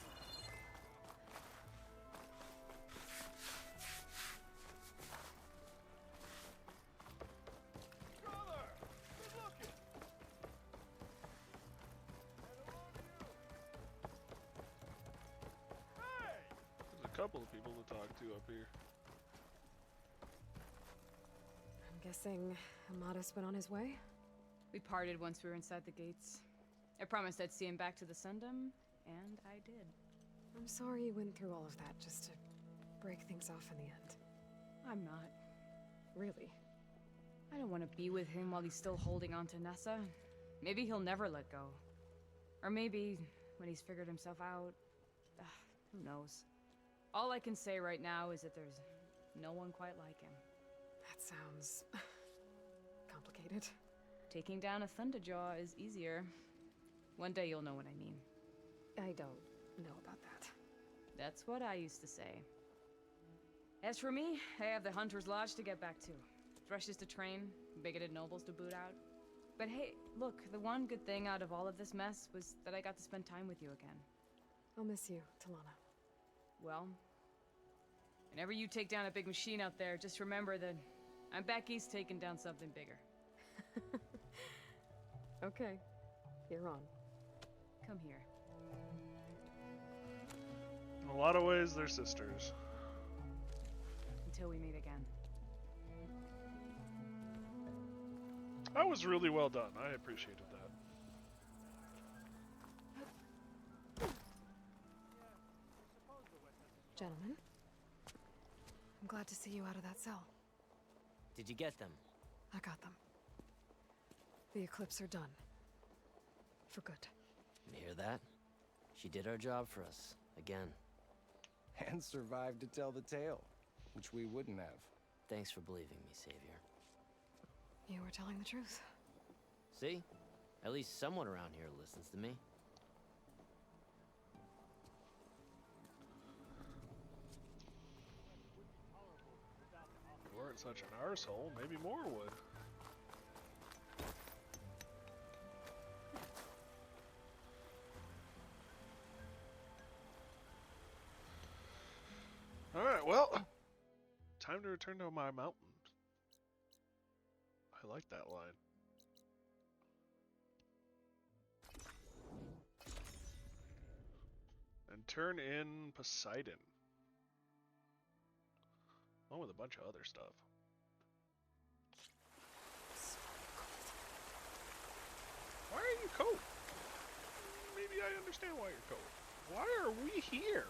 Brother! Good looking! Hey! There's a couple of people to talk to up here. I'm guessing Amadas went on his way? We parted once we were inside the gates. I promised I'd see him back to the Sundom, and I did. I'm sorry you went through all of that just to break things off in the end. I'm not. Really? I don't want to be with him while he's still holding on to Nessa. Maybe he'll never let go. Or maybe when he's figured himself out. Who knows? All I can say right now is that there's no one quite like him. That sounds complicated. Taking down a Thunderjaw is easier. One day you'll know what I mean. I don't know about that. That's what I used to say. As for me, I have the Hunter's Lodge to get back to. Thrushes to train, bigoted nobles to boot out. But hey, look, the one good thing out of all of this mess was that I got to spend time with you again. I'll miss you, Talana. Well, whenever you take down a big machine out there, just remember that I'm back east taking down something bigger. Okay, you're on. Come here. In a lot of ways, they're sisters. Until we meet again. That was really well done. I appreciated that. Gentlemen, I'm glad to see you out of that cell. Did you get them? I got them. The Eclipse are done. For good. You hear that? She did our job for us, again. And survived to tell the tale, which we wouldn't have. Thanks for believing me, Savior. You were telling the truth. See? At least someone around here listens to me. If you weren't such an arsehole, maybe more would. Alright, well, time to return to my mountain. I like that line. And turn in Poseidon. Along with a bunch of other stuff. Why are you cold? Maybe I understand why you're cold. Why are we here?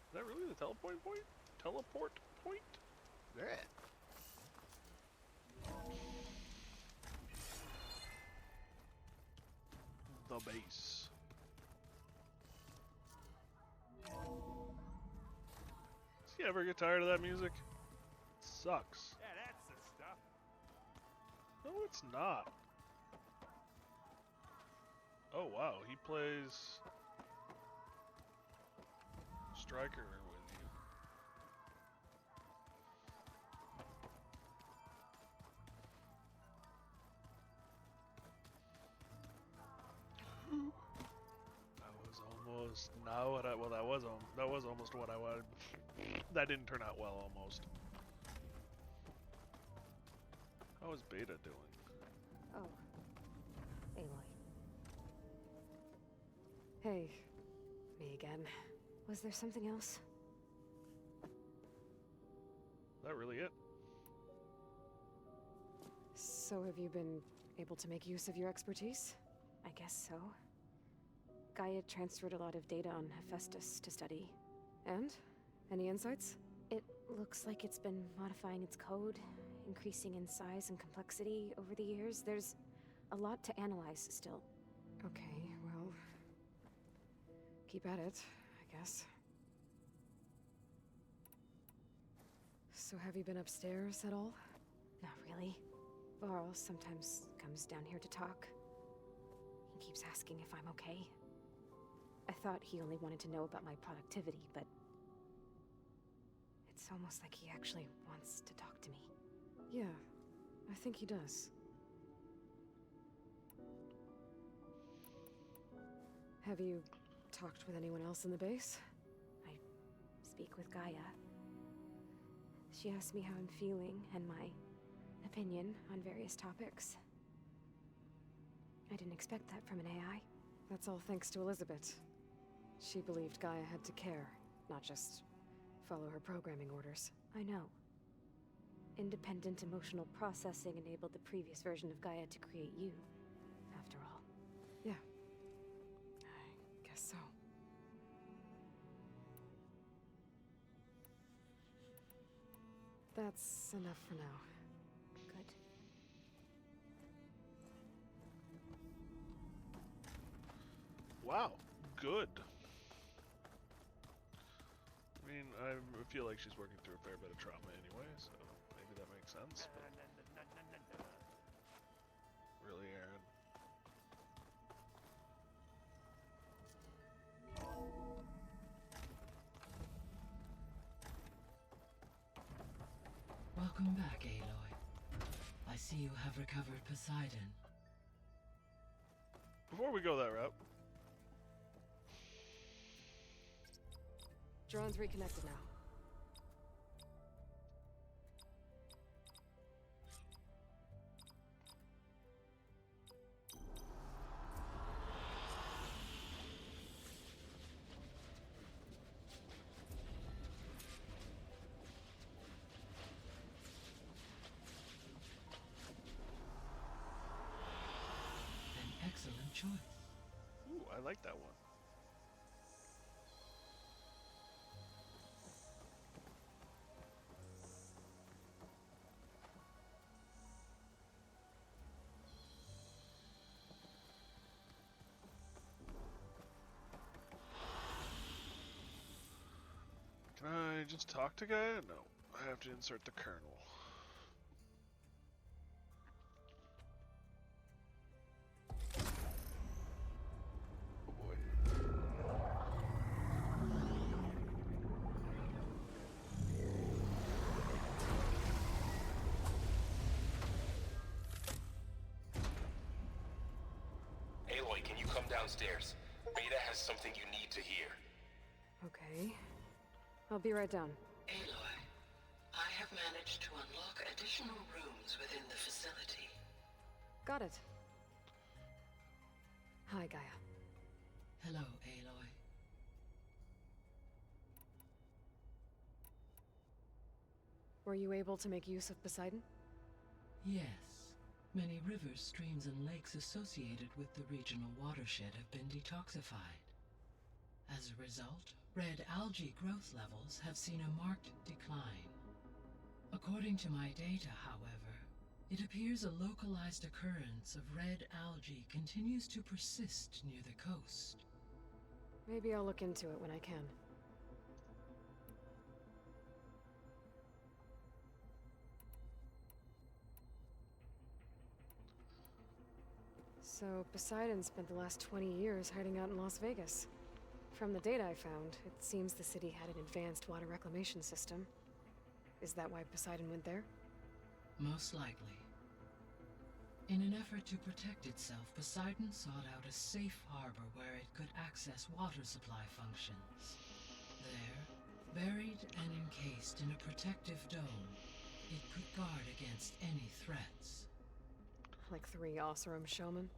Is that really the teleport point? Teleport point? Yeah. The base. Does he ever get tired of that music? It sucks. Yeah, that's the stuff. No, it's not. Oh wow, he plays Striker with you. That was almost not what I. Well, that was almost what I wanted. That didn't turn out well. Almost. How is Beta doing? Oh. Aloy. Hey. Me again. Was there something else? Is that really it? So have you been able to make use of your expertise? I guess so. Gaia transferred a lot of data on Hephaestus to study. And? Any insights? It looks like it's been modifying its code, increasing in size and complexity over the years. There's a lot to analyze still. Okay, well... keep at it, I guess. So have you been upstairs at all? Not really. Varl sometimes comes down here to talk. He keeps asking if I'm okay. I thought he only wanted to know about my productivity, but it's almost like he actually wants to talk to me. Yeah, I think he does. Have you talked with anyone else in the base? I speak with GIAIA. She asked me how I'm feeling and my opinion on various topics. I didn't expect that from an AI. That's all thanks to Elizabeth. She believed GIAIA had to care, not just follow her programming orders. I know. Independent emotional processing enabled the previous version of GIAIA to create you, after all. Yeah. I guess so. That's enough for now. Good. Wow, good. I mean, I feel like she's working through a fair bit of trauma anyway, so maybe that makes sense, but... Really, Aaron? Welcome back, Aloy. I see you have recovered Poseidon. Before we go that route... Drone's reconnected now. An excellent choice. Ooh, I like that one. Can I just talk to Gaia? No. I have to insert the kernel. Oh boy. Aloy, can you come downstairs? Beta has something you need to hear. Okay. I'll be right down. Aloy, I have managed to unlock additional rooms within the facility. Got it. Hi, Gaia. Hello, Aloy. Were you able to make use of Poseidon? Yes. Many rivers, streams, and lakes associated with the regional watershed have been detoxified. As a result, red algae growth levels have seen a marked decline. According to my data, however, it appears a localized occurrence of red algae continues to persist near the coast. Maybe I'll look into it when I can. So, Poseidon spent the last 20 years hiding out in Las Vegas. From the data I found, it seems the city had an advanced water reclamation system. Is that why Poseidon went there? Most likely. In an effort to protect itself, Poseidon sought out a safe harbor where it could access water supply functions. There, buried and encased in a protective dome, it could guard against any threats. Like 3 Oseram showmen?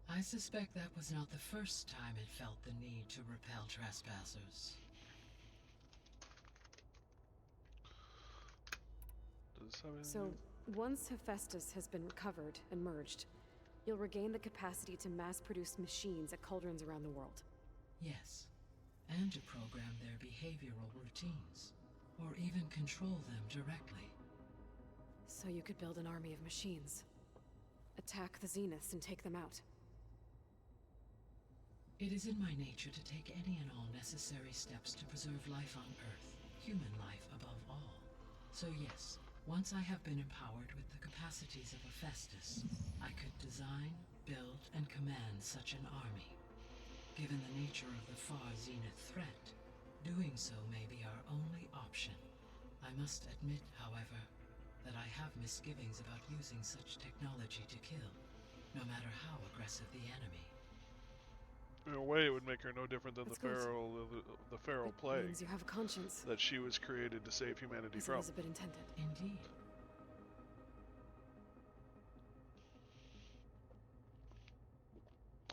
I suspect that was not the first time it felt the need to repel trespassers. So, once Hephaestus has been recovered and merged, you'll regain the capacity to mass-produce machines at cauldrons around the world. Yes, and to program their behavioral routines, or even control them directly. So you could build an army of machines. Attack the Zeniths and take them out. It is in my nature to take any and all necessary steps to preserve life on Earth, human life above all. So yes, once I have been empowered with the capacities of a Festus, I could design, build, and command such an army. Given the nature of the far zenith threat, doing so may be our only option. I must admit, however, that I have misgivings about using such technology to kill, no matter how aggressive the enemy. In a way, it would make her no different than That's the good. Feral It Plague means you have a conscience, that she was created to save humanity as from. Elizabeth intended. Indeed.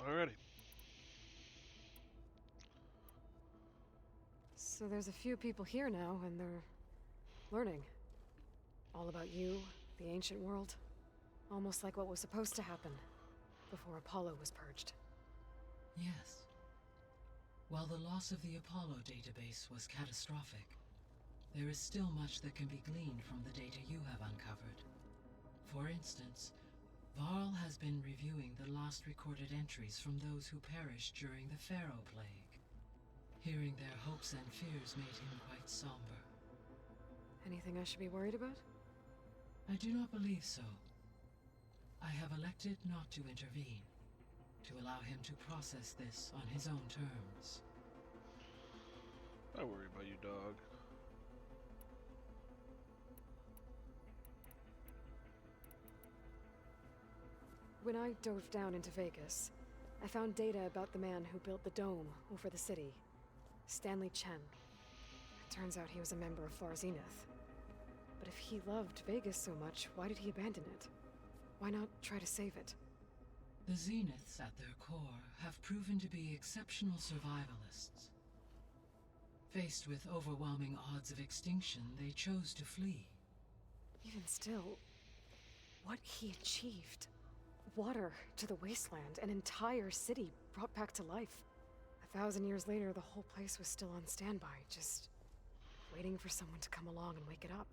Alrighty. So there's a few people here now, and they're learning. All about you, the ancient world. Almost like what was supposed to happen before Apollo was purged. Yes. While the loss of the Apollo database was catastrophic, there is still much that can be gleaned from the data you have uncovered. For instance, Varl has been reviewing the last recorded entries from those who perished during the Pharaoh Plague. Hearing their hopes and fears made him quite somber. Anything I should be worried about? I do not believe so. I have elected not to intervene, to allow him to process this on his own terms. I worry about you, dog. When I dove down into Vegas, I found data about the man who built the dome over the city, Stanley Chen. It turns out he was a member of Far Zenith. But if he loved Vegas so much, why did he abandon it? Why not try to save it? The Zeniths, at their core, have proven to be exceptional survivalists. Faced with overwhelming odds of extinction, they chose to flee. Even still, what he achieved. Water to the wasteland, an entire city brought back to life. 1,000 years later, the whole place was still on standby, just waiting for someone to come along and wake it up.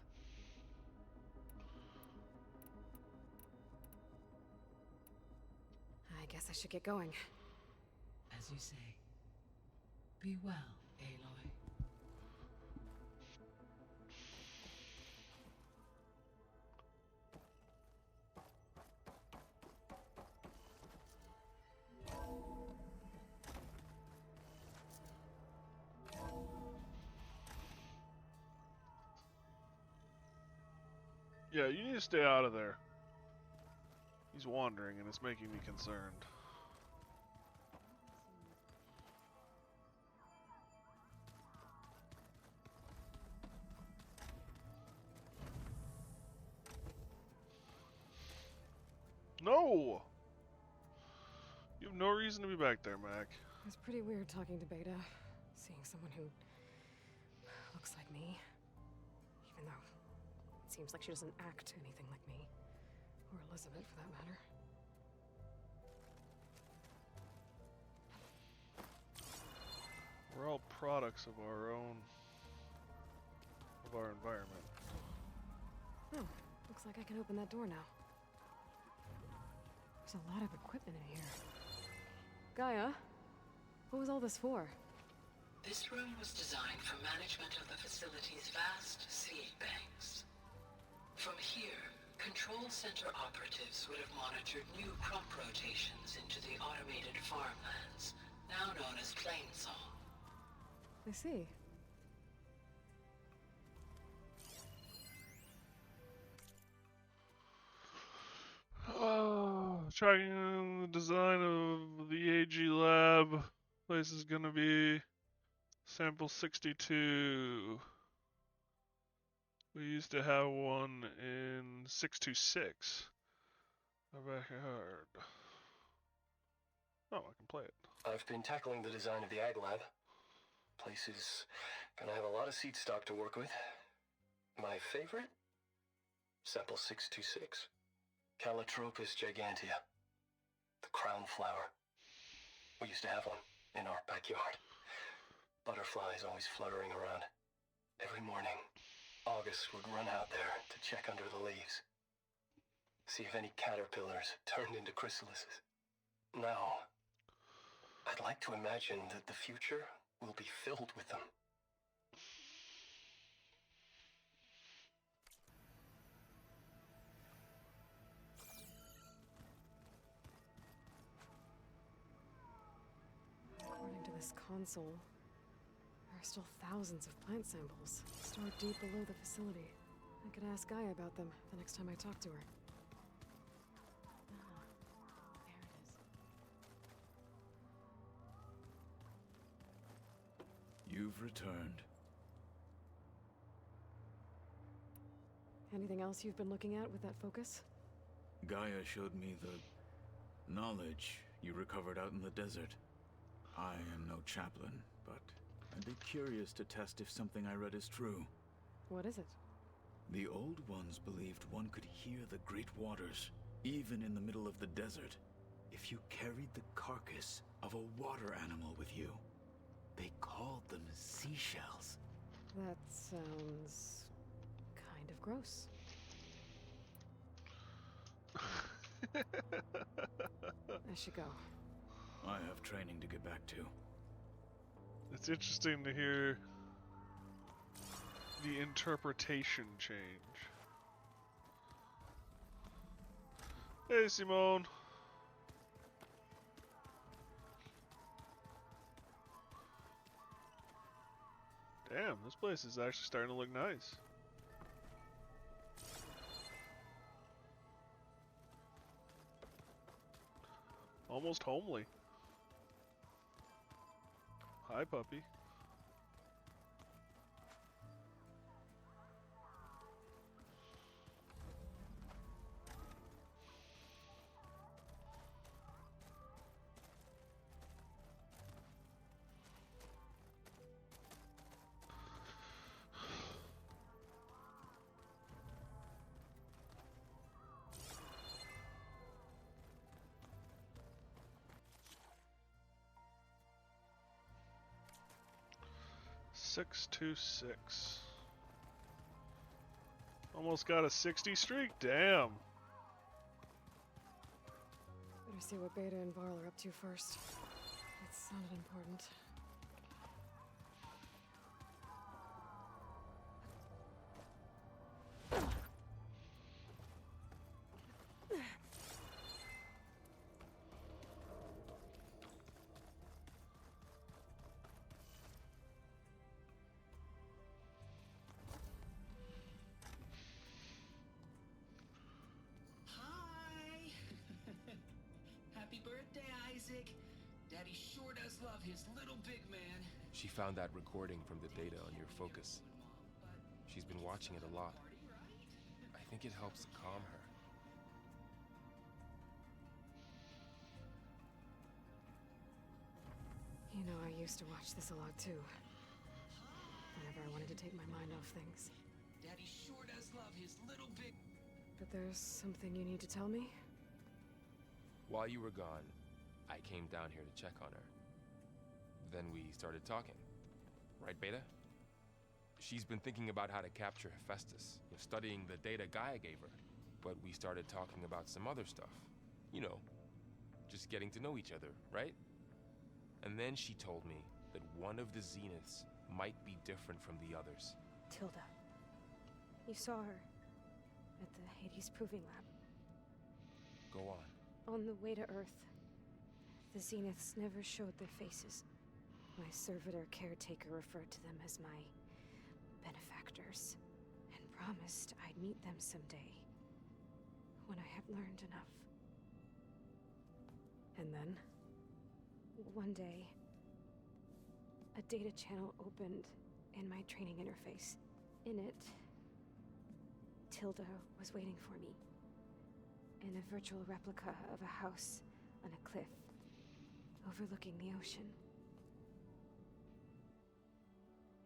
I guess I should get going. As you say. Be well, Aloy. Yeah, you need to stay out of there. He's wandering and it's making me concerned. No! You have no reason to be back there, Mac. It was pretty weird talking to Beta, seeing someone who looks like me. Even though it seems like she doesn't act anything like me. Or Elizabeth, for that matter. We're all products of our environment. Oh, looks like I can open that door now. There's a lot of equipment in here. GIAIA, what was all this for? This room was designed for management of the facility's vast seed banks. From here, Control Center operatives would have monitored new crop rotations into the automated farmlands, now known as Plainsong. I see. Tracking the design of the AG lab. Place is gonna be sample 62. We used to have one in 626. Our backyard. Oh, I can play it. I've been tackling the design of the Ag Lab. Place is gonna have a lot of seed stock to work with. My favorite? Sample 626. Calotropis gigantea. The crown flower. We used to have one in our backyard. Butterflies always fluttering around. Every morning, August would run out there to check under the leaves. See if any caterpillars turned into chrysalises. Now, I'd like to imagine that the future will be filled with them. this console, there are still thousands of plant samples stored deep below the facility. I could ask GIAIA about them the next time I talk to her. Ah, there it is. You've returned. Anything else you've been looking at with that focus? GIAIA showed me the knowledge you recovered out in the desert. I am no chaplain, but I'd be curious to test if something I read is true. What is it? The old ones believed one could hear the great waters, even in the middle of the desert, if you carried the carcass of a water animal with you. They called them seashells. That sounds kind of gross. I should go. I have training to get back to. It's interesting to hear the interpretation change. Hey, Simone. Damn, this place is actually starting to look nice. Almost homely. Hi, puppy. Six to 6. Almost got a 60 streak. Damn. Better see what Beta and Varl are up to first. That sounded important. Happy birthday, Isaac. Daddy sure does love his little big man. She found that recording from the data on your focus. She's been watching it a lot. I think it helps calm her. You know, I used to watch this a lot too. Whenever I wanted to take my mind off things. Daddy sure does love his little big... But there's something you need to tell me? While you were gone, I came down here to check on her. Then we started talking. Right, Beta? She's been thinking about how to capture Hephaestus, studying the data GIAIA gave her. But we started talking about some other stuff. You know, just getting to know each other, right? And then she told me that one of the Zeniths might be different from the others. Tilda. You saw her at the Hades Proving Lab. Go on. On the way to Earth, the Zeniths never showed their faces. My servitor caretaker referred to them as my benefactors, and promised I'd meet them someday, when I had learned enough. And then? One day, a data channel opened in my training interface. In it, Tilda was waiting for me. In a virtual replica of a house on a cliff, overlooking the ocean.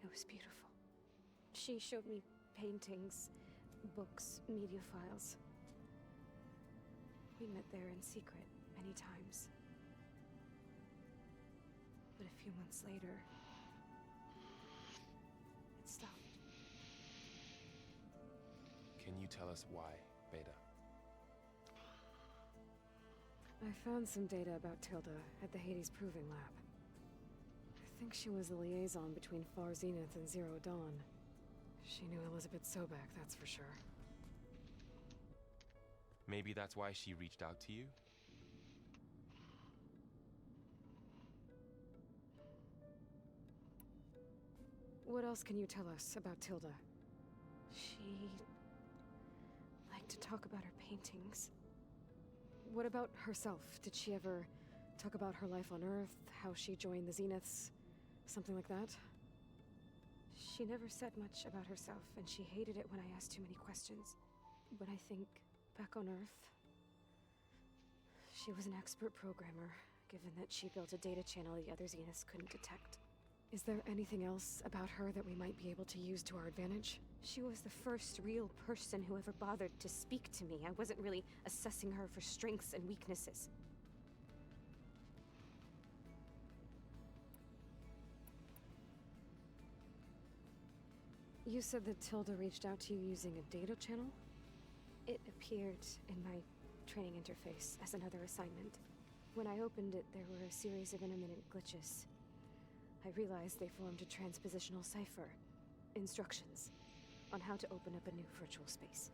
It was beautiful. She showed me paintings, books, media files. We met there in secret many times. But a few months later, it stopped. Can you tell us why, Beta? I found some data about Tilda at the Hades Proving Lab. I think she was the liaison between Far Zenith and Zero Dawn. She knew Elizabeth Sobek, that's for sure. Maybe that's why she reached out to you? What else can you tell us about Tilda? She liked to talk about her paintings. What about herself? Did she ever talk about her life on Earth, how she joined the Zeniths, something like that? She never said much about herself, and she hated it when I asked too many questions. When I think back on Earth, she was an expert programmer, given that she built a data channel the other Zeniths couldn't detect. Is there anything else about her that we might be able to use to our advantage? She was the first real person who ever bothered to speak to me. I wasn't really assessing her for strengths and weaknesses. You said that Tilda reached out to you using a data channel? It appeared in my training interface as another assignment. When I opened it, there were a series of intermittent glitches. I realized they formed a transpositional cipher. Instructions on how to open up a new virtual space.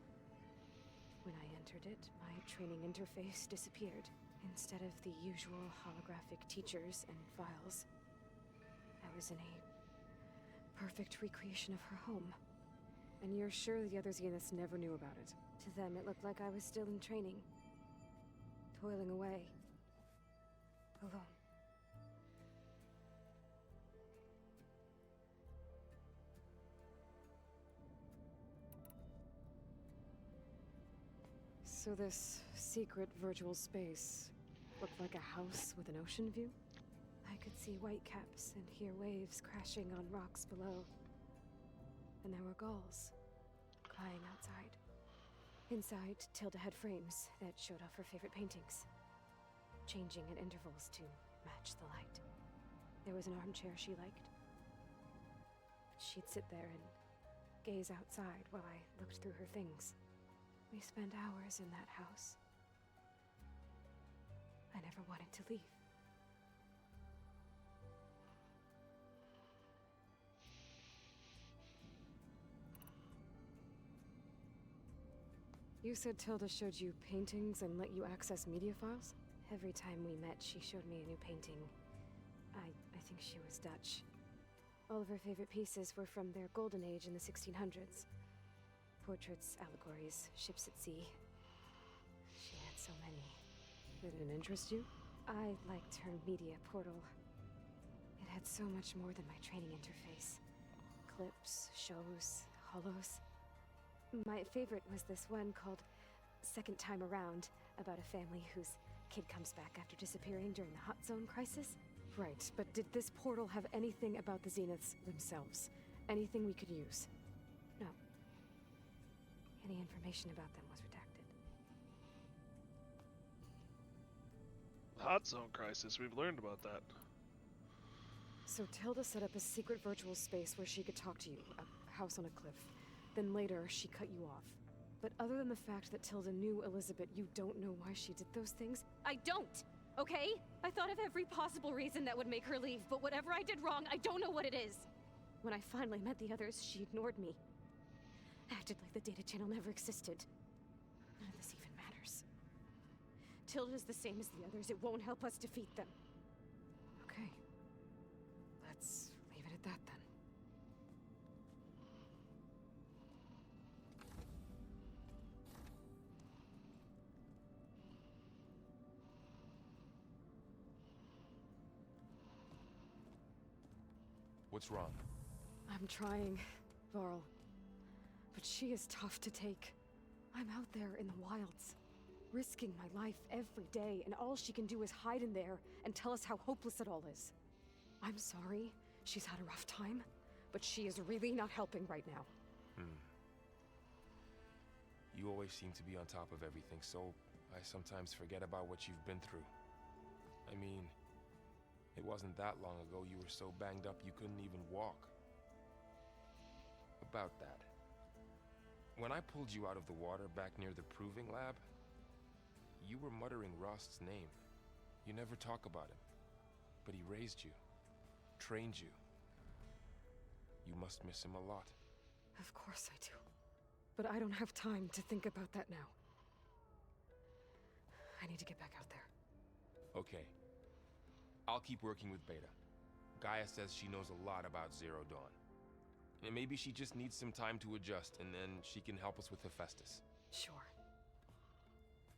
When I entered it, my training interface disappeared. Instead of the usual holographic teachers and files, I was in a perfect recreation of her home. And you're sure the other Zeniths never knew about it? To them, it looked like I was still in training. Toiling away. Alone. So this secret virtual space looked like a house with an ocean view? I could see whitecaps and hear waves crashing on rocks below. And there were gulls crying outside. Inside, Tilda had frames that showed off her favorite paintings, changing at intervals to match the light. There was an armchair she liked. She'd sit there and gaze outside while I looked through her things. We spent hours in that house. I never wanted to leave. You said Tilda showed you paintings and let you access media files? Every time we met, she showed me a new painting. I think she was Dutch. All of her favorite pieces were from their golden age in the 1600s. Portraits, allegories, ships at sea. She had so many. Did it interest you? I liked her media portal. It had so much more than my training interface. Clips, shows, holos. My favorite was this one called Second Time Around, about a family whose kid comes back after disappearing during the Hot Zone crisis. Right, but did this portal have anything about the Zeniths themselves? Anything we could use? No. Any information about them was redacted. Hot Zone crisis, we've learned about that. So Tilda set up a secret virtual space where she could talk to you, a house on a cliff. Then later, she cut you off. But other than the fact that Tilda knew Elizabeth, you don't know why she did those things? I don't! Okay? I thought of every possible reason that would make her leave, but whatever I did wrong, I don't know what it is. When I finally met the others, she ignored me. Acted like the data channel never existed. None of this even matters. Tilda's the same as the others. It won't help us defeat them. Okay. Let's leave it at that then. What's wrong? I'm trying, Varl. But she is tough to take. I'm out there in the wilds, risking my life every day, and all she can do is hide in there and tell us how hopeless it all is. I'm sorry, she's had a rough time, but she is really not helping right now. You always seem to be on top of everything, so I sometimes forget about what you've been through. I mean, it wasn't that long ago you were so banged up you couldn't even walk. About that. When I pulled you out of the water back near the proving lab, you were muttering Rost's name. You never talk about him. But he raised you, trained you. You must miss him a lot. Of course I do. But I don't have time to think about that now. I need to get back out there. Okay. I'll keep working with Beta. Gaia says she knows a lot about Zero Dawn. And maybe she just needs some time to adjust, and then she can help us with Hephaestus. Sure.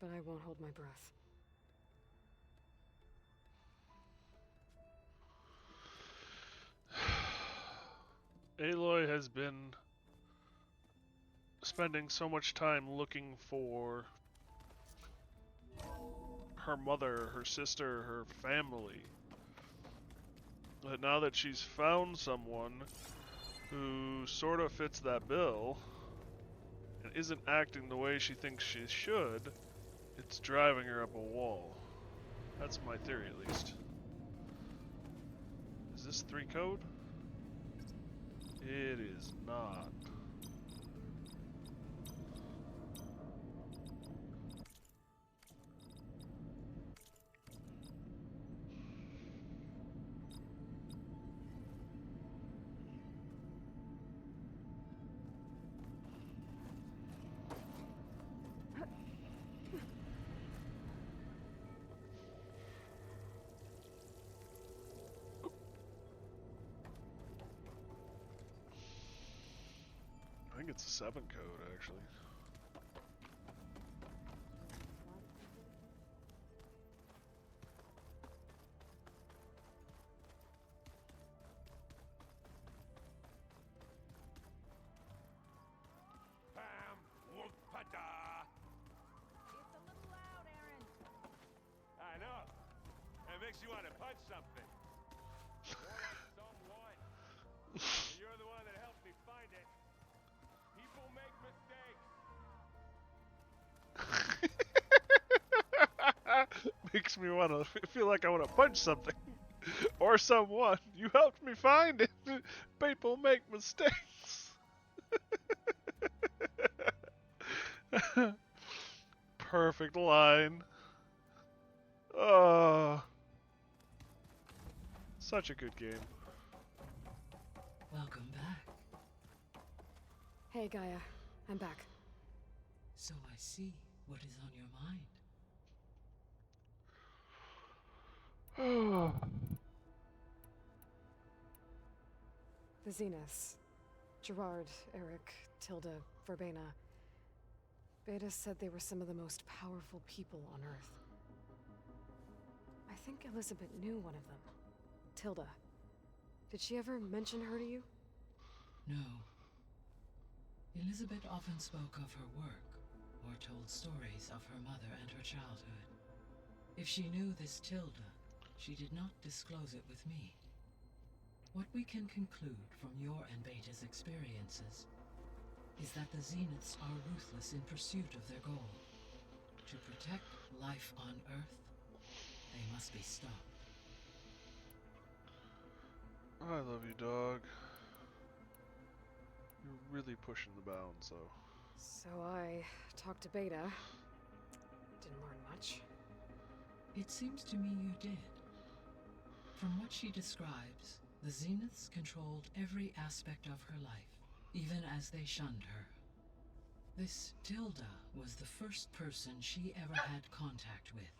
But I won't hold my breath. Aloy has been spending so much time looking for her mother, her sister, her family, that now that she's found someone who sort of fits that bill and isn't acting the way she thinks she should, it's driving her up a wall. That's my theory, at least. Is this 3 code? It is not. I think it's a 7 code, actually. Bam! Whoop-a-da! It's a little loud, Aaron. I know. It makes you want to punch something. Or someone. And you're the one that helped me find it. People make mistakes. Makes me want to feel like I want to punch something. Or someone. You helped me find it. People make mistakes. Perfect line. Oh. Such a good game. Welcome back. Hey, Gaia. I'm back. So I see what is on your mind. The Zeniths. Gerard, Eric, Tilda, Verbena. Beta said they were some of the most powerful people on Earth. I think Elizabeth knew one of them. Tilda. Did she ever mention her to you? No. Elizabeth often spoke of her work, or told stories of her mother and her childhood. If she knew this Tilda, she did not disclose it with me. What we can conclude from your and Beta's experiences is that the Zeniths are ruthless in pursuit of their goal. To protect life on Earth, they must be stopped. I love you, dog. You're really pushing the bounds, though. So I talked to Beta. Didn't learn much. It seems to me you did. From what she describes, the Zeniths controlled every aspect of her life, even as they shunned her. This Tilda was the first person she ever had contact with.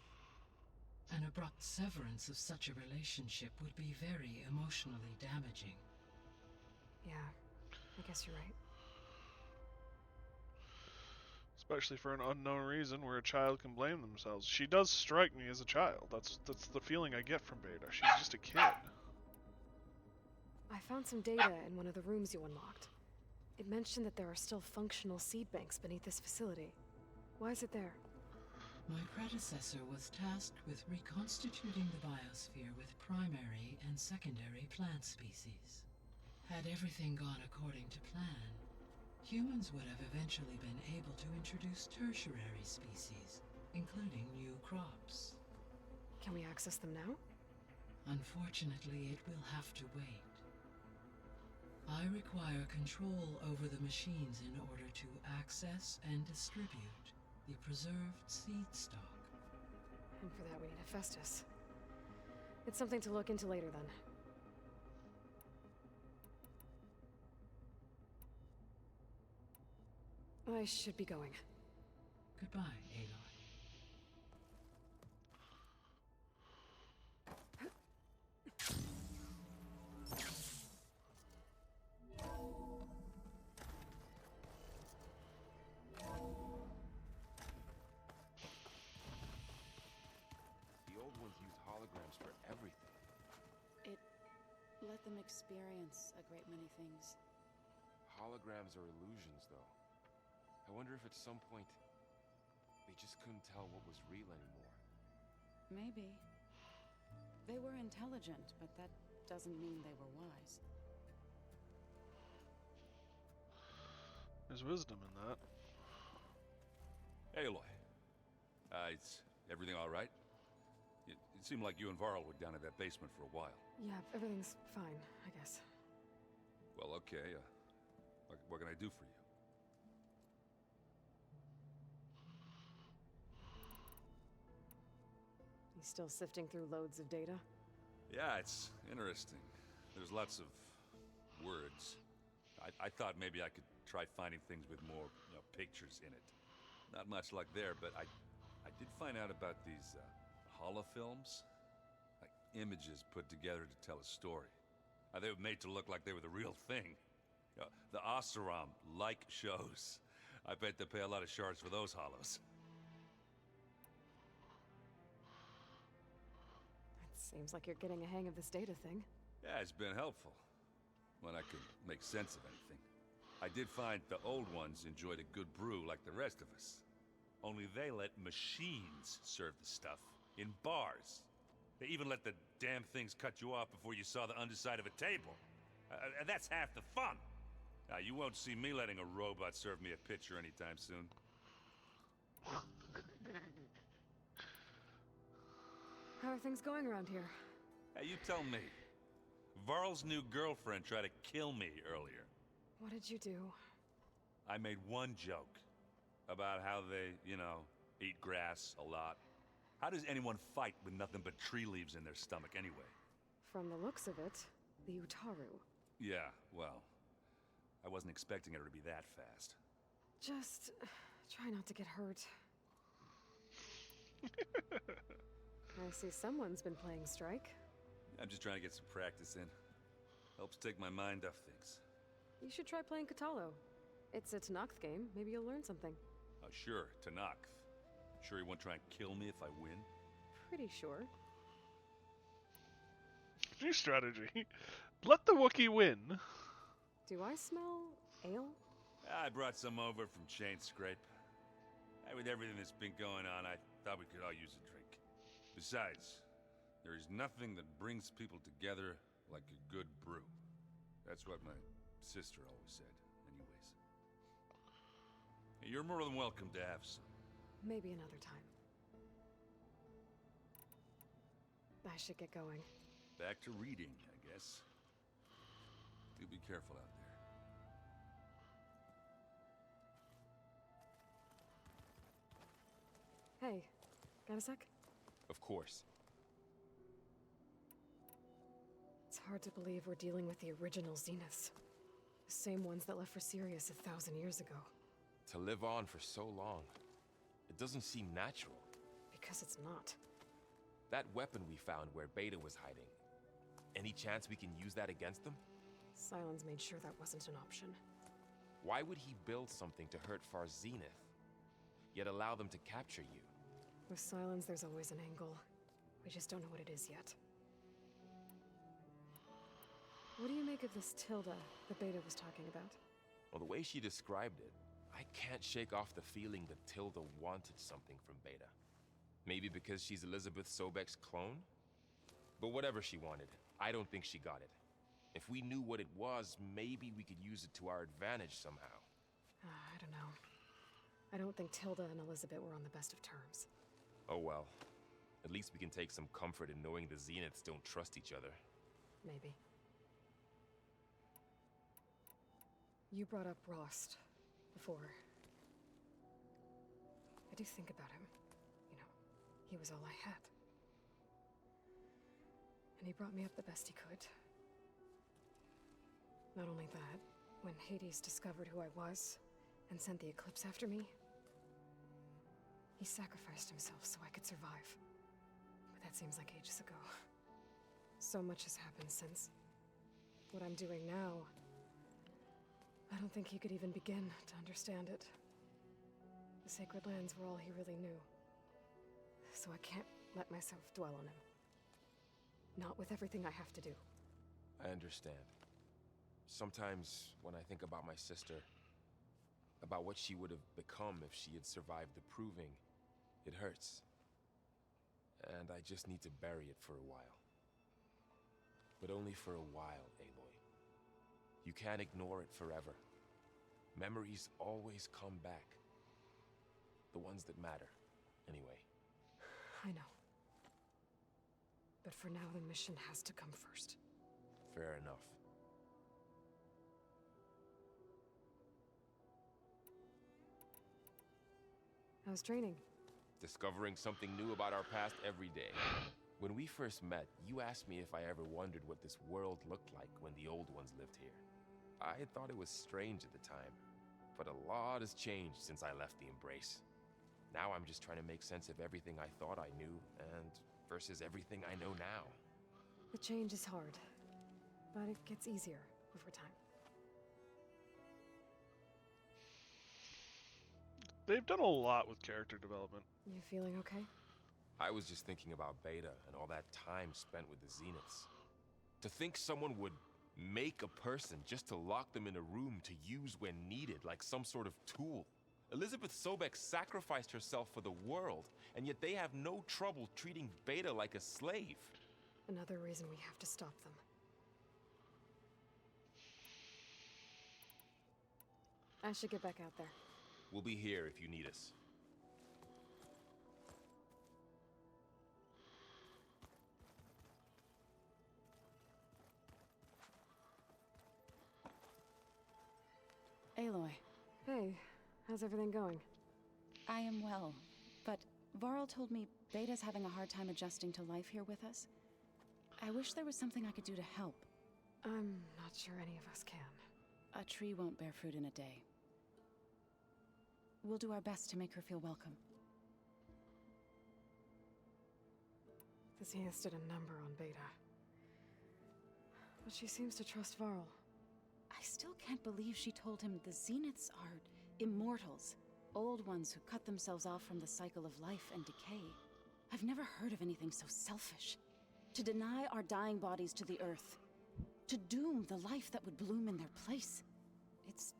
An abrupt severance of such a relationship would be very emotionally damaging. Yeah, I guess you're right. Especially for an unknown reason where a child can blame themselves. She does strike me as a child. That's the feeling I get from Beta. She's just a kid. I found some data in one of the rooms you unlocked. It mentioned that there are still functional seed banks beneath this facility. Why is it there? My predecessor was tasked with reconstituting the biosphere with primary and secondary plant species. Had everything gone according to plan, humans would have eventually been able to introduce tertiary species, including new crops. Can we access them now? Unfortunately, it will have to wait. I require control over the machines in order to access and distribute the preserved seed stock. And for that we need Hephaestus. It's something to look into later then. I should be going. Goodbye, Aloy. old ones used holograms for everything. It let them experience a great many things. Holograms are illusions, though. I wonder if at some point they just couldn't tell what was real anymore. Maybe. They were intelligent, but that doesn't mean they were wise. There's wisdom in that. Aloy. Is everything all right? It seemed like you and Varl were down at that basement for a while. Yeah, everything's fine, I guess. Well, okay. What can I do for you? You still sifting through loads of data? Yeah, it's interesting. There's lots of words. I thought maybe I could try finding things with more, pictures in it. Not much luck there, but I did find out about these holofilms. Like images put together to tell a story. They were made to look like they were the real thing. The Oseram like shows. I bet they pay a lot of shards for those hollows. It seems like you're getting a hang of this data thing. Yeah, it's been helpful. When I could make sense of anything. I did find the old ones enjoyed a good brew like the rest of us. Only they let machines serve the stuff in bars. They even let the damn things cut you off before you saw the underside of a table. That's half the fun. Now, you won't see me letting a robot serve me a pitcher anytime soon. How are things going around here? Hey, you tell me. Varl's new girlfriend tried to kill me earlier. What did you do? I made one joke about how they, eat grass a lot. How does anyone fight with nothing but tree leaves in their stomach anyway? From the looks of it, the Utaru. Yeah, well, I wasn't expecting her to be that fast. Just try not to get hurt. I see someone's been playing Strike. I'm just trying to get some practice in. Helps take my mind off things. You should try playing Katalo. It's a Tanakh game. Maybe you'll learn something. Oh, sure, Tanakh. Sure he won't try and kill me if I win? Pretty sure. New strategy. Let the Wookiee win. Do I smell ale? I brought some over from Chain Scrape. With everything that's been going on, I thought we could all use a drink. Besides, there is nothing that brings people together like a good brew. That's what my sister always said, anyways. You're more than welcome to have some. Maybe another time. I should get going. Back to reading, I guess. You be careful out there. Hey, got a sec? Of course. It's hard to believe we're dealing with the original Zeniths. The same ones that left for Sirius 1,000 years ago. To live on for so long, it doesn't seem natural. Because it's not. That weapon we found where Beta was hiding, any chance we can use that against them? Sylens made sure that wasn't an option. Why would he build something to hurt Far Zenith, yet allow them to capture you? With Sylens, there's always an angle. We just don't know what it is yet. What do you make of this Tilda that Beta was talking about? Well, the way she described it, I can't shake off the feeling that Tilda wanted something from Beta. Maybe because she's Elizabeth Sobek's clone? But whatever she wanted, I don't think she got it. If we knew what it was, maybe we could use it to our advantage somehow. I don't know. I don't think Tilda and Elizabeth were on the best of terms. Oh well. At least we can take some comfort in knowing the Zeniths don't trust each other. Maybe. You brought up Rost before. I do think about him. He was all I had. And he brought me up the best he could. Not only that, when Hades discovered who I was and sent the Eclipse after me, he sacrificed himself so I could survive. But that seems like ages ago. So much has happened since. What I'm doing now, I don't think he could even begin to understand it. The Sacred Lands were all he really knew. So I can't let myself dwell on him. Not with everything I have to do. I understand. Sometimes when I think about my sister, about what she would have become if she had survived the proving, it hurts. And I just need to bury it for a while. But only for a while, Aloy. You can't ignore it forever. Memories always come back. The ones that matter, anyway. I know. But for now, the mission has to come first. Fair enough. How's training? Discovering something new about our past every day. When we first met, you asked me if I ever wondered what this world looked like when the old ones lived here. I had thought it was strange at the time, but a lot has changed since I left the Embrace. Now I'm just trying to make sense of everything I thought I knew, and versus everything I know now. The change is hard, but it gets easier over time. They've done a lot with character development. You feeling okay? I was just thinking about Beta and all that time spent with the Zeniths. To think someone would make a person just to lock them in a room to use when needed, like some sort of tool. Elizabeth Sobek sacrificed herself for the world, and yet they have no trouble treating Beta like a slave. Another reason we have to stop them. I should get back out there. We'll be here if you need us. Aloy. Hey, how's everything going? I am well, but Varl told me Beta's having a hard time adjusting to life here with us. I wish there was something I could do to help. I'm not sure any of us can. A tree won't bear fruit in a day. We'll do our best to make her feel welcome. The Zeniths did a number on Beta. But she seems to trust Varl. I still can't believe she told him the Zeniths are immortals. Old ones who cut themselves off from the cycle of life and decay. I've never heard of anything so selfish. To deny our dying bodies to the earth. To doom the life that would bloom in their place. It's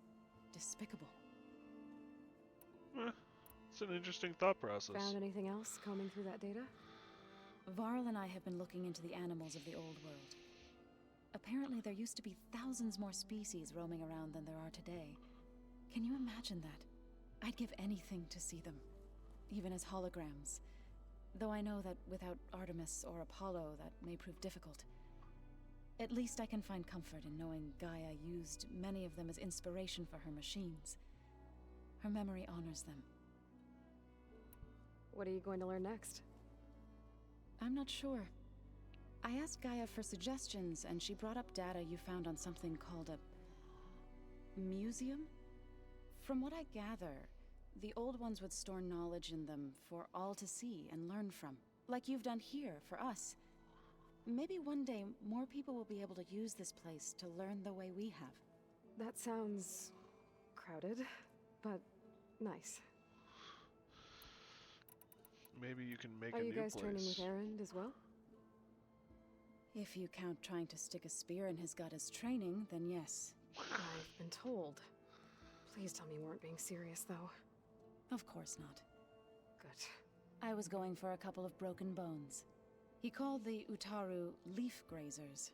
despicable. It's an interesting thought process. Found anything else combing through that data? Varl and I have been looking into the animals of the old world. Apparently there used to be thousands more species roaming around than there are today. Can you imagine that? I'd give anything to see them, even as holograms. Though I know that without Artemis or Apollo, that may prove difficult. At least I can find comfort in knowing Gaia used many of them as inspiration for her machines. Her memory honors them. What are you going to learn next? I'm not sure. I asked Gaia for suggestions, and she brought up data you found on something called a museum? From what I gather, the old ones would store knowledge in them for all to see and learn from, like you've done here for us. Maybe one day more people will be able to use this place to learn the way we have. That sounds crowded, but nice. Maybe you can make Are a new you guys place. training with Erend as well? If you count trying to stick a spear in his gut as training, then yes. I've been told. Please tell me you weren't being serious, though. Of course not. Good. I was going for a couple of broken bones. He called the Utaru leaf grazers.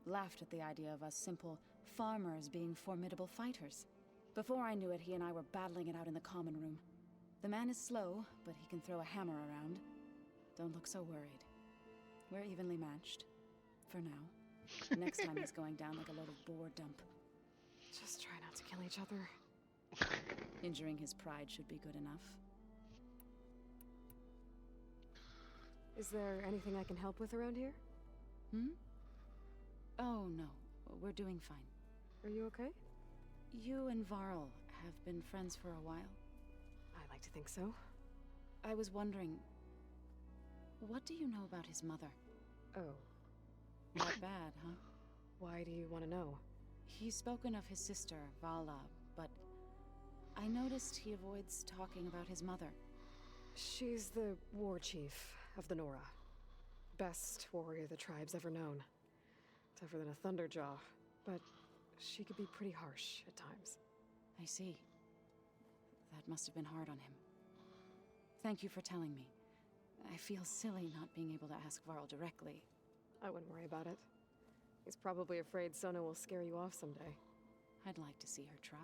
Laughed at the idea of us simple farmers being formidable fighters. Before I knew it, he and I were battling it out in the common room. The man is slow, but he can throw a hammer around. Don't look so worried. We're evenly matched. For now. Next time he's going down like a load of boar dump. Just try not to kill each other. Injuring his pride should be good enough. Is there anything I can help with around here? Oh, no. We're doing fine. Are you okay? You and Varl have been friends for a while. I like to think so. I was wondering, what do you know about his mother? Oh. Not bad, huh? Why do you want to know? He's spoken of his sister, Vala, but I noticed he avoids talking about his mother. She's the war chief of the Nora. Best warrior the tribe's ever known. Tougher than a Thunderjaw, but she could be pretty harsh at times. I see. That must have been hard on him. Thank you for telling me. I feel silly not being able to ask Varl directly. I wouldn't worry about it. He's probably afraid Sona will scare you off someday. I'd like to see her try.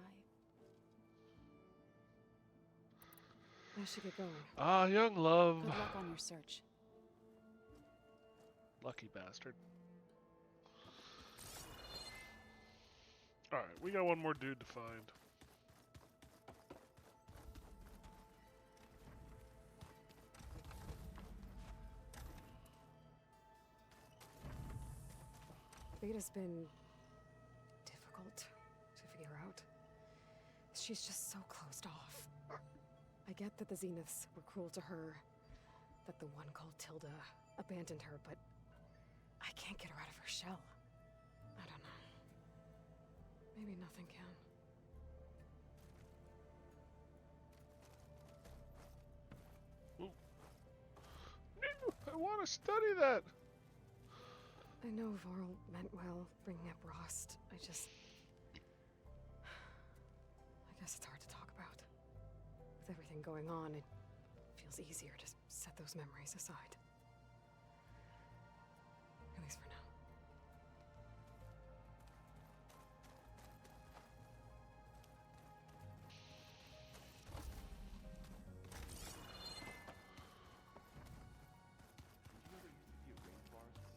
I should get going. Ah, young love. Good luck on your search. Lucky bastard. Alright, we got one more dude to find. Beta's been difficult to figure out. She's just so closed off. I get that the Zeniths were cruel to her, that the one called Tilda abandoned her, but I can't get her out of her shell. I don't know. Maybe nothing can. I want to study that! I know Varl meant well, bringing up Rost. I guess it's hard to talk about. With everything going on, it feels easier to set those memories aside. At least for now.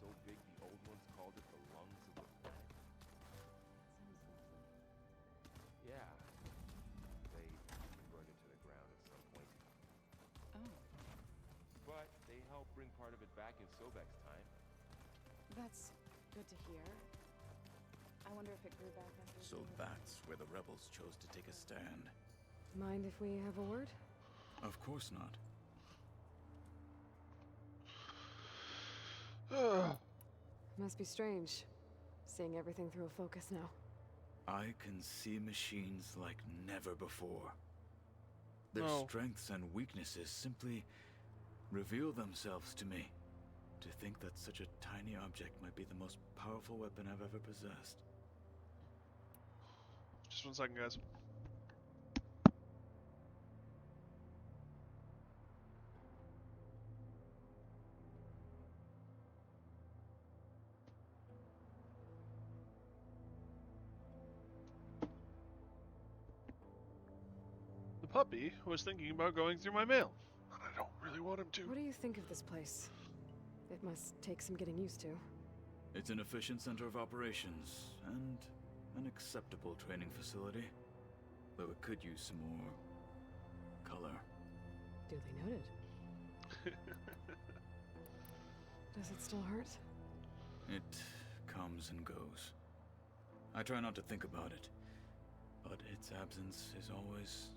So big the old ones called it the lungs of the planet. Yeah. They burned into the ground at some point. Oh. But they helped bring part of it back in Sobek's time. That's good to hear. I wonder if it grew back after... So that's where the rebels chose to take a stand. Mind if we have a word? Of course not. Must be strange, seeing everything through a focus now. I can see machines like never before. Their strengths and weaknesses simply reveal themselves to me. To think that such a tiny object might be the most powerful weapon I've ever possessed. Just 1 second, guys. The puppy was thinking about going through my mail, and I don't really want him to. What do you think of this place? It must take some getting used to. It's an efficient center of operations, and an acceptable training facility. Though it could use some more... color. Duly noted. Does it still hurt? It comes and goes. I try not to think about it, but its absence is always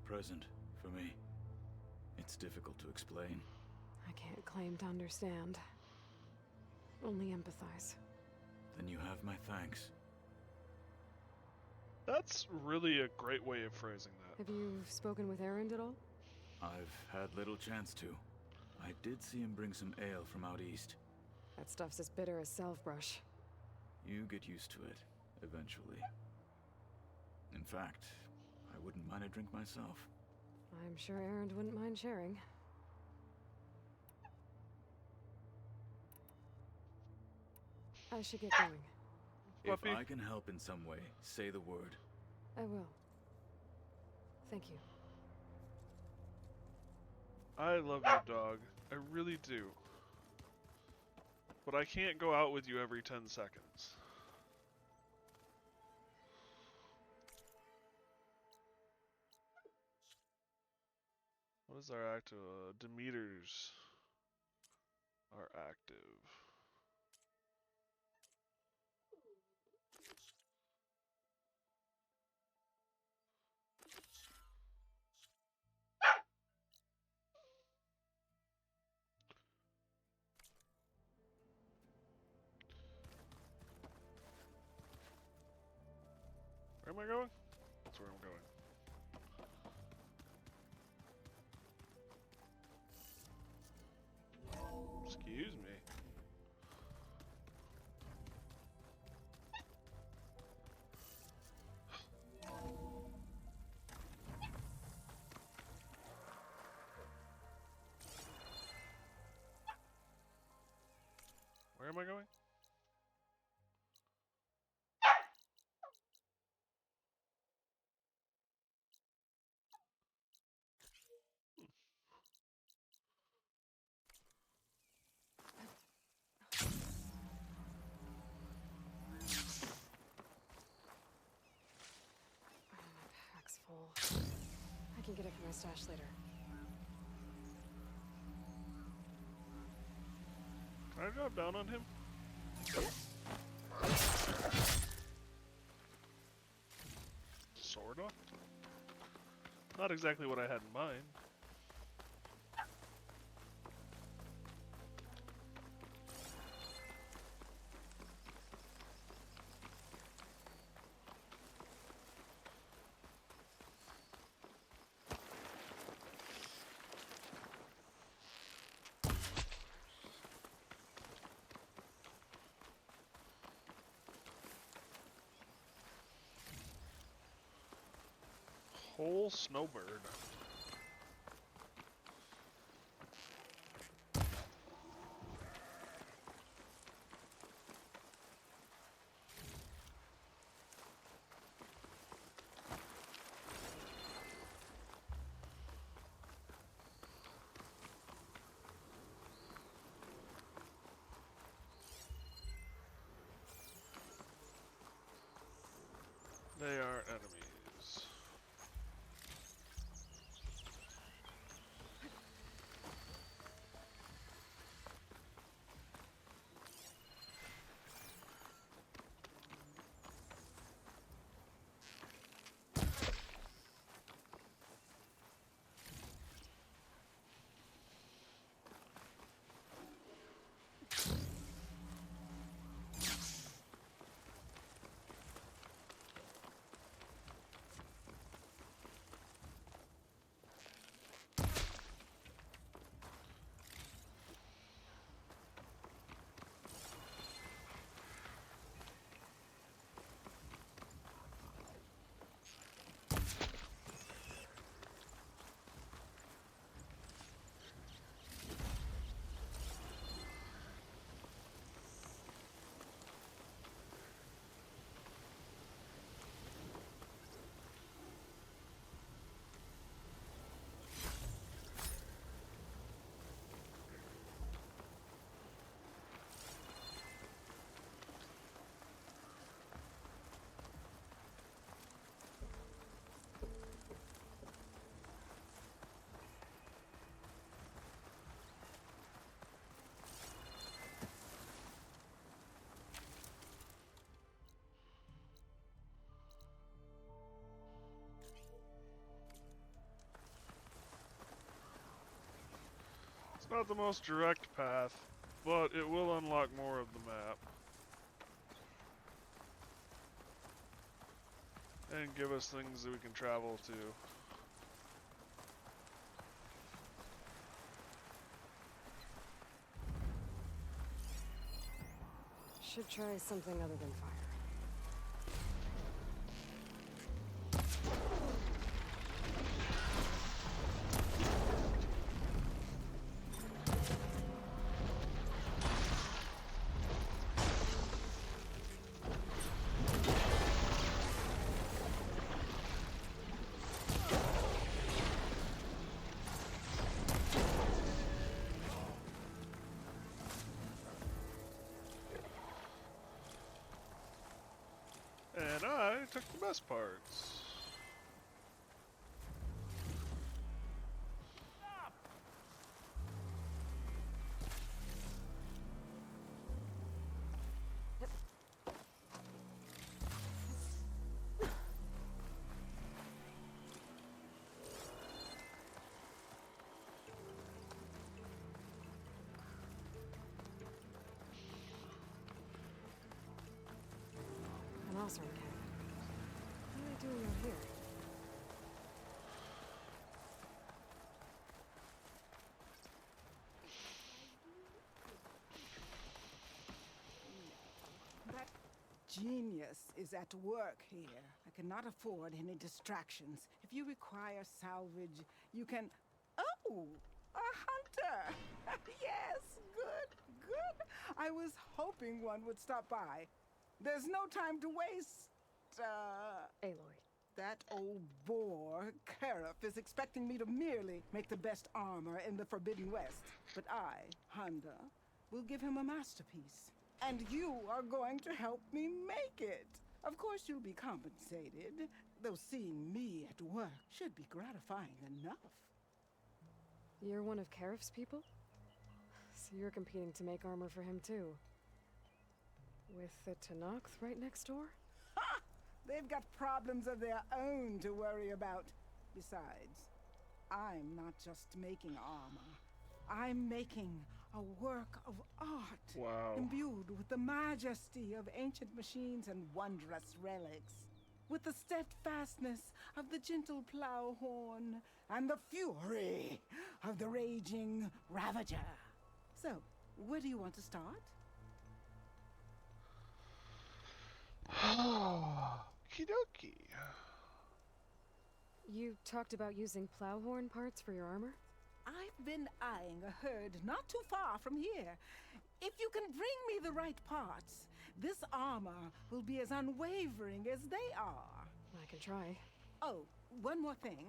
present for me. It's difficult to explain. I can't claim to understand. Only empathize. Then you have my thanks. That's really a great way of phrasing that. Have you spoken with Erend at all? I've had little chance to. I did see him bring some ale from out east. That stuff's as bitter as salve-brush. You get used to it, eventually. In fact, I wouldn't mind a drink myself. I'm sure Erend wouldn't mind sharing. I should get going. If I can help in some way, say the word. I will. Thank you. I love your dog. I really do. But I can't go out with you every 10 seconds. What is our active? Demeters are active. Where am I going? That's where I'm going. Excuse me. Where am I going? My pack's full. I can get it from my stash later. Can I drop down on him? Sorta. Not exactly what I had in mind. Whole snowbird. They are enemies. It's not the most direct path, but it will unlock more of the map. And give us things that we can travel to. Should try something other than fire. And I took the best parts. An awesome cat. What are they doing out here? genius is at work here. I cannot afford any distractions. If you require salvage, you can... Oh! A hunter! Yes, good. I was hoping one would stop by. There's no time to waste. Aloy. That old boar, Karif, is expecting me to merely make the best armor in the Forbidden West. But I, Honda, will give him a masterpiece. And you are going to help me make it. Of course you'll be compensated, though seeing me at work should be gratifying enough. You're one of Karif's people? So you're competing to make armor for him too. With the Tenakth right next door? Ha! They've got problems of their own to worry about. Besides, I'm not just making armor. I'm making a work of art. Wow. Imbued with the majesty of ancient machines and wondrous relics. With the steadfastness of the gentle plow horn and the fury of the raging Ravager. So, where do you want to start? Okie You talked about using plowhorn parts for your armor? I've been eyeing a herd not too far from here. If you can bring me the right parts, this armor will be as unwavering as they are. I can try. Oh, one more thing.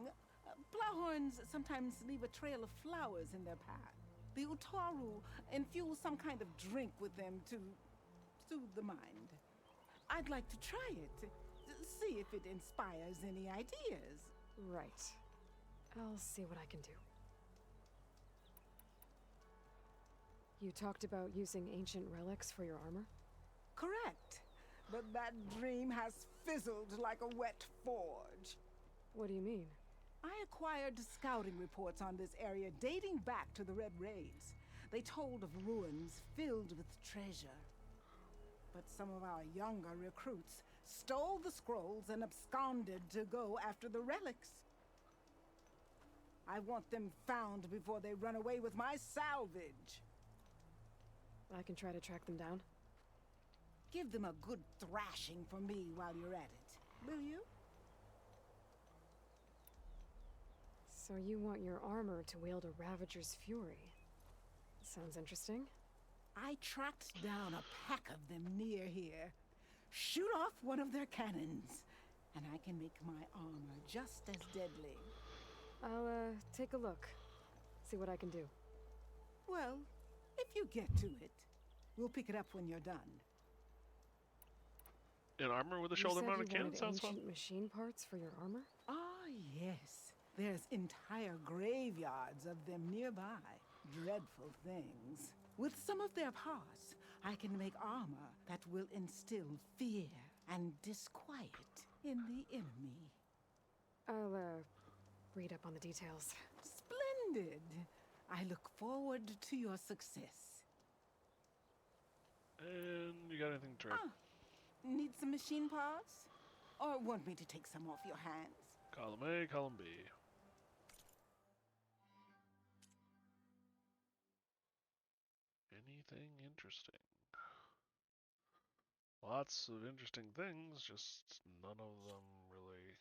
Plowhorns sometimes leave a trail of flowers in their path. The Utaru infuse some kind of drink with them to soothe the mind. I'd like to try it. See if it inspires any ideas. Right. I'll see what I can do. You talked about using ancient relics for your armor? Correct. But that dream has fizzled like a wet forge. What do you mean? I acquired scouting reports on this area dating back to the Red Raids. They told of ruins filled with treasure. But some of our younger recruits stole the scrolls and absconded to go after the relics. I want them found before they run away with my salvage. I can try to track them down. Give them a good thrashing for me while you're at it, will you? So you want your armor to wield a Ravager's fury. Sounds interesting. I tracked down a pack of them near here. Shoot off one of their cannons, and I can make my armor just as deadly. I'll, take a look. See what I can do. Well, if you get to it, we'll pick it up when you're done. An armor with a shoulder-mounted cannon sounds fun. Ancient machine parts for your armor? Ah, yes. There's entire graveyards of them nearby. Dreadful things. With some of their parts, I can make armor that will instill fear and disquiet in the enemy. I'll, read up on the details. Splendid! I look forward to your success. And you got anything to trade? Need some machine parts? Or want me to take some off your hands? Column A, column B. Anything interesting? Lots of interesting things, just none of them really.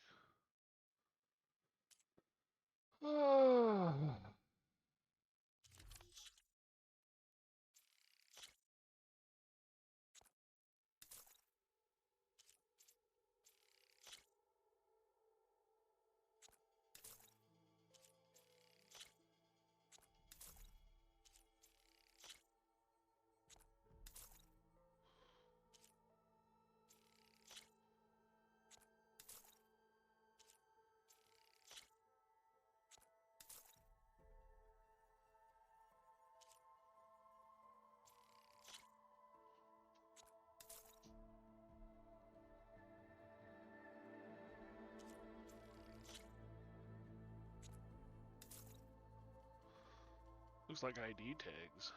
Looks like ID tags.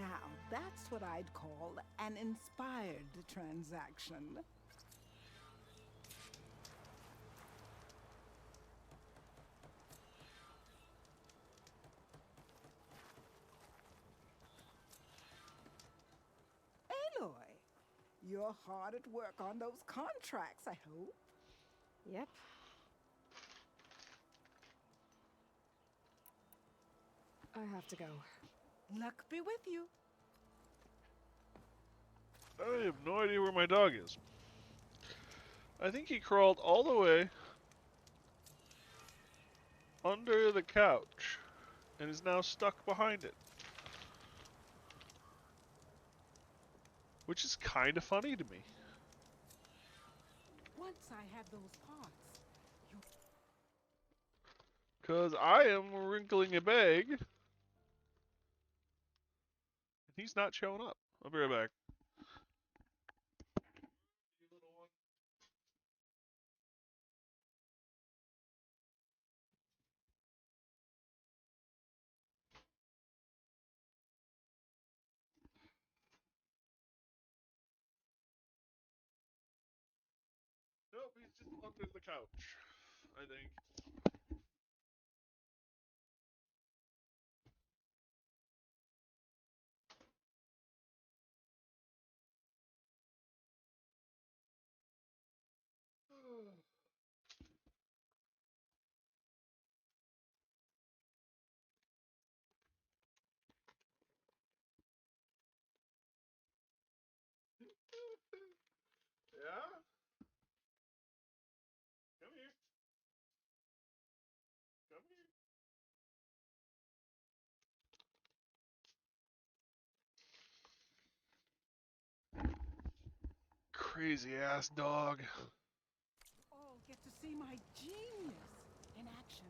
Now, that's what I'd call an inspired transaction. Aloy, you're hard at work on those contracts, I hope. Yep. I have to go. Luck be with you. I have no idea where my dog is. I think he crawled all the way under the couch and is now stuck behind it. Which is kind of funny to me. Once I have those parts, Because I am wrinkling a bag. And he's not showing up. I'll be right back. Nope, he's just under the couch, I think. Yeah? Come here. Come here. Crazy ass dog. all get to see my genius in action.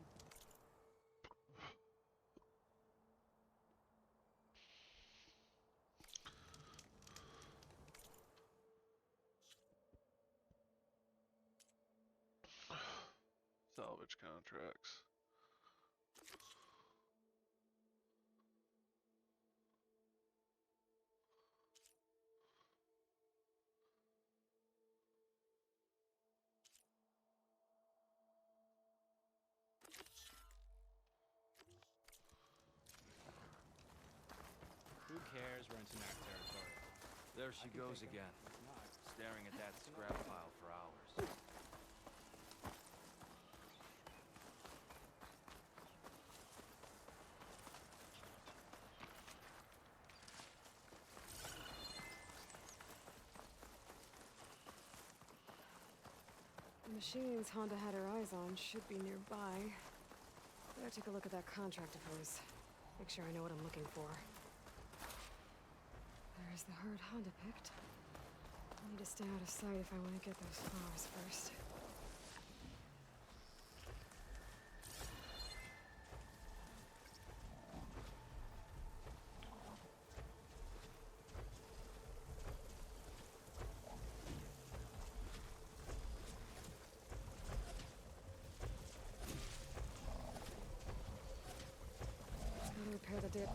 Salvage contracts. Who cares? We're into our territory. There she goes again, staring at that scrap pile for hours. The machines Honda had her eyes on should be nearby. Better take a look at that contract of hers. Make sure I know what I'm looking for. There's the herd Honda picked. I need to stay out of sight if I want to get those flowers first. Gotta repair the dip.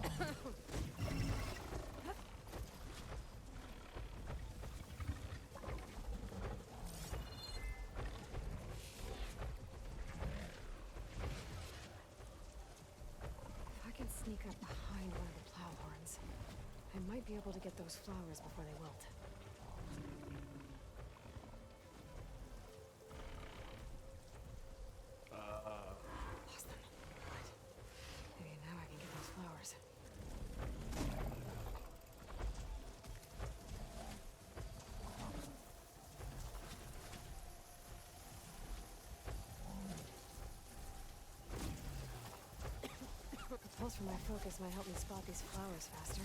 Sneak up behind one of the plow horns. I might be able to get those flowers before they wilt. Lost them. Right. Maybe now I can get those flowers. The pulse from my focus might help me spot these flowers faster.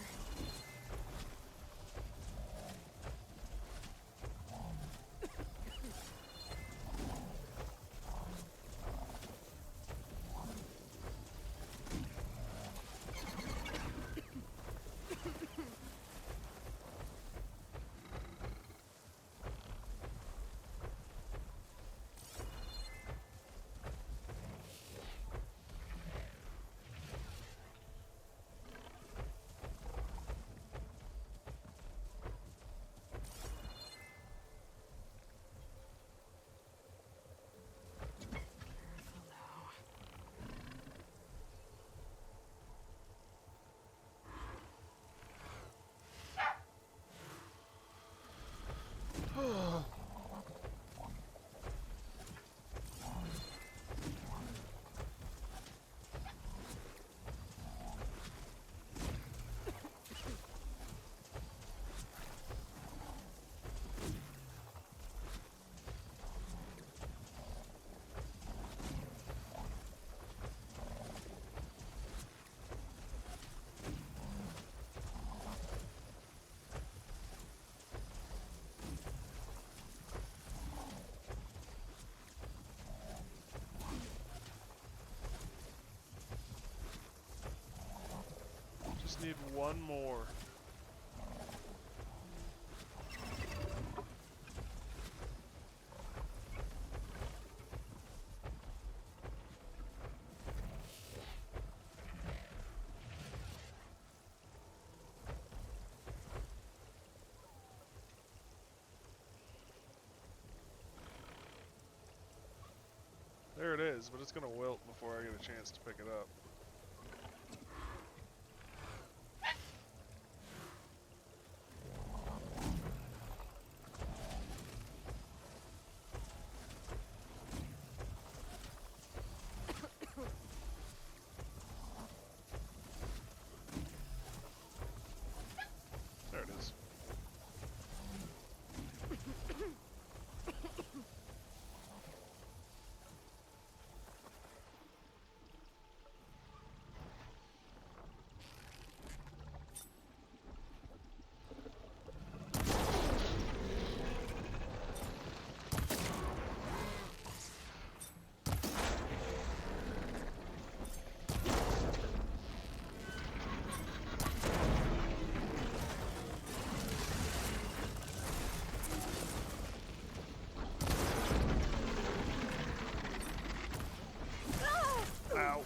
Need one more. There it is, but it's gonna wilt before I get a chance to pick it up. There it is. Ow.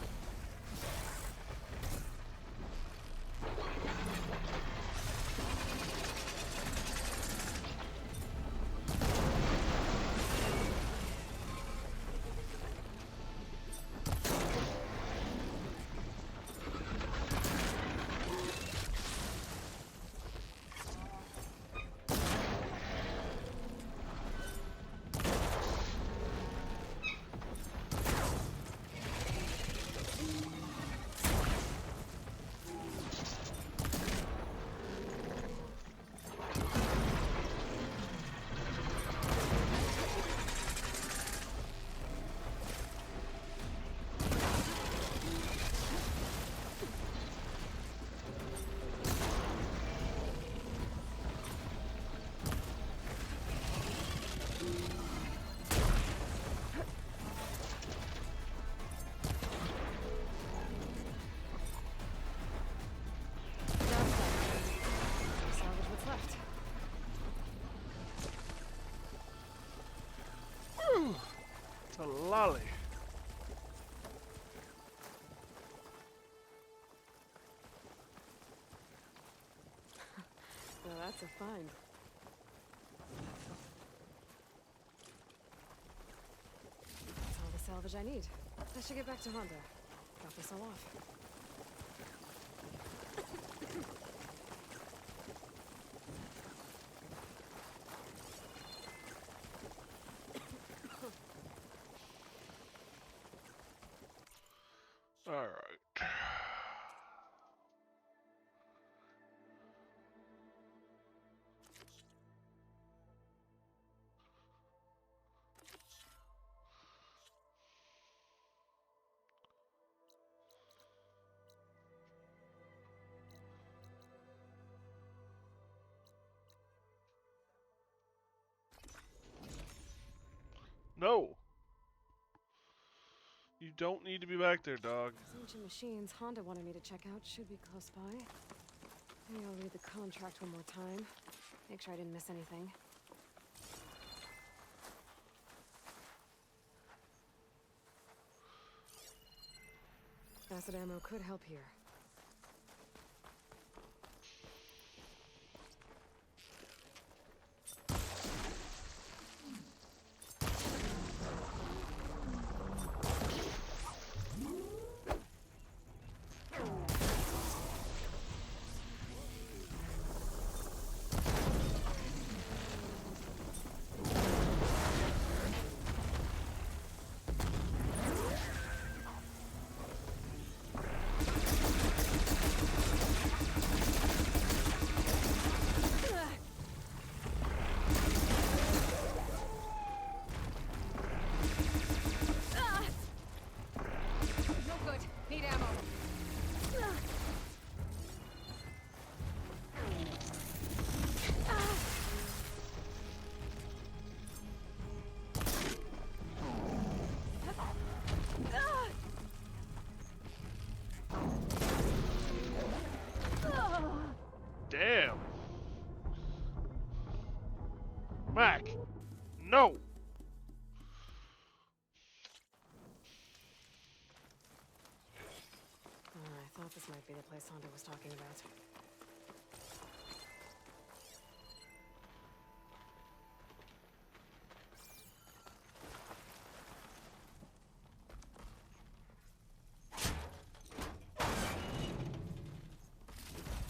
Salvage what's left. Whew. It's a lolly. Well, that's a find. That's all the salvage I need. I should get back to Honda. Drop this all off. All right. No. You don't need to be back there, dog. Those ancient machines Honda wanted me to check out should be close by. Maybe I'll read the contract one more time. Make sure I didn't miss anything. Acid ammo could help here. This might be the place Honda was talking about.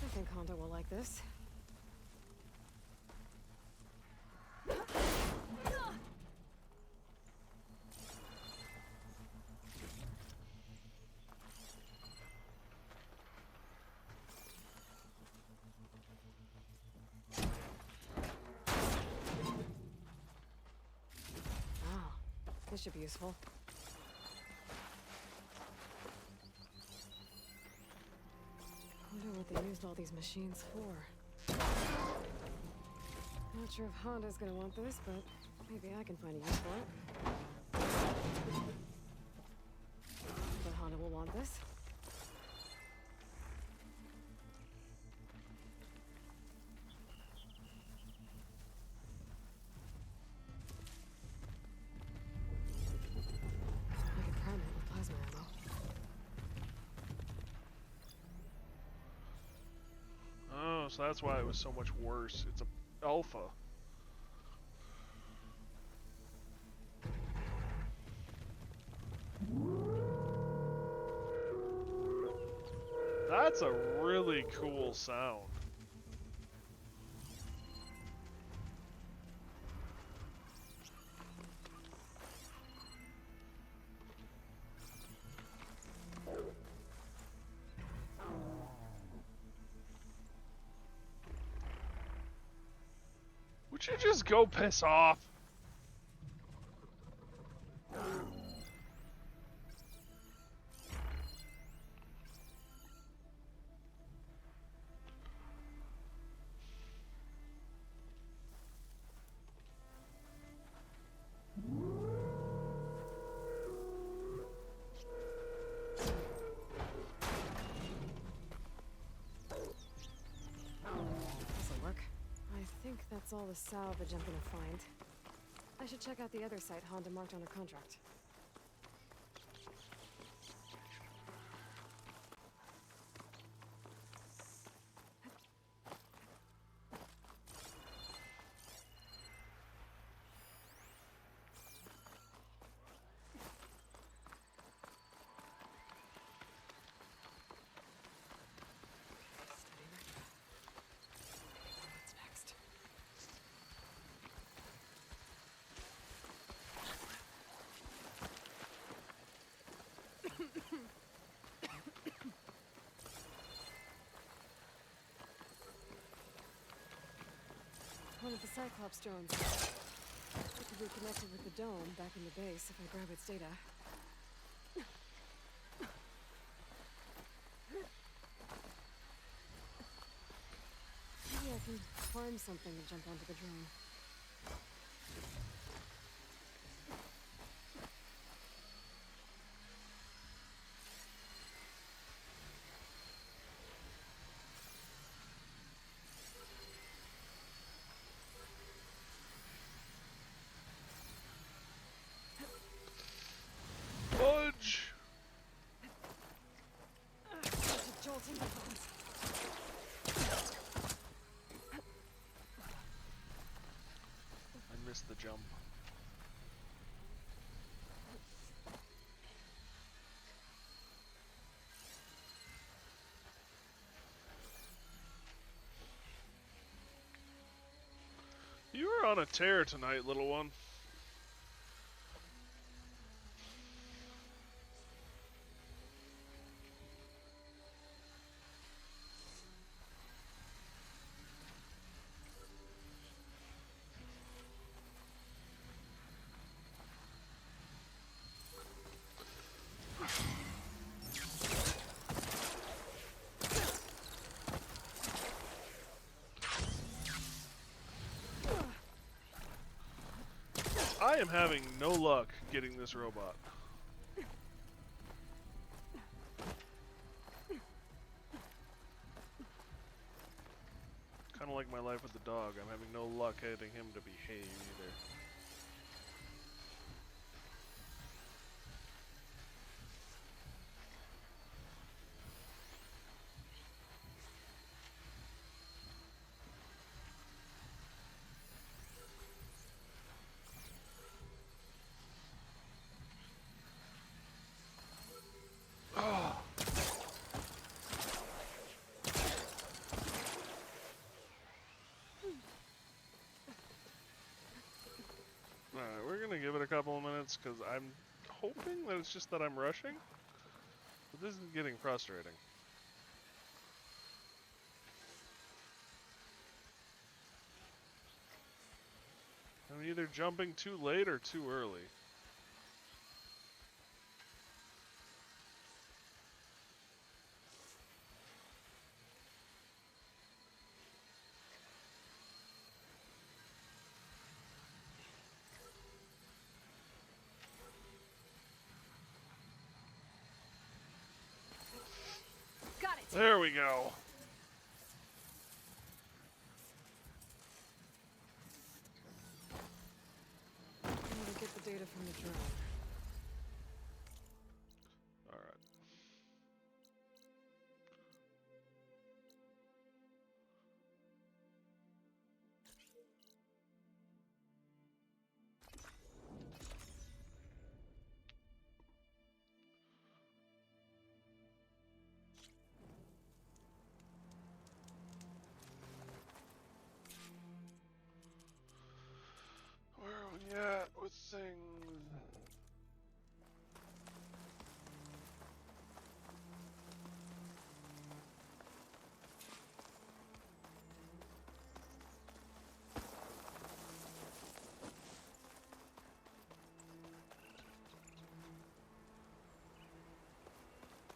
I think Honda will like this. This should be useful. Wonder what they used all these machines for. Not sure if Honda's gonna want this, but maybe I can find a use for it. But Honda will want this. So that's why it was so much worse. It's a alpha. That's a really cool sound. Would you just go piss off? That's all the salvage I'm gonna find. I should check out the other site Honda marked on her contract. One of the Cyclops drones. It could be connected with the dome back in the base if I grab its data. Maybe I can climb something to jump onto the drone. Fudge! I missed the jump. You were on a tear tonight, little one. I am having no luck getting this robot. Kind of like my life with the dog. I'm having no luck getting him to behave either. this, because I'm hoping that it's just that I'm rushing. But this is getting frustrating. I'm either jumping too late or too early. Got it. There we go. I'm gonna get the data from the drone. All right. Where are we at with things?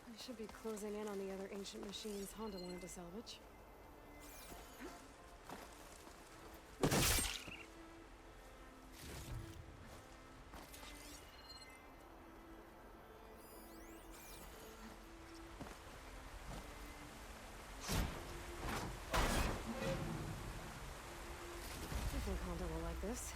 I should be closing in on the other ancient machines Honda wanted to salvage. I think Honda will like this.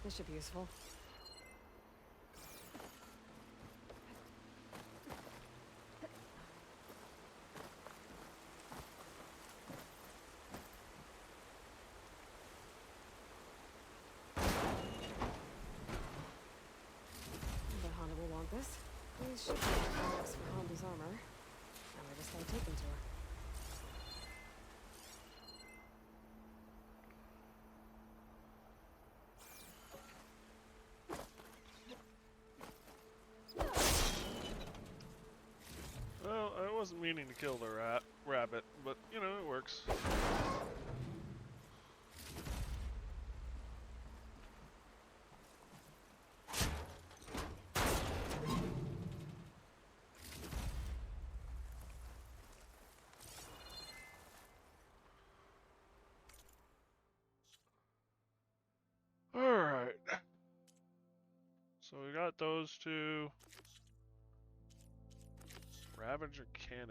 This should be useful. But Honda will want this. These should be parts for Honda's armor. Now I just gotta take them to her. Well, I wasn't meaning to kill the rabbit, but you know, it works. Alright. So we got those two. Ravager cannon.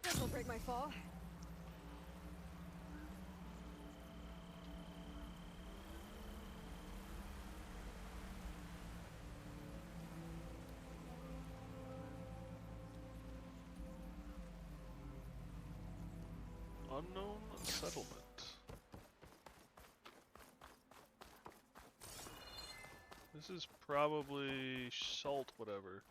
This will break my fall. Unknown settlement. This is probably salt whatever.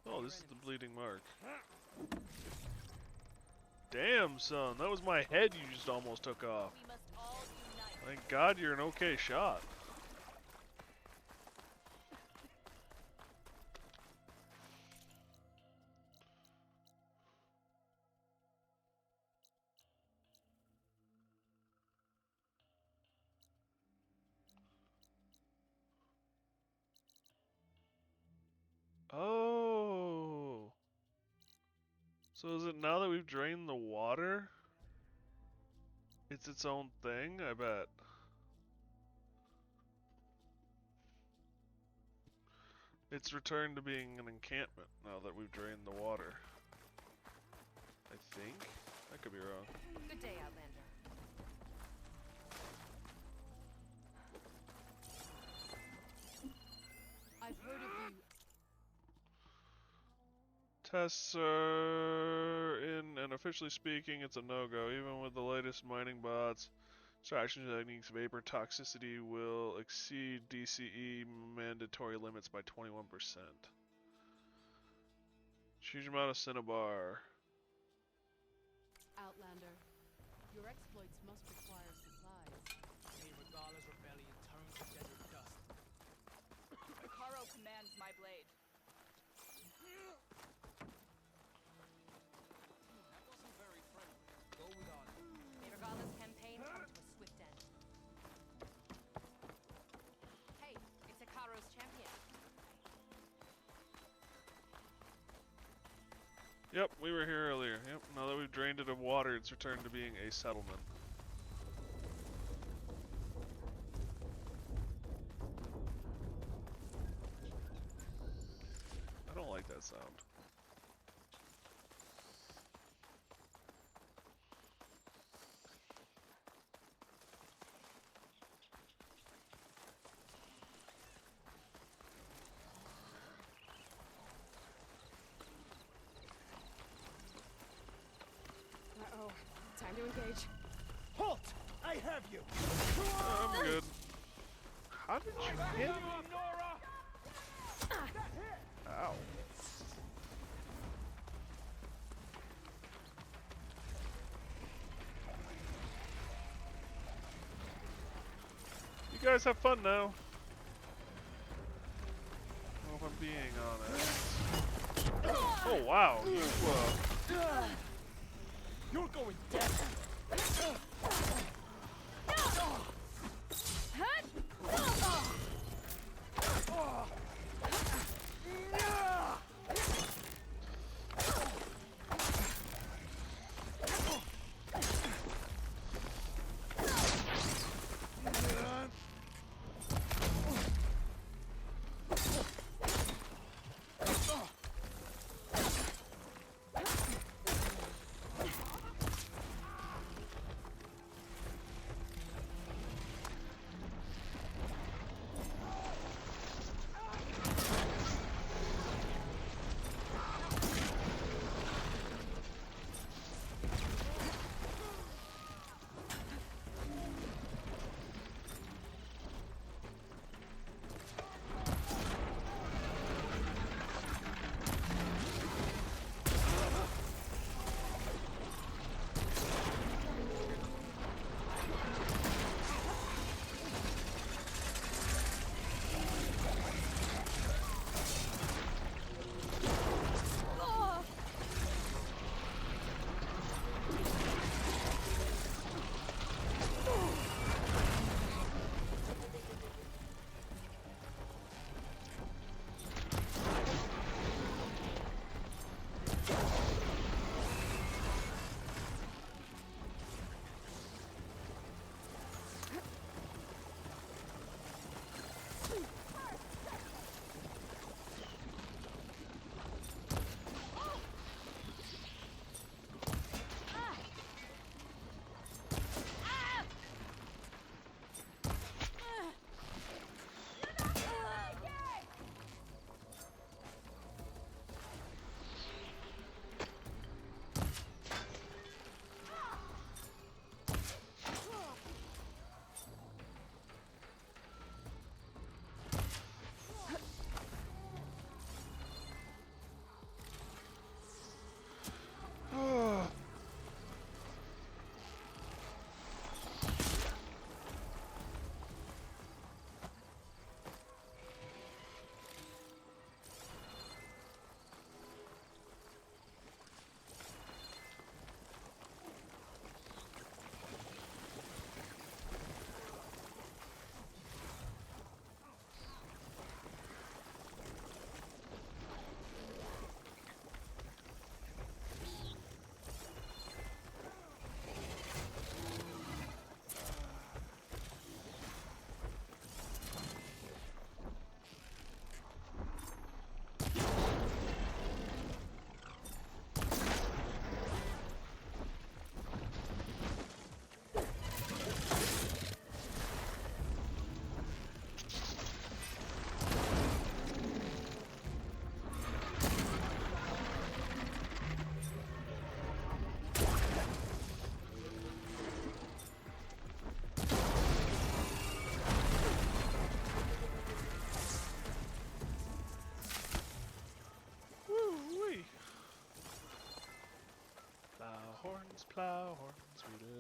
Oh, this is the bleeding mark. Damn, son, that was my head you just almost took off. Thank God you're an okay shot. So is it now that we've drained the water? It's its own thing, I bet. It's returned to being an encampment now that we've drained the water. I think? I could be wrong. Good day, Outlander. I've heard of you. Tests are in, and officially speaking, it's a no-go. Even with the latest mining bots, extraction techniques, vapor toxicity will exceed DCE mandatory limits by 21%. Huge amount of cinnabar. Outlander, your exploits must require supplies. May Regala's rebellion turn to desert dust. Caro commands my blade. That wasn't very friendly. Go with honor. May Regala's campaign come to a swift end. Hey, it's Ikaro's champion. Yep, we were here earlier. Yep, now that we've drained it of water, it's returned to being a settlement. I don't like that sound. Uh-oh. Time to engage. Halt! I have you! I'm good. How did you hit me? Ow. You guys have fun now. I don't know if I'm being honest. Oh wow, You're going down!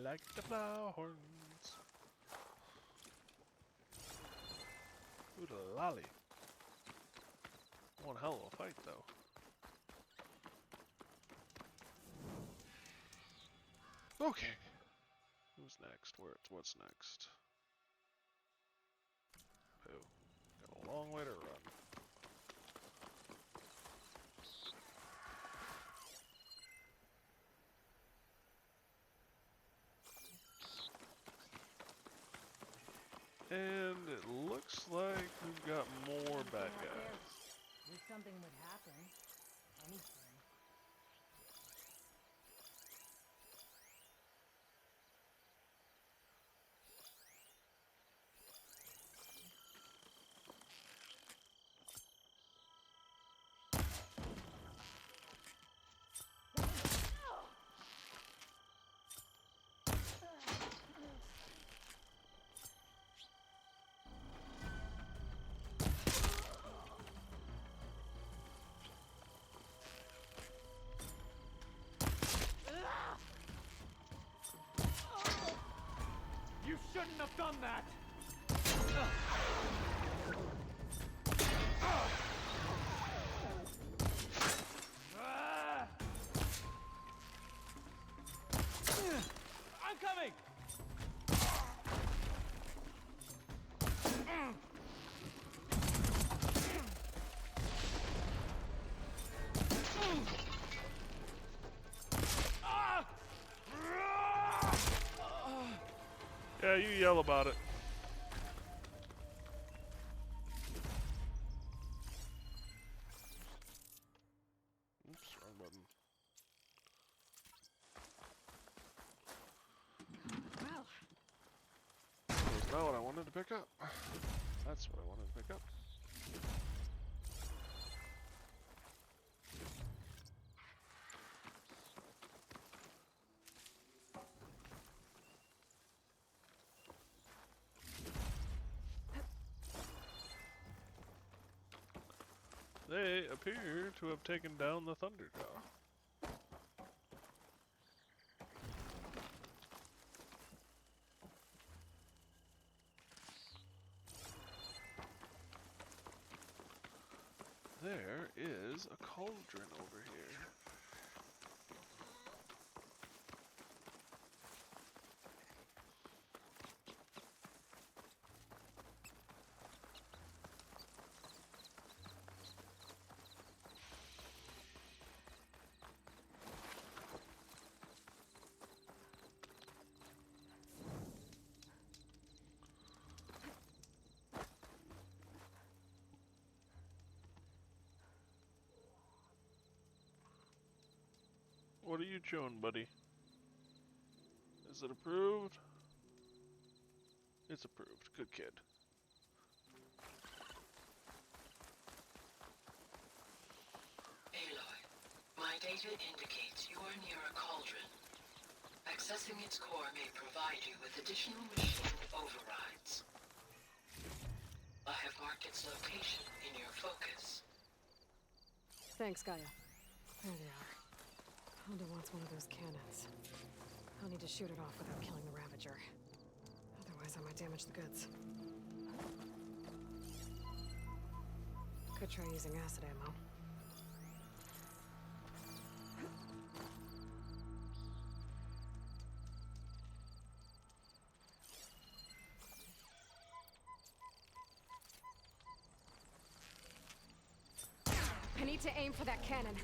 like the flower horns. Ooh, the lolly. One hell of a fight, though. Okay. Who's next? What's next? Oh, got a long way to run. And it looks like we've got more bad guys. Wish something would happen. Anything. You shouldn't have done that! I'm coming! Yeah, you yell about it. Oops, wrong button. Well. That's not what I wanted to pick up. That's what I wanted to pick up. They appear to have taken down the Thunderjaw. There is a cauldron over here. What are you chewing, buddy? Is it approved? It's approved. Good kid. Aloy, my data indicates you are near a cauldron. Accessing its core may provide you with additional machine overrides. I have marked its location in your focus. Thanks, Gaia. There they are. Honda wants one of those cannons. I'll need to shoot it off without killing the Ravager. Otherwise, I might damage the goods. Could try using acid ammo. I need to aim for that cannon.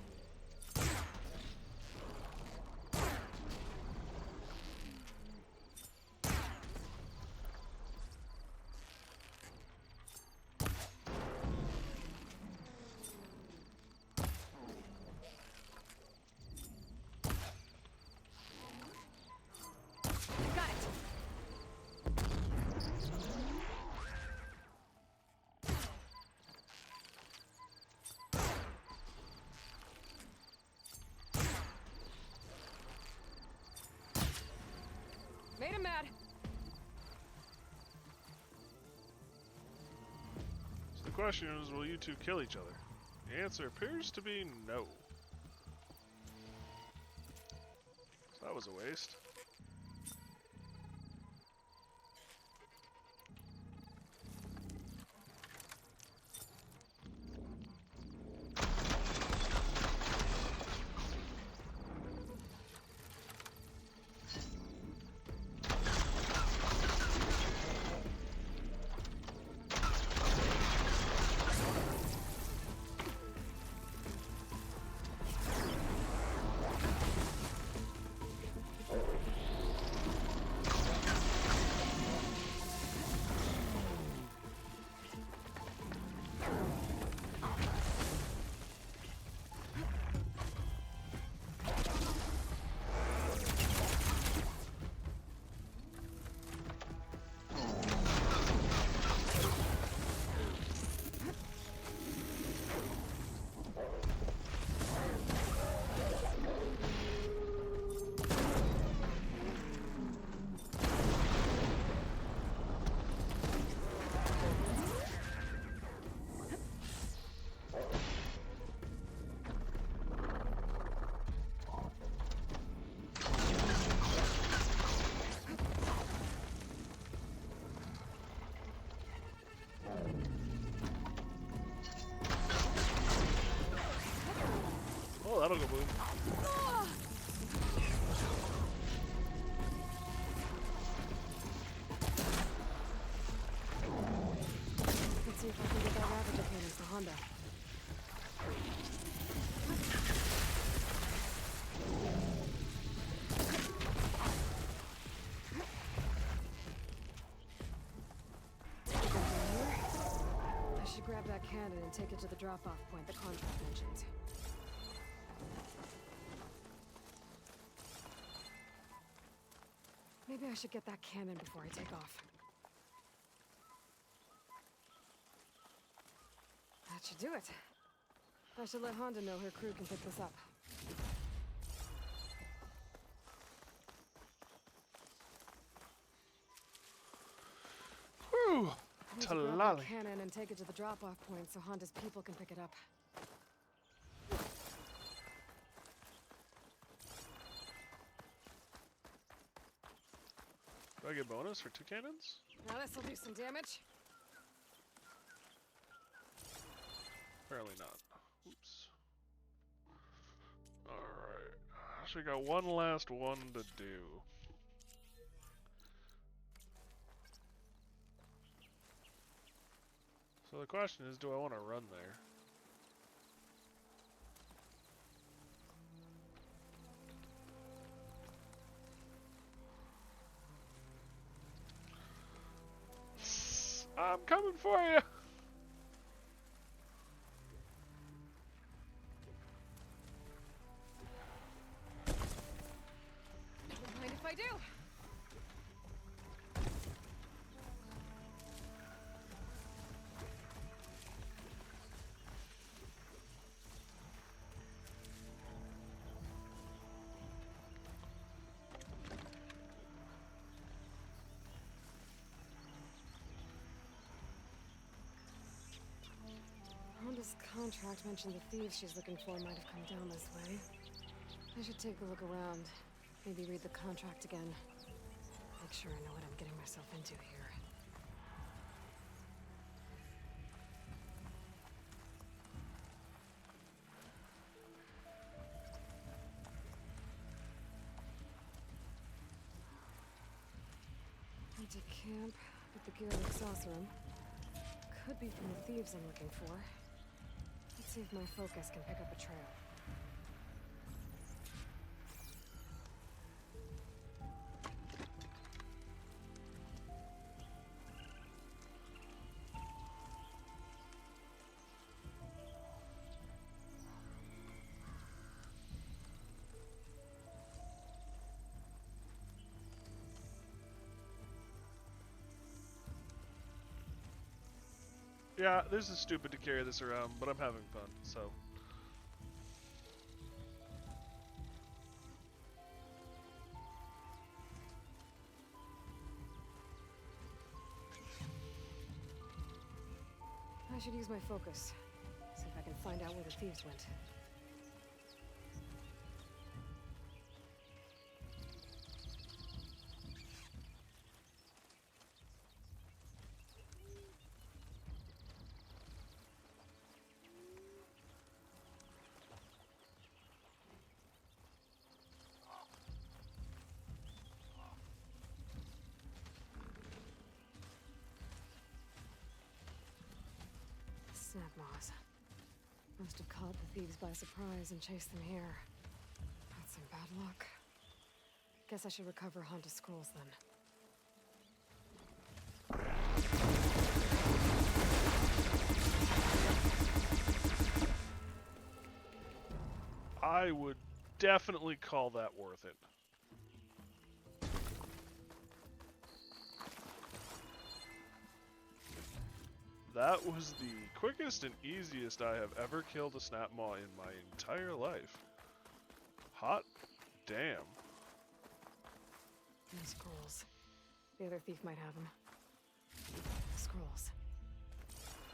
Made him mad. So the question is, will you two kill each other? The answer appears to be no. So that was a waste. that'll go boom. Let's see if I can get that Ravager cannon for Honda. I should grab that cannon and take it to the drop-off point the contract mentioned. Maybe I should get that cannon before I take off. That should do it. I should let Honda know her crew can pick this up. Whew! I need to grab that Talali. cannon and take it to the drop-off point so Honda's people can pick it up. Do I get bonus for 2 cannons? Now this'll do some damage. Apparently not. Oops. Alright. So we got one last one to do. So the question is, do I want to run there? I'm coming for you! Don't mind if I do. Honda's contract mentioned the thieves she's looking for might have come down this way. I should take a look around. Maybe read the contract again. Make sure I know what I'm getting myself into here. Empty camp, but the gear looks awesome. Could be from the thieves I'm looking for. Let's see if my focus can pick up a trail. Yeah, this is stupid to carry this around, but I'm having fun, so. I should use my focus. See if I can find out where the thieves went. Snap moss. Must have caught the thieves by surprise and chased them here. That's some bad luck. Guess I should recover Honda's scrolls then. I would definitely call that worth it. That was the quickest and easiest I have ever killed a snap maw in my entire life. Hot damn. No scrolls. The other thief might have them. The scrolls.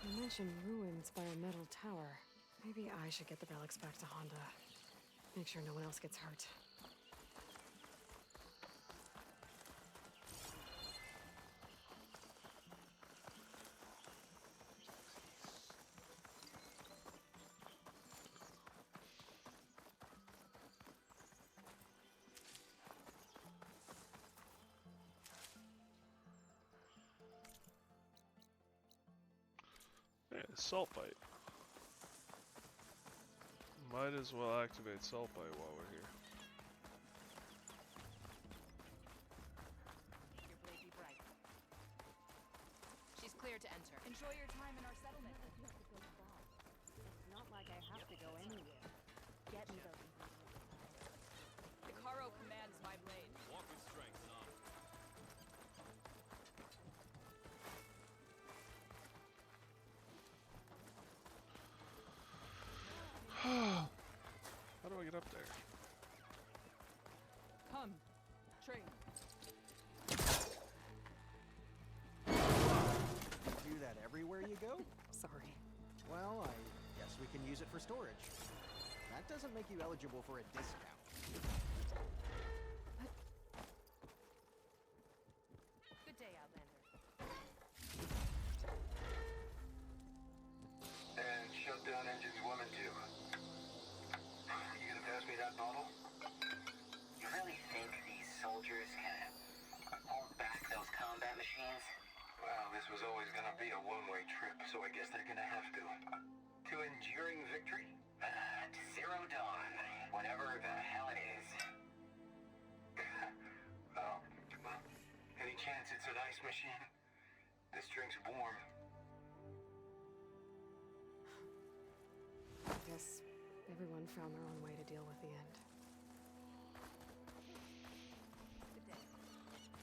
You mentioned ruins by a metal tower. Maybe I should get the relics back to Honda. Make sure no one else gets hurt. Salt bite. Might as well activate salt bite while we're here. Your blade be bright. She's clear to enter. Enjoy your time in our settlement. It's not like I have to go anywhere. Get me those ingredients. The Caro commands my blade. Walk with strength, son. How do I get up there? Come, train. Do that everywhere you go? Sorry. Well, I guess we can use it for storage. That doesn't make you eligible for a discount. Good day, Outlander. And shut down engines 1 and 2. You gonna pass me that bottle? You really think these soldiers can hold back those combat machines? Well, this was always gonna be a one-way trip, so I guess they're gonna have to. To enduring victory? Zero Dawn, whatever the hell it is. Oh, well, any chance it's an ice machine? This drink's warm. I guess everyone found their own way to deal with the end.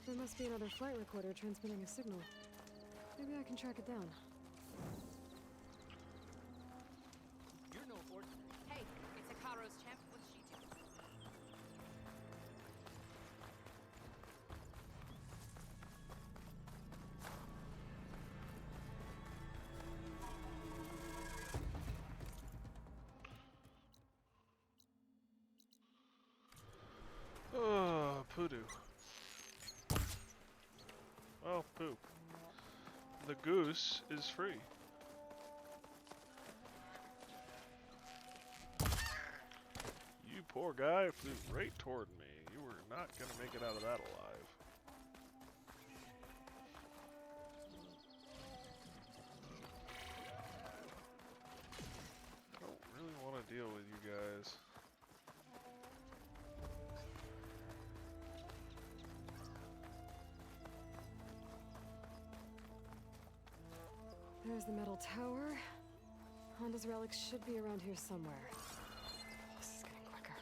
There must be another flight recorder transmitting a signal. Maybe I can track it down. You're no ordinary. Hey, it's a Caro's champ. What's she doing? Oh, poodoo. Oh, poop. The goose is free. You poor guy flew right toward me. You were not gonna make it out of that alive. I don't really want to deal with you guys. There's the metal tower. Honda's relics should be around here somewhere. This is getting quicker.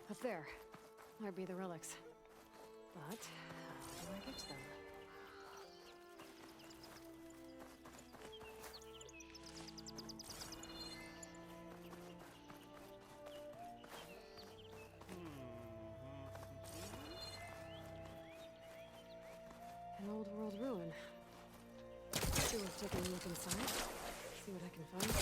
Up there. Might be the relics. But how do I get to them? An old world ruin. Still worth taking a look inside. See what I can find.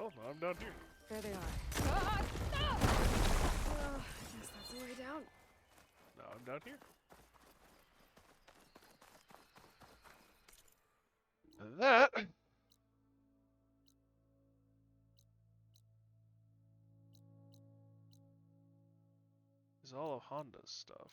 Oh, I'm down here. There they are. Ah! No! Well, I guess that's the way down. Now I'm down here. And that is all of Honda's stuff.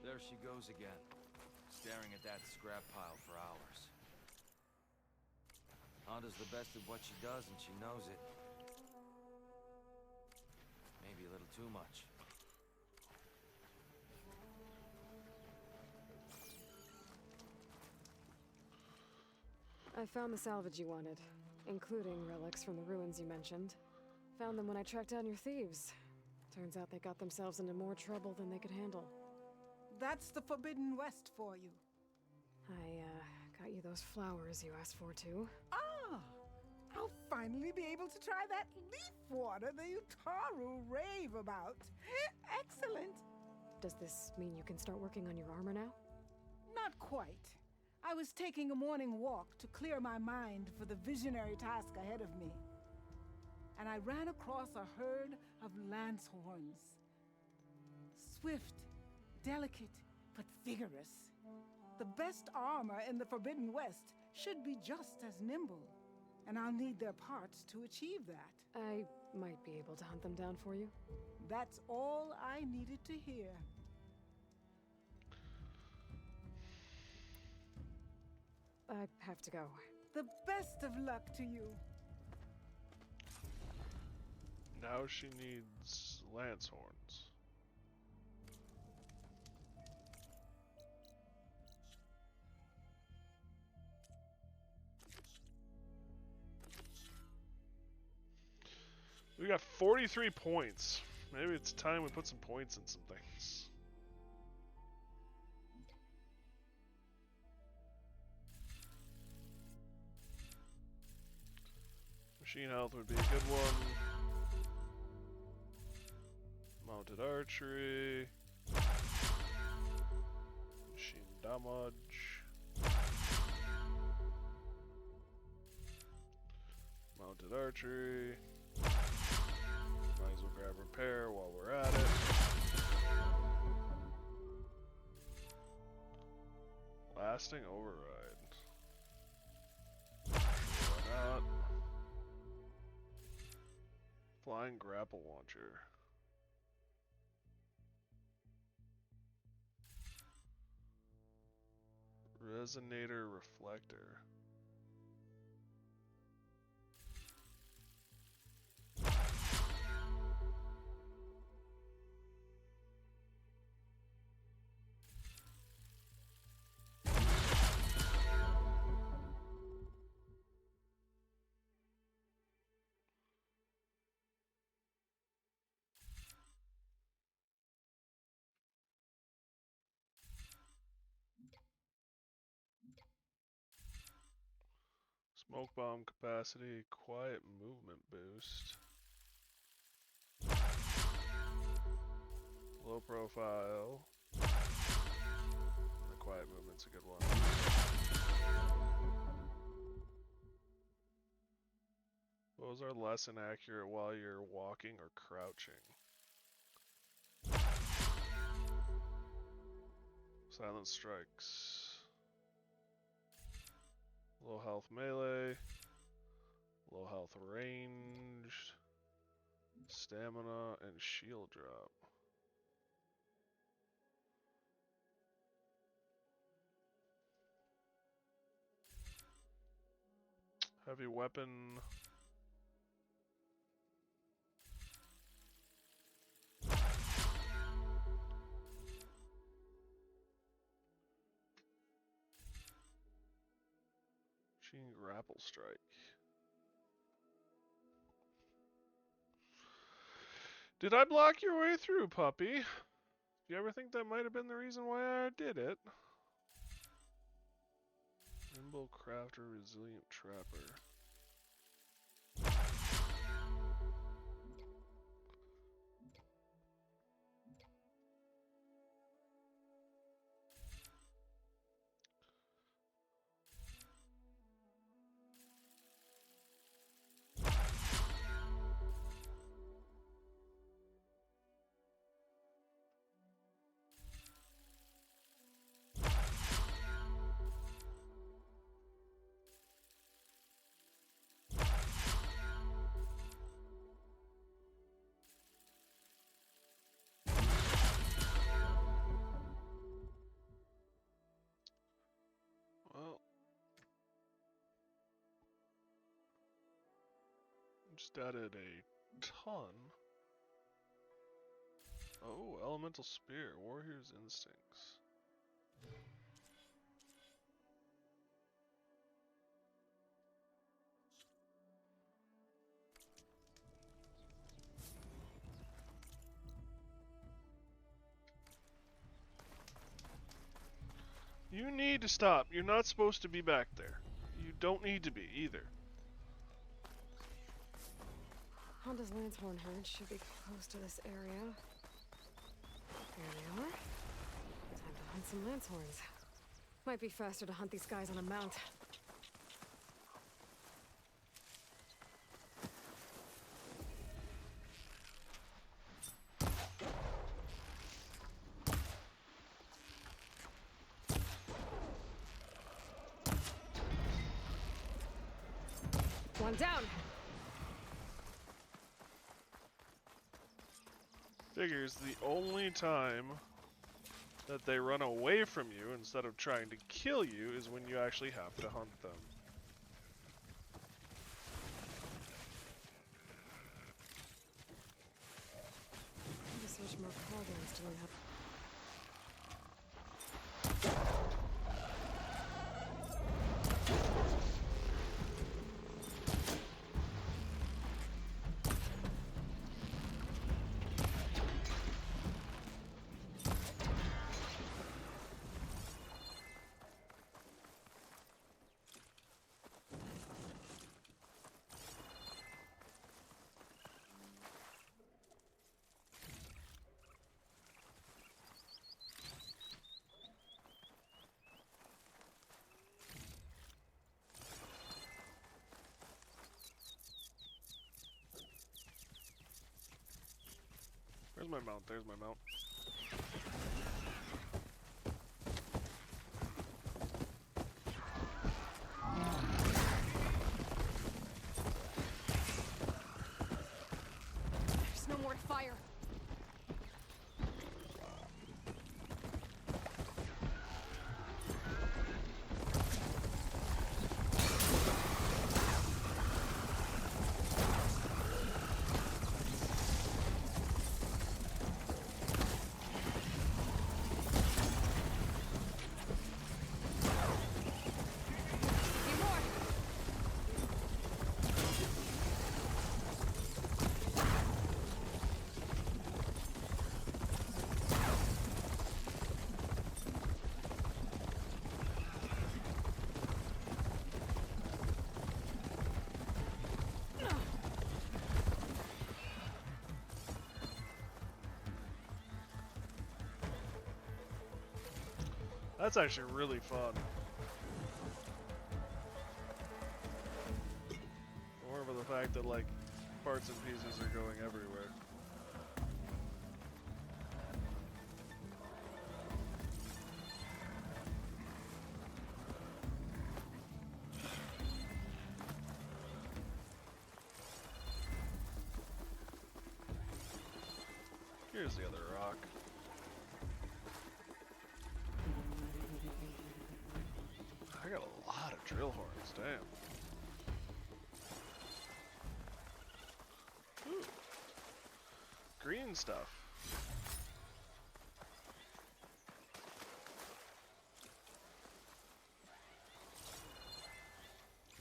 There she goes again, staring at that scrap pile for hours. Honda's the best at what she does, and she knows it. Maybe a little too much. I found the salvage you wanted. including relics from the ruins you mentioned. Found them when I tracked down your thieves. Turns out they got themselves into more trouble than they could handle. That's the Forbidden West for you. I, got you those flowers you asked for, too. Ah! I'll finally be able to try that leaf water the Utaru rave about. Excellent! Does this mean you can start working on your armor now? Not quite. I was taking a morning walk to clear my mind for the visionary task ahead of me. And I ran across a herd of lance horns. Swift, delicate, but vigorous. The best armor in the Forbidden West should be just as nimble. And I'll need their parts to achieve that. I might be able to hunt them down for you. That's all I needed to hear. I have to go. The best of luck to you. Now she needs lance horns. We got 43 points. Maybe it's time we put some points in some things. Machine health would be a good one. Mounted archery. Machine damage. Mounted archery. Might as well grab repair while we're at it. Lasting override. Why not? Flying grapple launcher. Resonator reflector. Smoke bomb capacity, quiet movement boost. Low profile. The quiet movement's a good one. Those are less inaccurate while you're walking or crouching. Silent strikes. Low health melee, low health ranged, stamina, and shield drop. Heavy weapon. Machine grapple strike. Did I block your way through, puppy? Do you ever think that might have been the reason why I did it? Nimble crafter, resilient trapper. Well, just added a ton. Oh, elemental spear, warrior's instincts. You need to stop. You're not supposed to be back there. You don't need to be either. Honda's Lancehorn herd should be close to this area. There they are. Time to hunt some Lancehorns. Might be faster to hunt these guys on a mount. One down. Figures the only time that they run away from you instead of trying to kill you is when you actually have to hunt them. Maybe search more callings to learn how. Where's my mount? There's my mount. There's no more to fire. That's actually really fun. More over the fact that, like, parts and pieces are going everywhere. Here's the other rock. I got a lot of drill horns, damn. Ooh. Green stuff.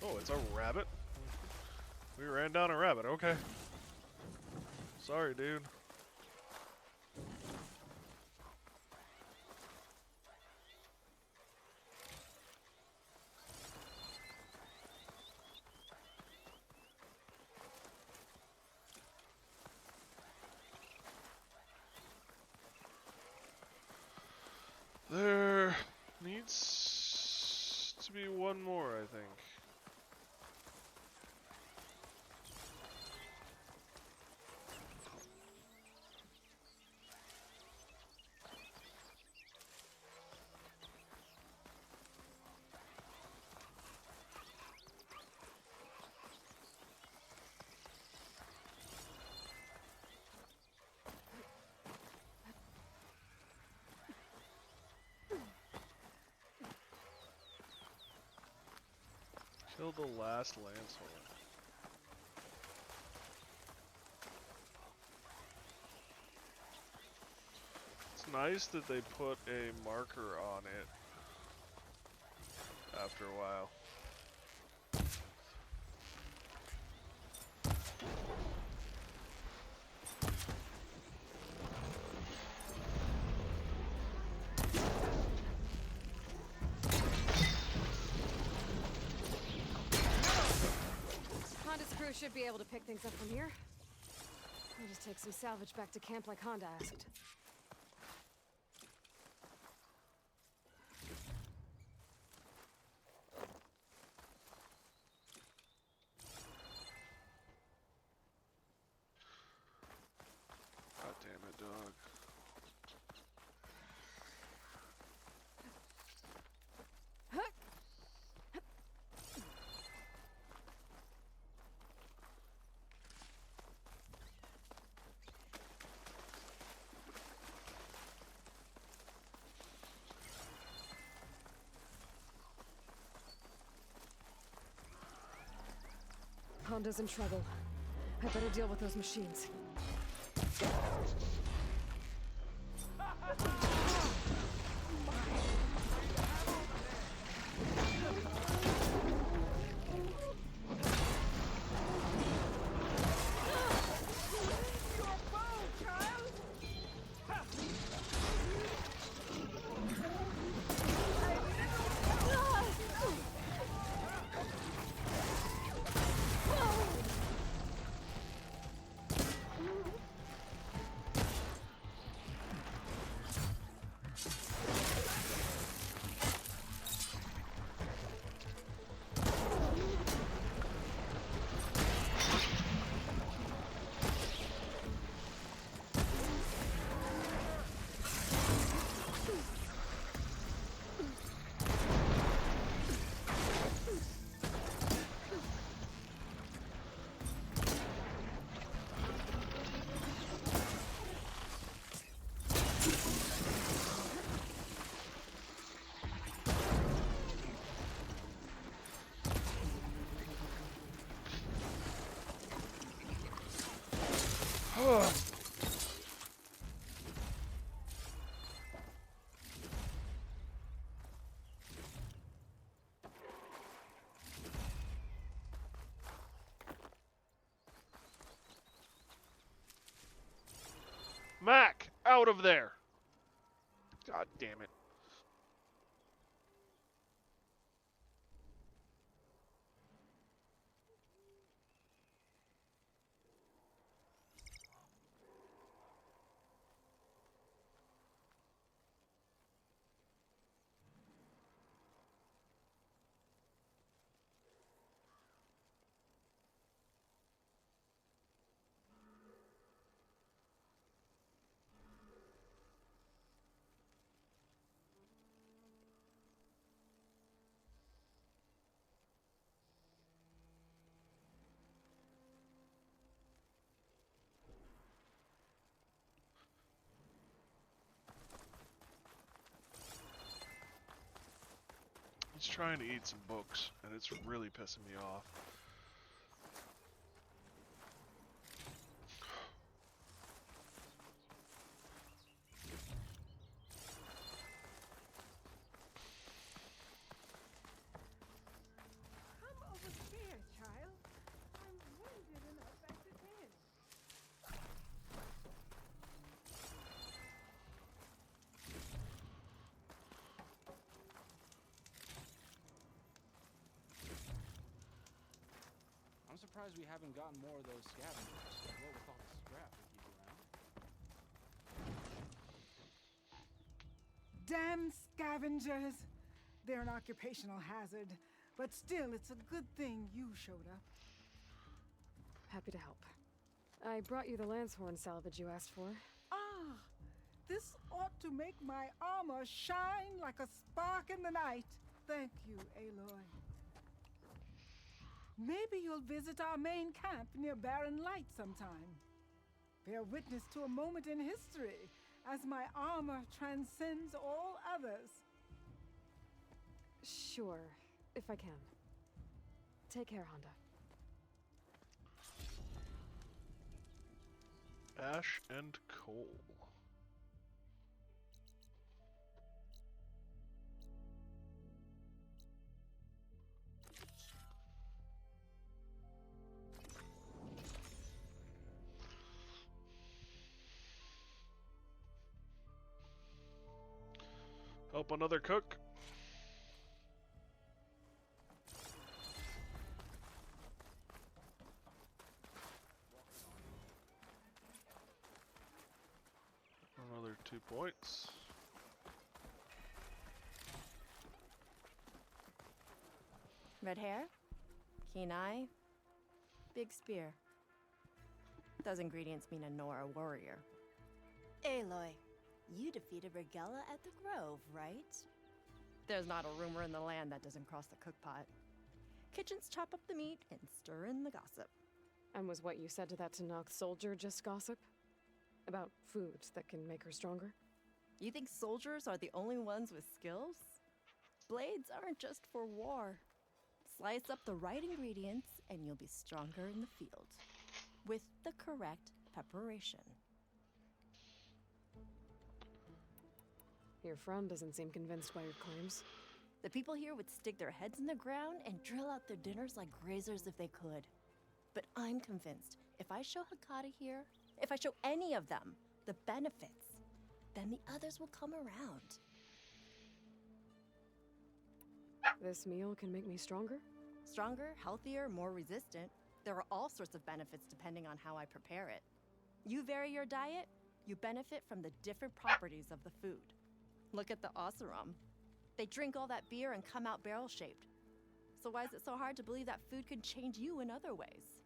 Oh, it's a rabbit? We ran down a rabbit, okay. Sorry, dude. There needs to be one more, I think. Kill the last Lancehorn. It's nice that they put a marker on it after a while. Should be able to pick things up from here. I'll just take some salvage back to camp like Honda asked. God damn it, dog. Honda's in trouble. I better deal with those machines. Mac, out of there! God damn it. He's trying to eat some books, and it's really pissing me off. Come over here, child. I'm wounded enough as it is. I'm surprised we haven't gotten more of those scavengers. Like, what with all the scrap we keep around? Damn scavengers! They're an occupational hazard, but still, it's a good thing you showed up. Happy to help. I brought you the Lancehorn salvage you asked for. Ah, this ought to make my armor shine like a spark in the night. Thank you, Aloy. Maybe you'll visit our main camp near Barren Light sometime. Bear witness to a moment in history as my armor transcends all others. Sure, if I can. Take care, Honda. Ash and coal. Help another cook. Another 2 points. Red hair, keen eye, big spear. Those ingredients mean a Nora warrior. Aloy, you defeated Regella at the Grove, right? There's not a rumor in the land that doesn't cross the cookpot. Kitchens chop up the meat and stir in the gossip. And was what you said to that Tanakh soldier just gossip? About foods that can make her stronger? You think soldiers are the only ones with skills? Blades aren't just for war. Slice up the right ingredients and you'll be stronger in the field. With the correct preparation. Your friend doesn't seem convinced by your claims. The people here would stick their heads in the ground and drill out their dinners like grazers if they could. But I'm convinced if I show Hakata here, if I show any of them the benefits, then the others will come around. This meal can make me stronger? Stronger, healthier, more resistant. There are all sorts of benefits depending on how I prepare it. You vary your diet, you benefit from the different properties of the food. Look at the Oseram. They drink all that beer and come out barrel-shaped. So why is it so hard to believe that food could change you in other ways?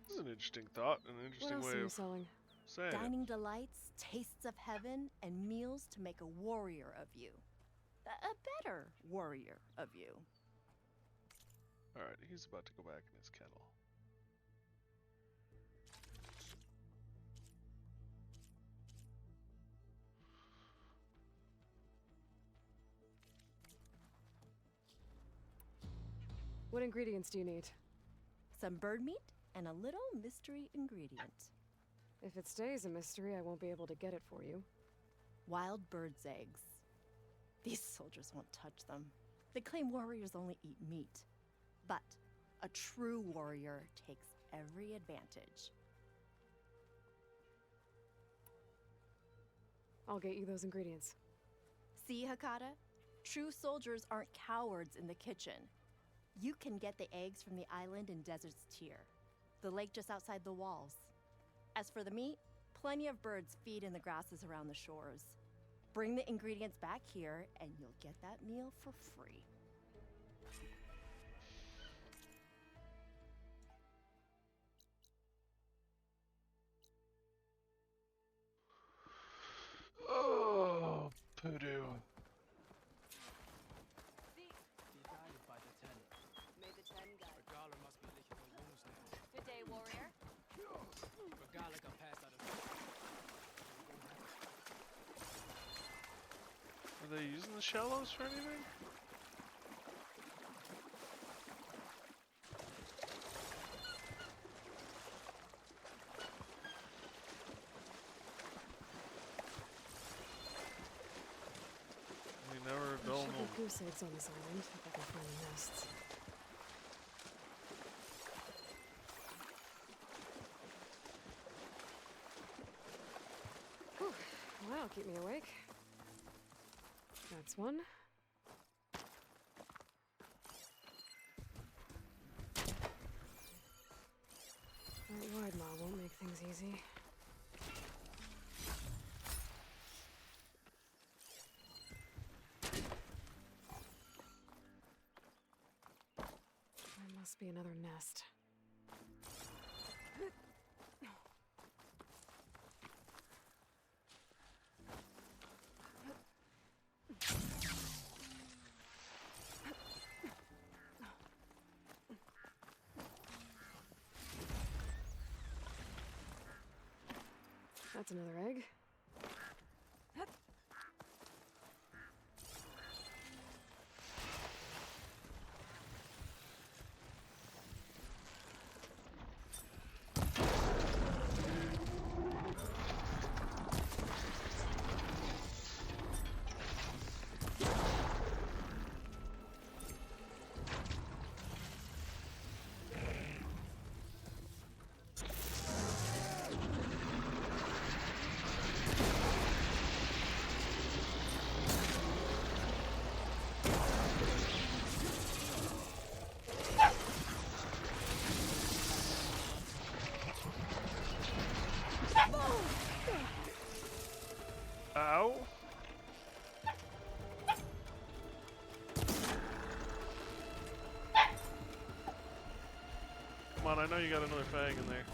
This is an interesting thought, an interesting way of saying Dining delights, tastes of heaven, and meals to make a warrior of you. A better warrior of you. Alright, he's about to go back in his kennel. What ingredients do you need? Some bird meat and a little mystery ingredient. If it stays a mystery, I won't be able to get it for you. Wild bird's eggs. These soldiers won't touch them. They claim warriors only eat meat. But a true warrior takes every advantage. I'll get you those ingredients. See, Hakata? True soldiers aren't cowards in the kitchen. You can get the eggs from the island in Desert's Tier, the lake just outside the walls. As for the meat, plenty of birds feed in the grasses around the shores. Bring the ingredients back here, and you'll get that meal for free. Oh, Poodoo. May the ten guide. Regala must be licking her wounds now. Good day, warrior. Regala got passed out of. Are they using the shallows for anything? We never built them. Goose eggs on this island, if I can find the nests. Whew. Well, that'll keep me awake. That's one. That wide maw won't make things easy. There must be another nest. That's another egg. now you got another fang in there.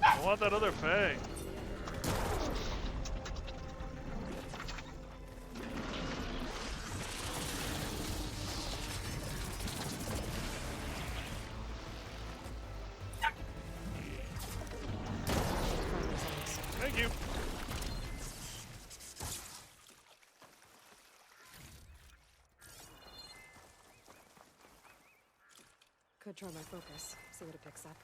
I want that other fang. Thank you. Could try my focus, see what it picks up.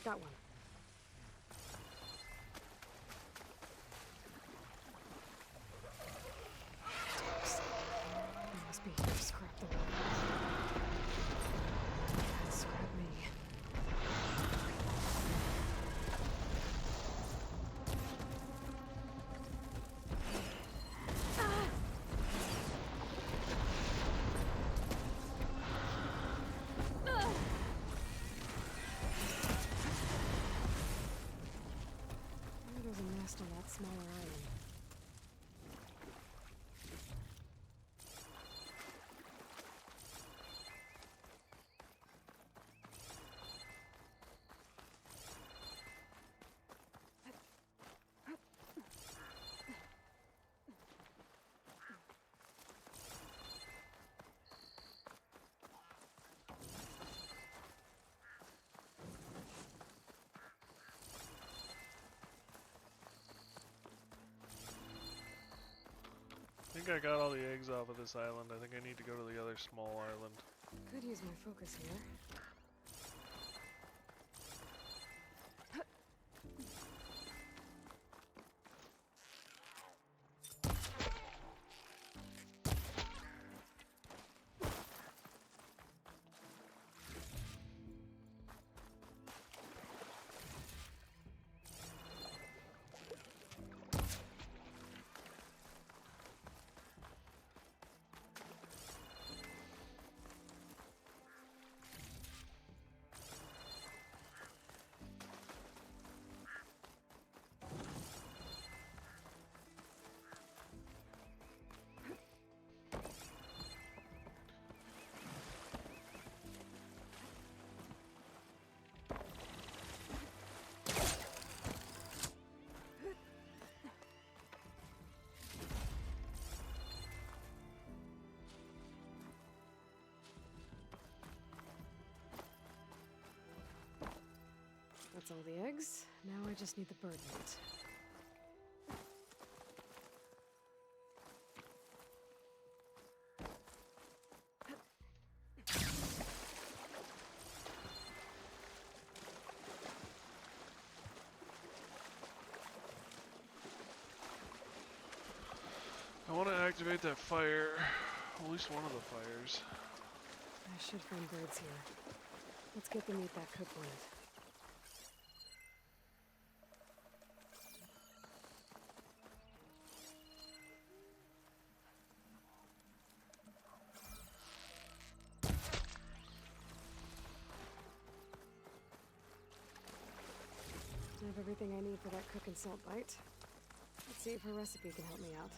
Got one. It must be here to scrap the wood. Can't scrap me. There's a nest on that smaller island. I think I got all the eggs off of this island. I think I need to go to the other small island. Could use my focus here. That's all the eggs. Now I just need the bird meat. I want to activate that fire. At least one of the fires. I should find birds here. Let's get them eat that cooked meat. I have everything I need for that cook and salt bite. Let's see if her recipe can help me out.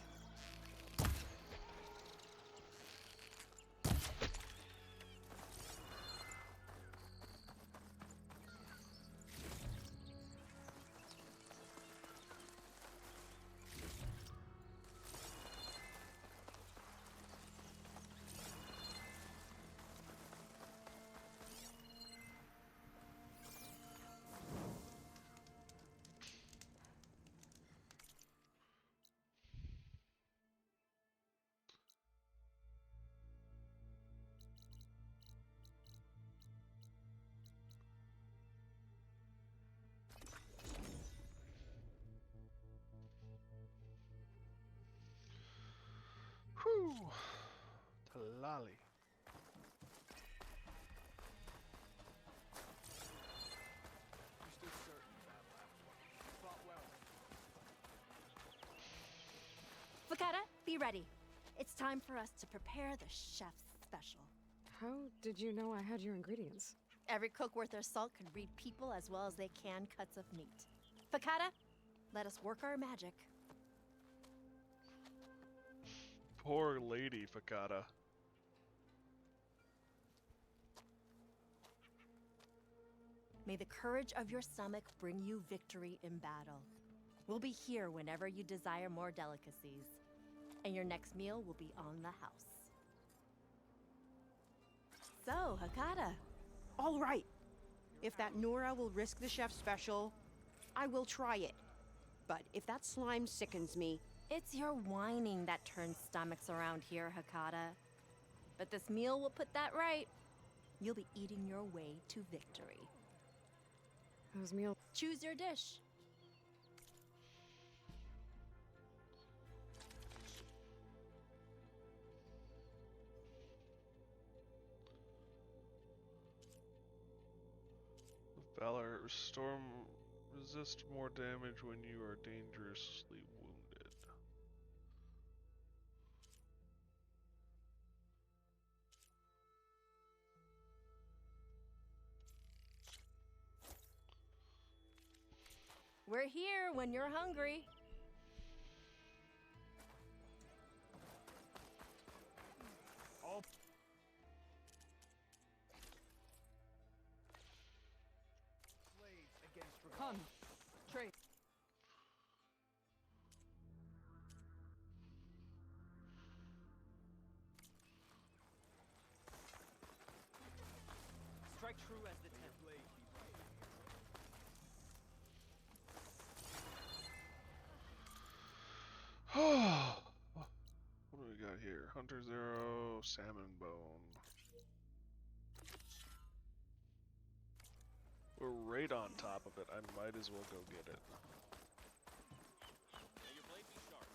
Whew. Talali. Fakata, be ready. It's time for us to prepare the chef's special. How did you know I had your ingredients? Every cook worth their salt can read people as well as they can cuts of meat. Fakata, let us work our magic. Poor lady, Fakata. May the courage of your stomach bring you victory in battle. We'll be here whenever you desire more delicacies. And your next meal will be on the house. So, Hakata. All right. If that Nora will risk the chef's special, I will try it. But if that slime sickens me... It's your whining that turns stomachs around here, Hakata. But this meal will put that right. You'll be eating your way to victory. Those meals... Choose your dish. Valor, storm resist more damage when you are dangerously wounded. We're here when you're hungry. Oh. Come, trade. Strike true as the tenth. What do we got here? Hunter Zero, Salmon Bone. We're right on top of it. I might as well go get it. May your blade be sharp.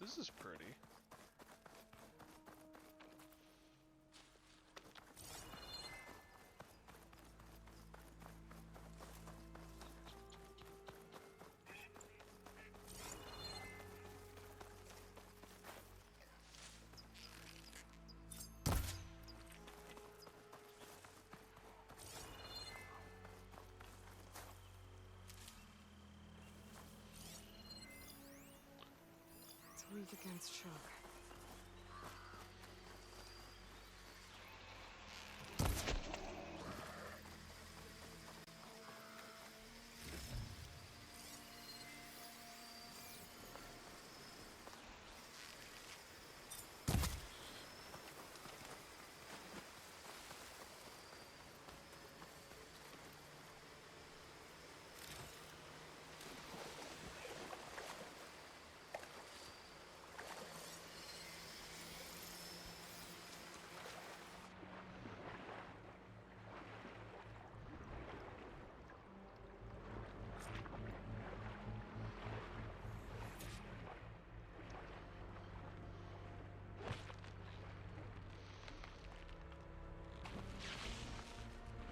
This is pretty. It's weak against shock.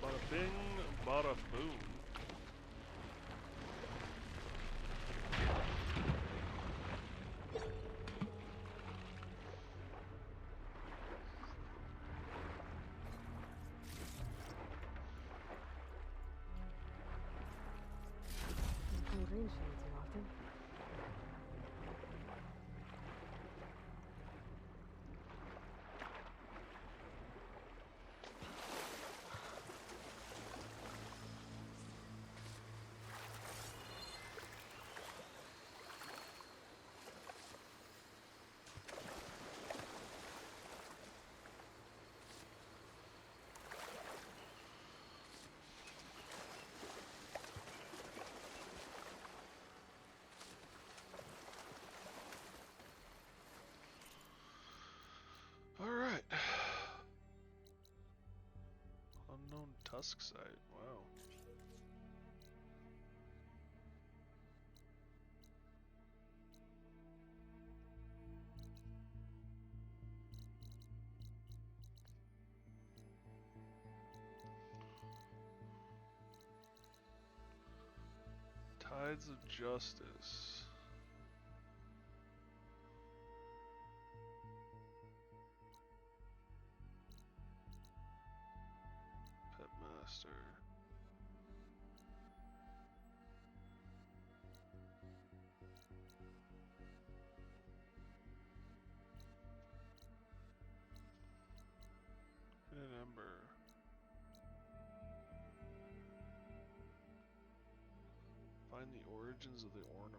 Bada bing, bada boom. Don't play range here too often. Alright. Unknown tusk site. Wow. Tides of Justice. Pitmaster. Hidden Ember. Find the origins of the ornament.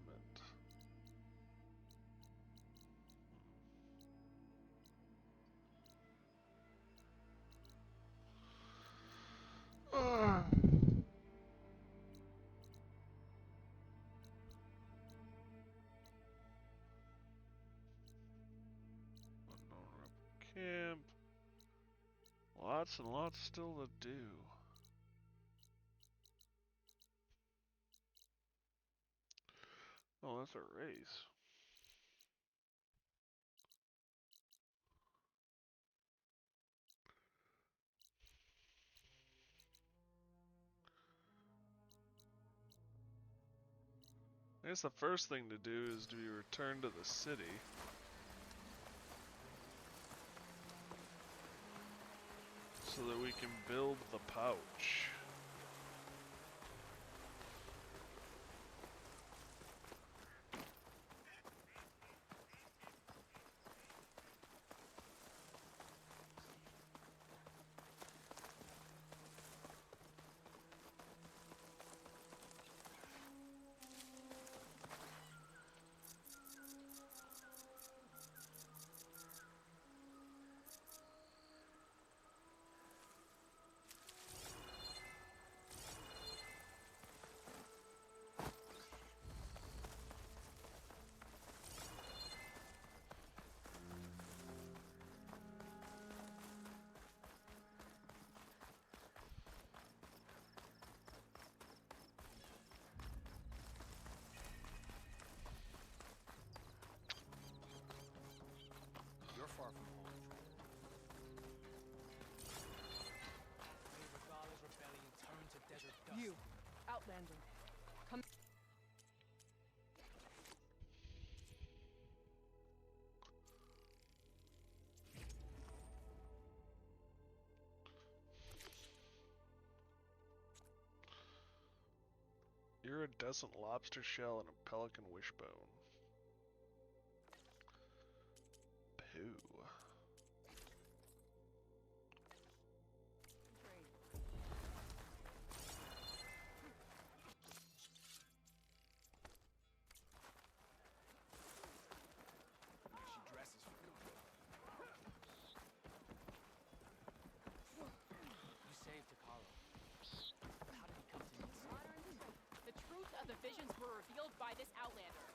Unknown camp. Lots and lots still to do. Oh, that's a race. I guess the first thing to do is to return to the city. So that we can build the pouch. You're far from home. May Regala's rebellion turn to desert dust. You, Outlander. Come. Iridescent lobster shell and a pelican wishbone. Pooh. She dresses for comfort. You saved Takaro. How did he come to meet so? The truth of the visions were revealed by this Outlander.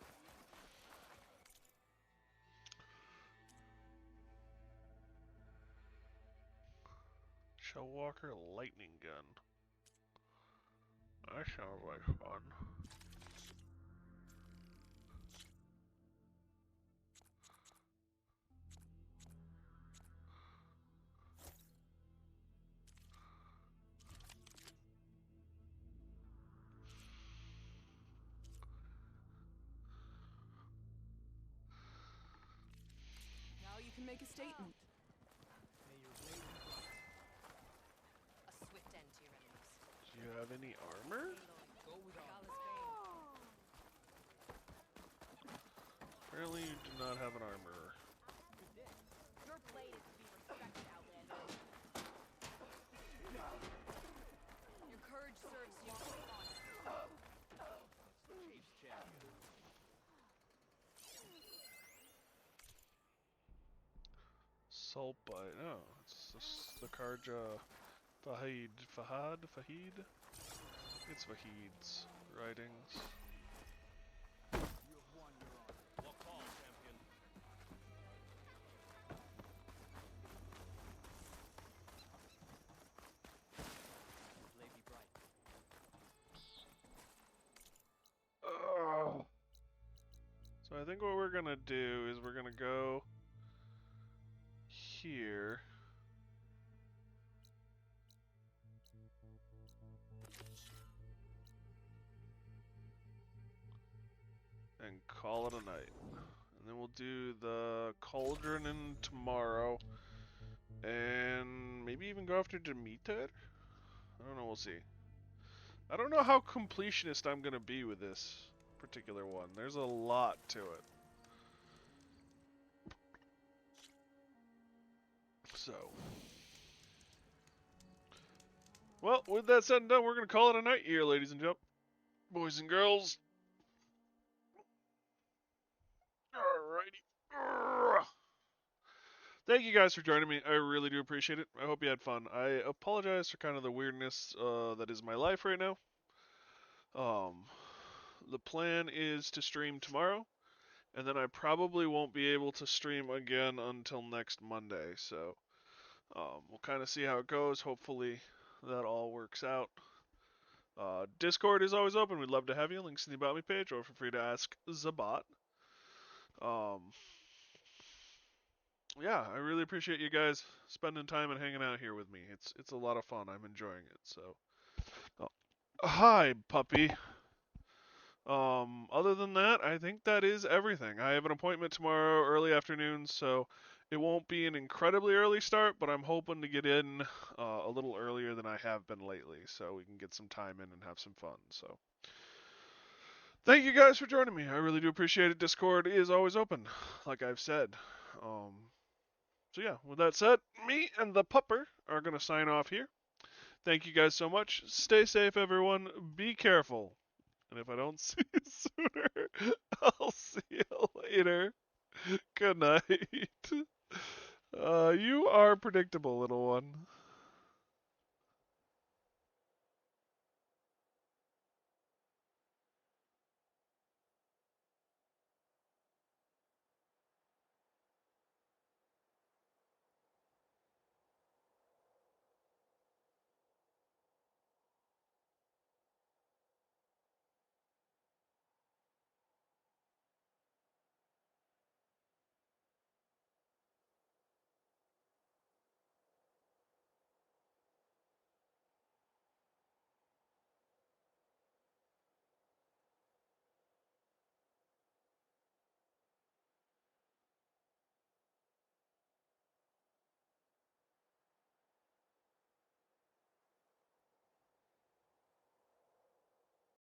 Shellwalker lightning gun. That sounds like fun. Now you can make a statement. May your blade be bright. A swift end to your enemies. Do you have any armor? Go with Regala's Apparently you do not have an armor. Your blade is to be respected, Outlander. Your courage serves you great honor. Chief's champion. Salt bite. Oh, it's the Karja Fahid? It's Fahid's writings. You have won your honor. What call, champion? Blade be bright. So I think what we're gonna do is we're gonna go here. call it a night. And then we'll do the Cauldron in tomorrow. And maybe even go after Demeter? I don't know, we'll see. I don't know how completionist I'm gonna be with this particular one. There's a lot to it. So. Well, with that said and done, we're gonna call it a night here, ladies and gentlemen. Boys and girls. Alrighty. Thank you guys for joining me. I really do appreciate it. I hope you had fun. I apologize for kind of the weirdness that is my life right now. The plan is to stream tomorrow, and then I probably won't be able to stream again until next Monday. So we'll kind of see how it goes. Hopefully that all works out. Discord is always open. We'd love to have you. Links in the About Me page, or feel free to ask Zabat. Yeah, I really appreciate you guys spending time and hanging out here with me. It's a lot of fun. I'm enjoying it. So, hi, puppy. Other than that, I think that is everything. I have an appointment tomorrow, early afternoon, so it won't be an incredibly early start, but I'm hoping to get in a little earlier than I have been lately, so we can get some time in and have some fun. So, thank you guys for joining me. I really do appreciate it. Discord is always open, like I've said. So yeah, with that said, me and the pupper are going to sign off here. Thank you guys so much. Stay safe, everyone. Be careful. And if I don't see you sooner, I'll see you later. Good night. You are predictable, little one.